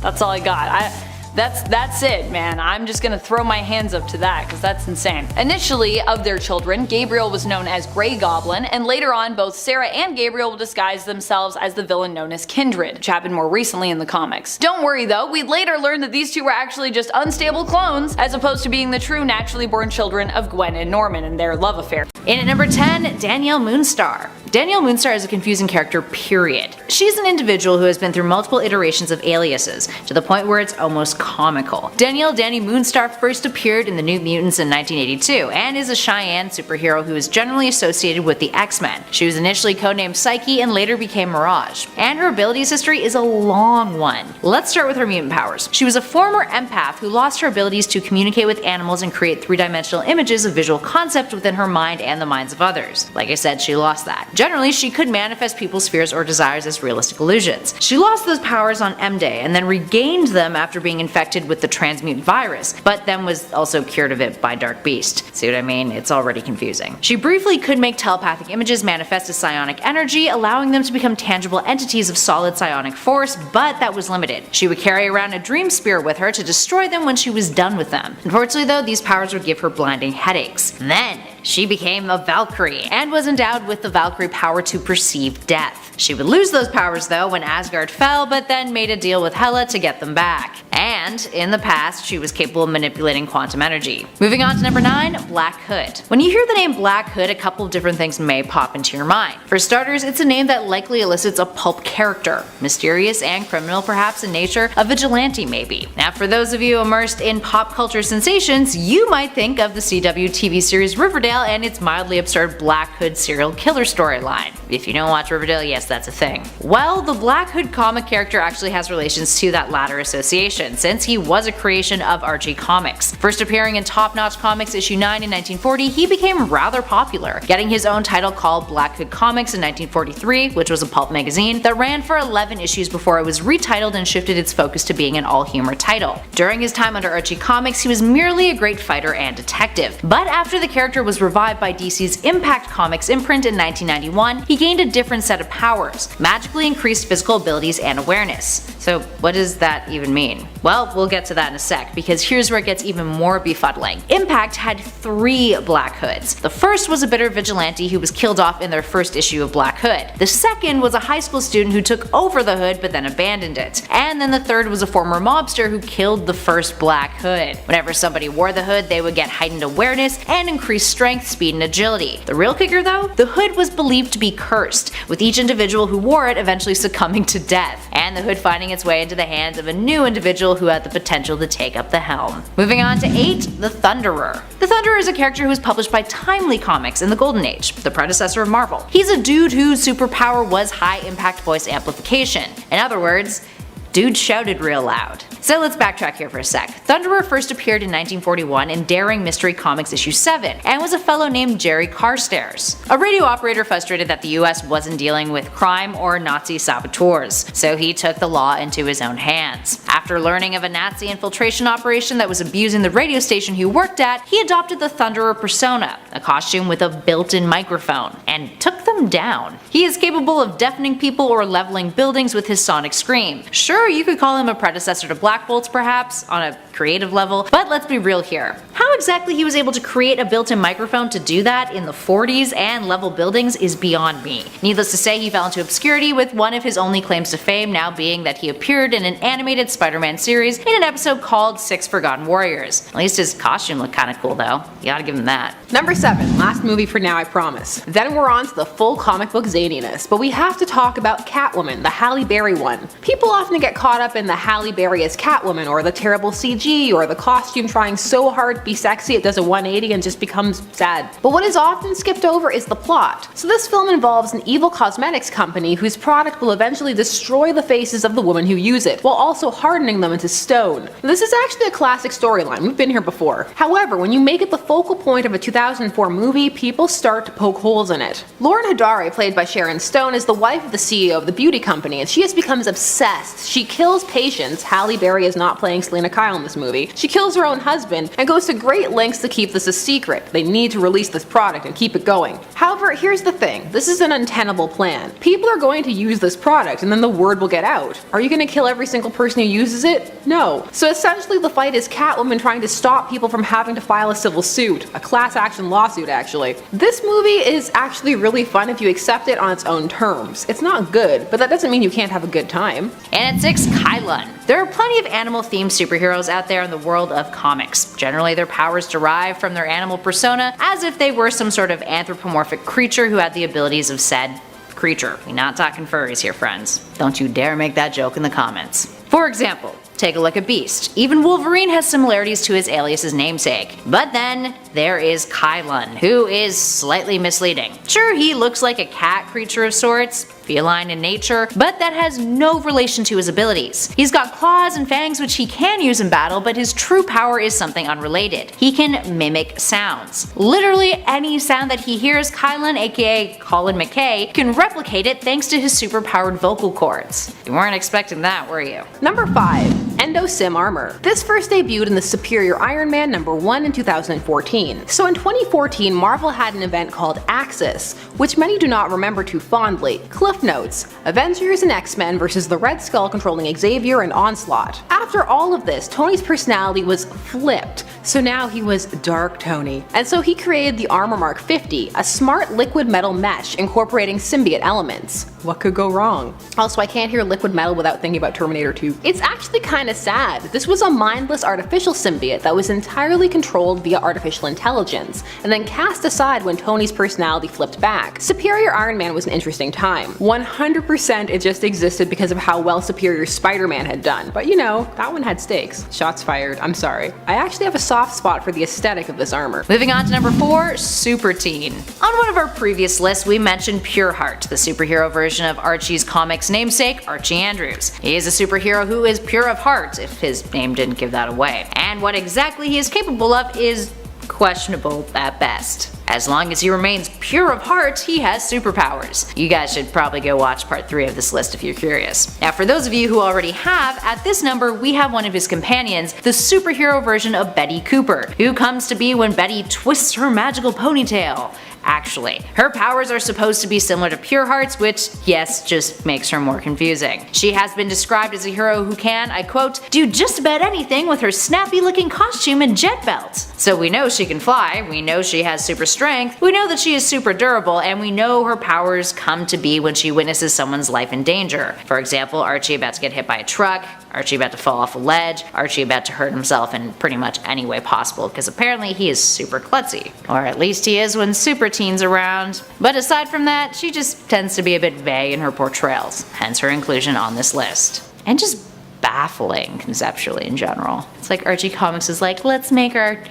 That's all I got. That's it, man. I'm just gonna throw my hands up to that because that's insane. Initially, of their children, Gabriel was known as Grey Goblin, and later on both Sarah and Gabriel will disguise themselves as the villain known as Kindred, which happened more recently in the comics. Don't worry though, we'd later learn that these two were actually just unstable clones, as opposed to being the true naturally born children of Gwen and Norman and their love affair. In at number 10, Danielle Moonstar. Danielle Moonstar is a confusing character, period. She's an individual who has been through multiple iterations of aliases, to the point where it's almost comical. Danielle Danny Moonstar first appeared in the New Mutants in 1982, and is a Cheyenne superhero who is generally associated with the X-Men. She was initially codenamed Psyche and later became Mirage. And her abilities history is a long one. Let's start with her mutant powers. She was a former empath who lost her abilities to communicate with animals and create 3-dimensional images of visual concept within her mind and the minds of others. Like I said, she lost that. Generally, she could manifest people's fears or desires as realistic illusions. She lost those powers on M-Day and then regained them after being infected with the transmute virus, but then was also cured of it by Dark Beast. See what I mean? It's already confusing. She briefly could make telepathic images manifest as psionic energy, allowing them to become tangible entities of solid psionic force, but that was limited. She would carry around a dream spear with her to destroy them when she was done with them. Unfortunately though, these powers would give her blinding headaches. Then, she became a Valkyrie, and was endowed with the Valkyrie power to perceive death. She would lose those powers though when Asgard fell, but then made a deal with Hela to get them back. And in the past, she was capable of manipulating quantum energy. Moving on to number 9, Black Hood. When you hear the name Black Hood, a couple of different things may pop into your mind. For starters, it's a name that likely elicits a pulp character, mysterious and criminal perhaps in nature, a vigilante maybe. Now for those of you immersed in pop culture sensations, you might think of the CW TV series Riverdale and its mildly absurd Black Hood serial killer storyline. If you don't watch Riverdale, yes, that's a thing. Well, the Black Hood comic character actually has relations to that latter association, since he was a creation of Archie Comics. First appearing in Top Notch Comics issue 9 in 1940, he became rather popular, getting his own title called Black Hood Comics in 1943, which was a pulp magazine that ran for 11 issues before it was retitled and shifted its focus to being an all-humor title. During his time under Archie Comics, he was merely a great fighter and detective, but after the character was revived by DC's Impact Comics imprint in 1991, he gained a different set of powers, magically increased physical abilities and awareness. So what does that even mean? Well, we'll get to that in a sec, because here's where it gets even more befuddling. Impact had 3 Black Hoods. The first was a bitter vigilante who was killed off in their first issue of Black Hood. The second was a high school student who took over the hood but then abandoned it. And then the third was a former mobster who killed the first Black Hood. Whenever somebody wore the hood, they would get heightened awareness and increased strength, speed, and agility. The real kicker though? The hood was believed to be cursed, with each individual who wore it eventually succumbing to death, and the hood finding its way into the hands of a new individual who had the potential to take up the helm. Moving on to 8, the Thunderer. The Thunderer is a character who was published by Timely Comics in the Golden Age, the predecessor of Marvel. He's a dude whose superpower was high impact voice amplification. In other words, dude shouted real loud. So let's backtrack here for a sec. Thunderer first appeared in 1941 in Daring Mystery Comics issue 7 and was a fellow named Jerry Carstairs, a radio operator frustrated that the US wasn't dealing with crime or Nazi saboteurs, so he took the law into his own hands. After learning of a Nazi infiltration operation that was abusing the radio station he worked at, he adopted the Thunderer persona, a costume with a built-in microphone, and took them down. He is capable of deafening people or leveling buildings with his sonic scream. Sure, you could call him a predecessor to Black Bolt's perhaps, on a creative level, but let's be real here. How exactly he was able to create a built-in microphone to do that in the 40s and level buildings is beyond me. Needless to say, he fell into obscurity, with one of his only claims to fame now being that he appeared in an animated Spider-Man series in an episode called 6 Forgotten Warriors. At least his costume looked kinda cool though, you gotta give him that. Number 7, last movie for now, I promise. Then we're on to the full comic book zaniness, but we have to talk about Catwoman, the Halle Berry one. People often get caught up in the Halle Berry as Catwoman, or the terrible CG, or the costume trying so hard to be sexy it does a 180 and just becomes sad. But what is often skipped over is the plot. So this film involves an evil cosmetics company whose product will eventually destroy the faces of the women who use it, while also hardening them into stone. This is actually a classic storyline, we've been here before. However, when you make it the focal point of a 2004 movie, people start to poke holes in it. Lauren Hadare, played by Sharon Stone, is the wife of the CEO of the beauty company, and she has become obsessed. She kills patients. Halle Berry is not playing Selena Kyle in this movie. She kills her own husband and goes to great lengths to keep this a secret. They need to release this product and keep it going. However, here's the thing. This is an untenable plan. People are going to use this product and then the word will get out. Are you going to kill every single person who uses it? No. So essentially the fight is Catwoman trying to stop people from having to file a civil suit. A class action lawsuit, actually. This movie is actually really fun if you accept it on its own terms. It's not good, but that doesn't mean you can't have a good time. And at 6, Kylun. There are plenty of animal-themed superheroes out there in the world of comics. Generally, their powers derive from their animal persona, as if they were some sort of anthropomorphic creature who had the abilities of said creature. We're not talking furries here, friends. Don't you dare make that joke in the comments. For example, take a look at Beast. Even Wolverine has similarities to his alias's namesake. But then there is Kylun, who is slightly misleading. Sure, he looks like a cat creature of sorts, feline in nature, but that has no relation to his abilities. He's got claws and fangs which he can use in battle, but his true power is something unrelated. He can mimic sounds. Literally any sound that he hears, Kylun, aka Colin McKay, can replicate it thanks to his superpowered vocal cords. You weren't expecting that, were you? Number 5. Endosim Armor. This first debuted in the Superior Iron Man #1 in 2014. So in 2014, Marvel had an event called Axis, which many do not remember too fondly. Cliff Cliff Notes: Avengers and X-Men versus the Red Skull controlling Xavier and Onslaught. After all of this, Tony's personality was flipped, so now he was Dark Tony. And so he created the Armor Mark 50, a smart liquid metal mesh incorporating symbiote elements. What could go wrong? Also, I can't hear liquid metal without thinking about Terminator 2. It's actually kinda sad. This was a mindless artificial symbiote that was entirely controlled via artificial intelligence, and then cast aside when Tony's personality flipped back. Superior Iron Man was an interesting time. 100% it just existed because of how well Superior Spider-Man had done, but you know, that one had stakes. Shots fired, I'm sorry. I actually have a soft spot for the aesthetic of this armor. Moving on to number 4, Super Teen. On one of our previous lists, we mentioned Pureheart, the superhero version of Archie's comics namesake, Archie Andrews. He is a superhero who is pure of heart, if his name didn't give that away. And what exactly he is capable of is questionable at best. As long as he remains pure of heart, he has superpowers. You guys should probably go watch part 3 of this list if you're curious. Now for those of you who already have, at this number we have one of his companions, the superhero version of Betty Cooper, who comes to be when Betty twists her magical ponytail. Actually, her powers are supposed to be similar to Pureheart's, which, yes, just makes her more confusing. She has been described as a hero who can, I quote, do just about anything with her snappy looking costume and jet belt. So we know she can fly, we know she has super strength, we know that she is super durable, and we know her powers come to be when she witnesses someone's life in danger. For example, Archie about to get hit by a truck, Archie about to fall off a ledge, Archie about to hurt himself in pretty much any way possible, because apparently he is super klutzy. Or at least he is when Super Teen's around. But aside from that, she just tends to be a bit vague in her portrayals, hence her inclusion on this list. And just baffling conceptually in general. It's like Archie Comics is like, let's make our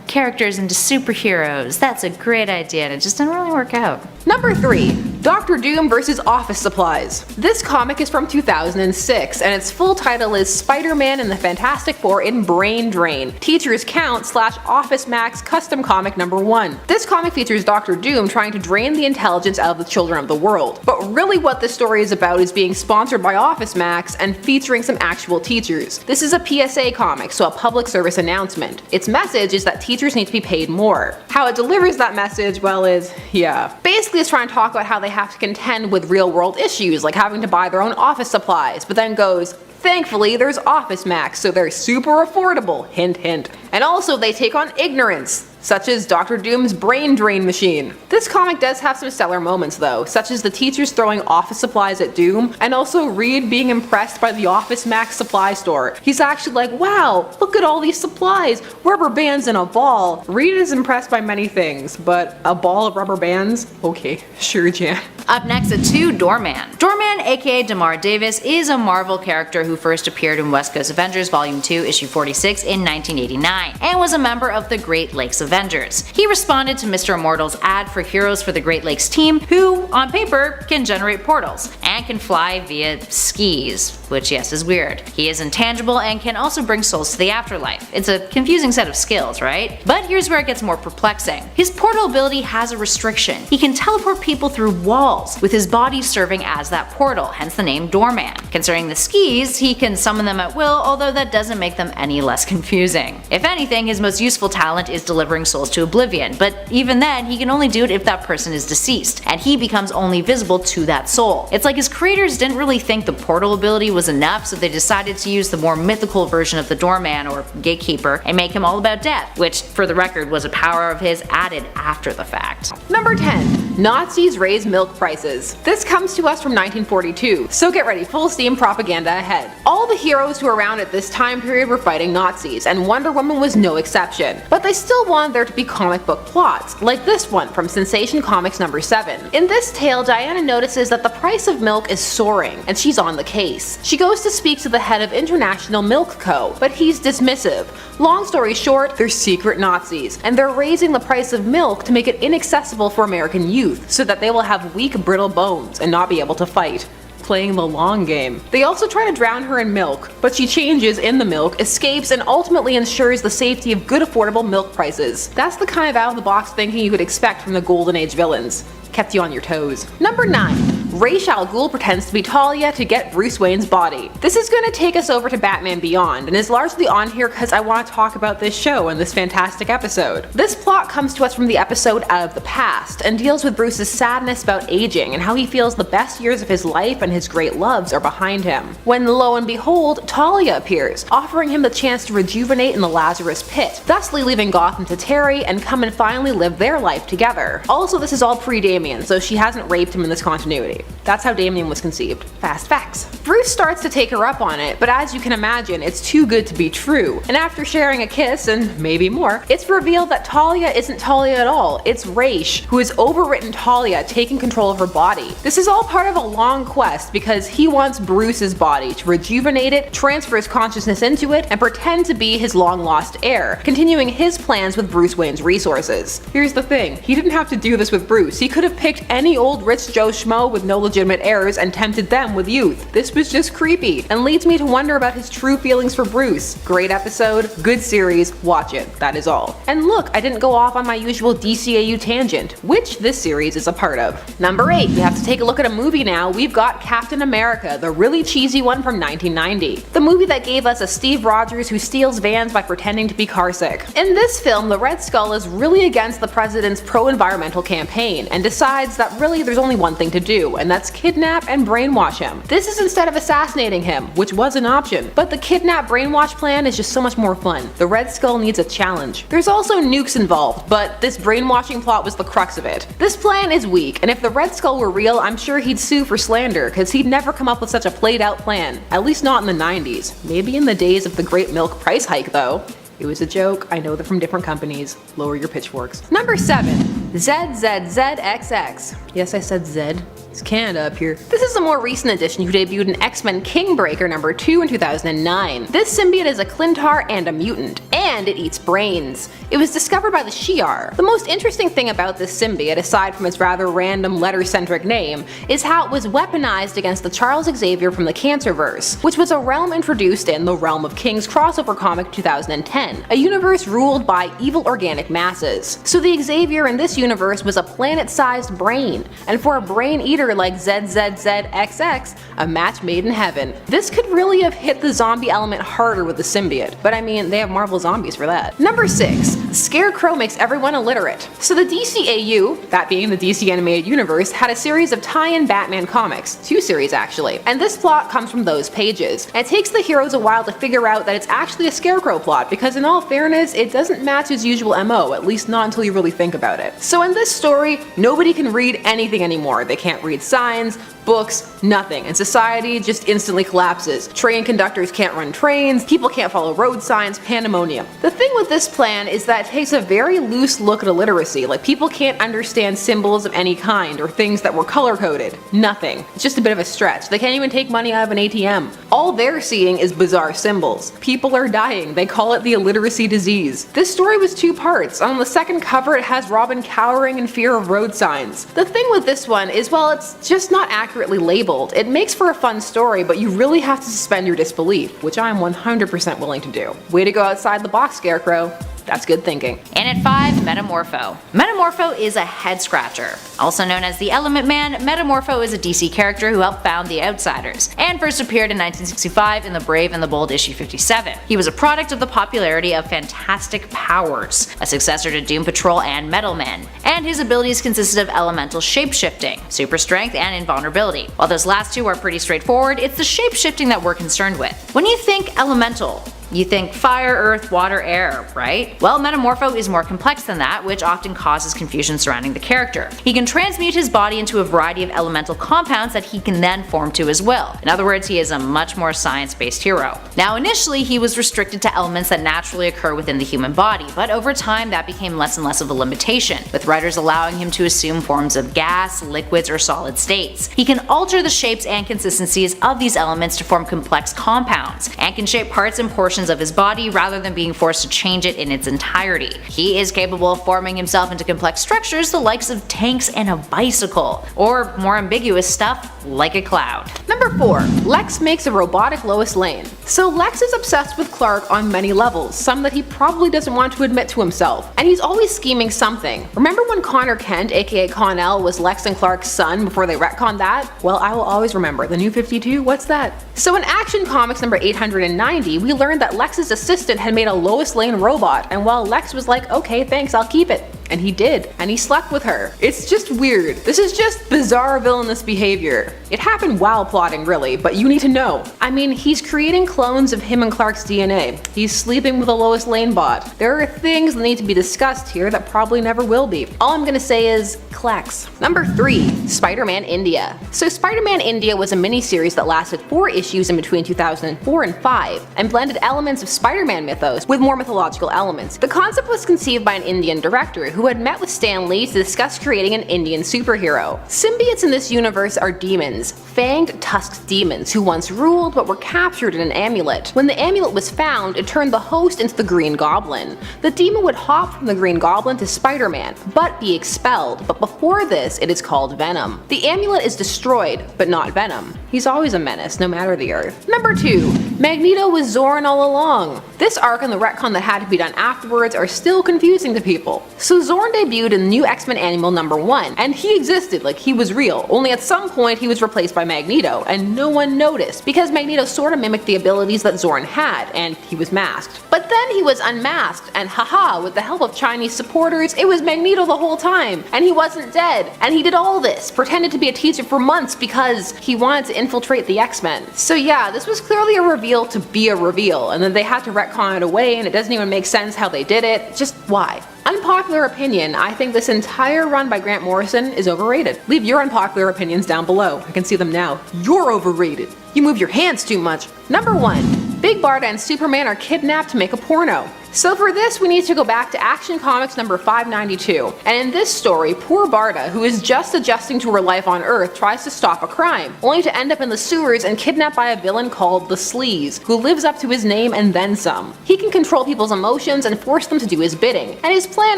characters into superheroes. That's a great idea, and it just didn't really work out. Number 3. Doctor Doom vs. Office Supplies. This comic is from 2006, and its full title is Spider-Man and the Fantastic Four in Brain Drain, Teacher's Count / Office Max Custom Comic number 1. This comic features Doctor Doom trying to drain the intelligence out of the children of the world. But really what this story is about is being sponsored by Office Max and featuring some actual teachers. This is a PSA comic, so a public service announcement. Its message is that teachers need to be paid more. How it delivers that message, well, basically it's trying to talk about how they have to contend with real world issues like having to buy their own office supplies, but then goes, thankfully there's Office Max, so they're super affordable, hint hint. And also they take on ignorance, such as Doctor Doom's brain drain machine. This comic does have some stellar moments though, such as the teachers throwing office supplies at Doom, and also Reed being impressed by the Office Max supply store. He's actually like, wow, look at all these supplies, rubber bands and a ball. Reed is impressed by many things, but a ball of rubber bands? Okay, sure Jan. Up next at 2, Doorman. Doorman, aka Damar Davis, is a Marvel character who first appeared in West Coast Avengers Volume 2, Issue 46 in 1989, and was a member of the Great Lakes Avengers. He responded to Mr. Immortal's ad for Heroes for the Great Lakes team, who, on paper, can generate portals, and can fly via skis, which yes is weird. He is intangible and can also bring souls to the afterlife. It's a confusing set of skills, right? But here's where it gets more perplexing. His portal ability has a restriction. He can teleport people through walls, with his body serving as that portal, hence the name Doorman. Concerning the skis, he can summon them at will, although that doesn't make them any less confusing. If anything, his most useful talent is delivering souls to oblivion, but even then, he can only do it if that person is deceased, and he becomes only visible to that soul. It's like his creators didn't really think the portal ability was enough, so they decided to use the more mythical version of the Doorman, or Gatekeeper, and make him all about death, which, for the record, was a power of his added after the fact. Number 10. Nazis raise milk prices. This comes to us from 1942, so get ready, full steam propaganda ahead. All the heroes who were around at this time period were fighting Nazis, and Wonder Woman was no exception. But they still wanted there to be comic book plots, like this one from Sensation Comics number 7. In this tale, Diana notices that the price of milk is soaring, and she's on the case. She goes to speak to the head of International Milk Co., but he's dismissive. Long story short, they're secret Nazis, and they're raising the price of milk to make it inaccessible for American youth, so that they will have weak, brittle bones and not be able to fight. Playing the long game. They also try to drown her in milk, but she changes in the milk, escapes, and ultimately ensures the safety of good affordable milk prices. That's the kind of out-of-the-box thinking you could expect from the Golden Age villains. Kept you on your toes. Number 9. Ra's al Ghul pretends to be Talia to get Bruce Wayne's body. This is going to take us over to Batman Beyond, and is largely on here because I want to talk about this show and this fantastic episode. This plot comes to us from the episode Out of the Past, and deals with Bruce's sadness about aging and how he feels the best years of his life and his great loves are behind him. When lo and behold, Talia appears, offering him the chance to rejuvenate in the Lazarus Pit, thusly leaving Gotham to Terry and come and finally live their life together. Also, this is all pre-Damian, so she hasn't raped him in this continuity. That's how Damian was conceived. Fast facts. Bruce starts to take her up on it, but as you can imagine, it's too good to be true. And after sharing a kiss, and maybe more, it's revealed that Talia isn't Talia at all. It's Ra's, who has overwritten Talia, taking control of her body. This is all part of a long quest because he wants Bruce's body to rejuvenate it, transfer his consciousness into it, and pretend to be his long-lost heir, continuing his plans with Bruce Wayne's resources. Here's the thing, he didn't have to do this with Bruce. He could have picked any old rich Joe Schmo with no legitimate heirs and tempted them with youth. This was just creepy, and leads me to wonder about his true feelings for Bruce. Great episode, good series, watch it, that is all. And look, I didn't go off on my usual DCAU tangent, which this series is a part of. Number 8, we have to take a look at a movie now. We've got Captain America, the really cheesy one from 1990. The movie that gave us a Steve Rogers who steals vans by pretending to be carsick. In this film, the Red Skull is really against the president's pro-environmental campaign, and decides that really there's only one thing to do, and that's kidnap and brainwash him. This is instead of assassinating him, which was an option, but the kidnap brainwash plan is just so much more fun. The Red Skull needs a challenge. There's also nukes involved, but this brainwashing plot was the crux of it. This plan is weak, and if the Red Skull were real, I'm sure he'd sue for slander, cause he'd never come up with such a played out plan. At least not in the 90s. Maybe in the days of the Great Milk Price Hike though. It was a joke, I know they're from different companies. Lower your pitchforks. Number 7. ZZZXX. Yes, I said Z. It's Canada up here. This is a more recent addition who debuted in X-Men Kingbreaker number 2 in 2009. This symbiote is a Clintar and a mutant, and it eats brains. It was discovered by the Shi'ar. The most interesting thing about this symbiote, aside from its rather random letter-centric name, is how it was weaponized against the Charles Xavier from the Cancerverse, which was a realm introduced in the Realm of Kings crossover comic 2010, a universe ruled by evil organic masses. So the Xavier in this universe was a planet-sized brain, and for a brain eater like ZZZXX, a match made in heaven. This could really have hit the zombie element harder with the symbiote, but I mean, they have Marvel Zombies for that. Number 6. Scarecrow makes everyone illiterate. So the DCAU, that being the DC Animated Universe, had a series of tie-in Batman comics, 2 series actually, and this plot comes from those pages. And it takes the heroes a while to figure out that it's actually a Scarecrow plot, because in all fairness, it doesn't match his usual MO, at least not until you really think about it. So in this story, nobody can read anything anymore. They can't read signs, books, nothing, and society just instantly collapses. Train conductors can't run trains, people can't follow road signs, pandemonium. The thing with this plan is that it takes a very loose look at illiteracy, like people can't understand symbols of any kind or things that were color-coded. Nothing. It's just a bit of a stretch. They can't even take money out of an ATM. All they're seeing is bizarre symbols. People are dying. They call it the illiteracy disease. This story was 2 parts. On the second cover it has Robin cowering in fear of road signs. The thing with this one is, well, it's just not accurately labeled. It makes for a fun story, but you really have to suspend your disbelief, which I am 100% willing to do. Way to go outside the box, Scarecrow. That's good thinking. And at 5, Metamorpho. Metamorpho is a head scratcher. Also known as the Element Man, Metamorpho is a DC character who helped found the Outsiders, and first appeared in 1965 in The Brave and the Bold issue 57. He was a product of the popularity of Fantastic Powers, a successor to Doom Patrol and Metal Men, and his abilities consisted of elemental shapeshifting, super strength, and invulnerability. While those last 2 are pretty straightforward, it's the shapeshifting that we're concerned with. When you think elemental, you think fire, earth, water, air, right? Well, Metamorpho is more complex than that, which often causes confusion surrounding the character. He can transmute his body into a variety of elemental compounds that he can then form to his will. In other words, he is a much more science-based hero. Now initially he was restricted to elements that naturally occur within the human body, but over time that became less and less of a limitation, with writers allowing him to assume forms of gas, liquids, or solid states. He can alter the shapes and consistencies of these elements to form complex compounds, and can shape parts and portions portions of his body rather than being forced to change it in its entirety. He is capable of forming himself into complex structures the likes of tanks and a bicycle, or more ambiguous stuff like a cloud. Number 4. Lex makes a robotic Lois Lane. So Lex is obsessed with Clark on many levels, some that he probably doesn't want to admit to himself, and he's always scheming something. Remember when Connor Kent, aka Con-El, was Lex and Clark's son before they retconned that? Well, I will always remember. The New 52? What's that? So in Action Comics number 890, we learned that Lex's assistant had made a Lois Lane robot, and while Lex was like, okay, thanks, I'll keep it. And he did, and he slept with her. It's just weird. This is just bizarre villainous behavior. It happened while plotting, really, but you need to know. I mean, he's creating clones of him and Clark's DNA. He's sleeping with a Lois Lane bot. There are things that need to be discussed here that probably never will be. All I'm gonna say is, Klex. Number 3. Spider-Man India. So Spider-Man India was a miniseries that lasted 4 issues in between 2004 and 5, and blended elements of Spider-Man mythos with more mythological elements. The concept was conceived by an Indian director who had met with Stan Lee to discuss creating an Indian superhero. Symbiotes in this universe are demons, fanged, tusked demons who once ruled but were captured in an amulet. When the amulet was found, it turned the host into the Green Goblin. The demon would hop from the Green Goblin to Spider-Man, but be expelled, but before this it is called Venom. The amulet is destroyed, but not Venom. He's always a menace, no matter the Earth. Number 2. Magneto was Zoran all along. This arc and the retcon that had to be done afterwards are still confusing to people. So Zorn debuted in the new X-Men Annual number 1, and he existed, like he was real, only at some point he was replaced by Magneto, and no one noticed, because Magneto sorta mimicked the abilities that Zorn had, and he was masked. But then he was unmasked, and haha, with the help of Chinese supporters, it was Magneto the whole time, and he wasn't dead, and he did all this, pretended to be a teacher for months because he wanted to infiltrate the X-Men. So yeah, this was clearly a reveal to be a reveal, and then they had to retcon it away, and it doesn't even make sense how they did it. Just why? Unpopular opinion, I think this entire run by Grant Morrison is overrated. Leave your unpopular opinions down below. I can see them now. You're overrated. You move your hands too much. Number 1. Big Barda and Superman are kidnapped to make a porno. So for this, we need to go back to Action Comics number 592. And in this story, poor Barda, who is just adjusting to her life on Earth, tries to stop a crime, only to end up in the sewers and kidnapped by a villain called the Sleaze, who lives up to his name and then some. He can control people's emotions and force them to do his bidding, and his plan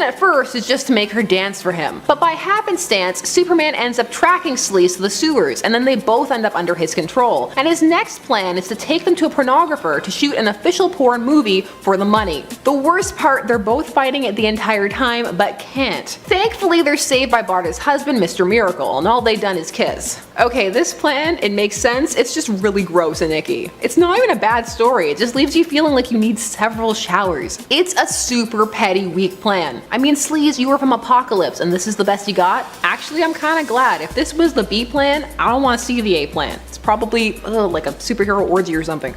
at first is just to make her dance for him. But by happenstance, Superman ends up tracking Sleaze to the sewers, and then they both end up under his control. And his next plan is to take them to a pornographer to shoot an official porn movie for the money. The worst part, they're both fighting it the entire time, but can't. Thankfully, they're saved by Barda's husband, Mr. Miracle, and all they've done is kiss. Okay, this plan, it makes sense, it's just really gross and icky. It's not even a bad story, it just leaves you feeling like you need several showers. It's a super petty, weak plan. I mean, Sleaze, you were from Apocalypse, and this is the best you got? Actually, I'm kinda glad. If this was the B plan, I don't want to see the A plan. It's probably like a superhero orgy or something.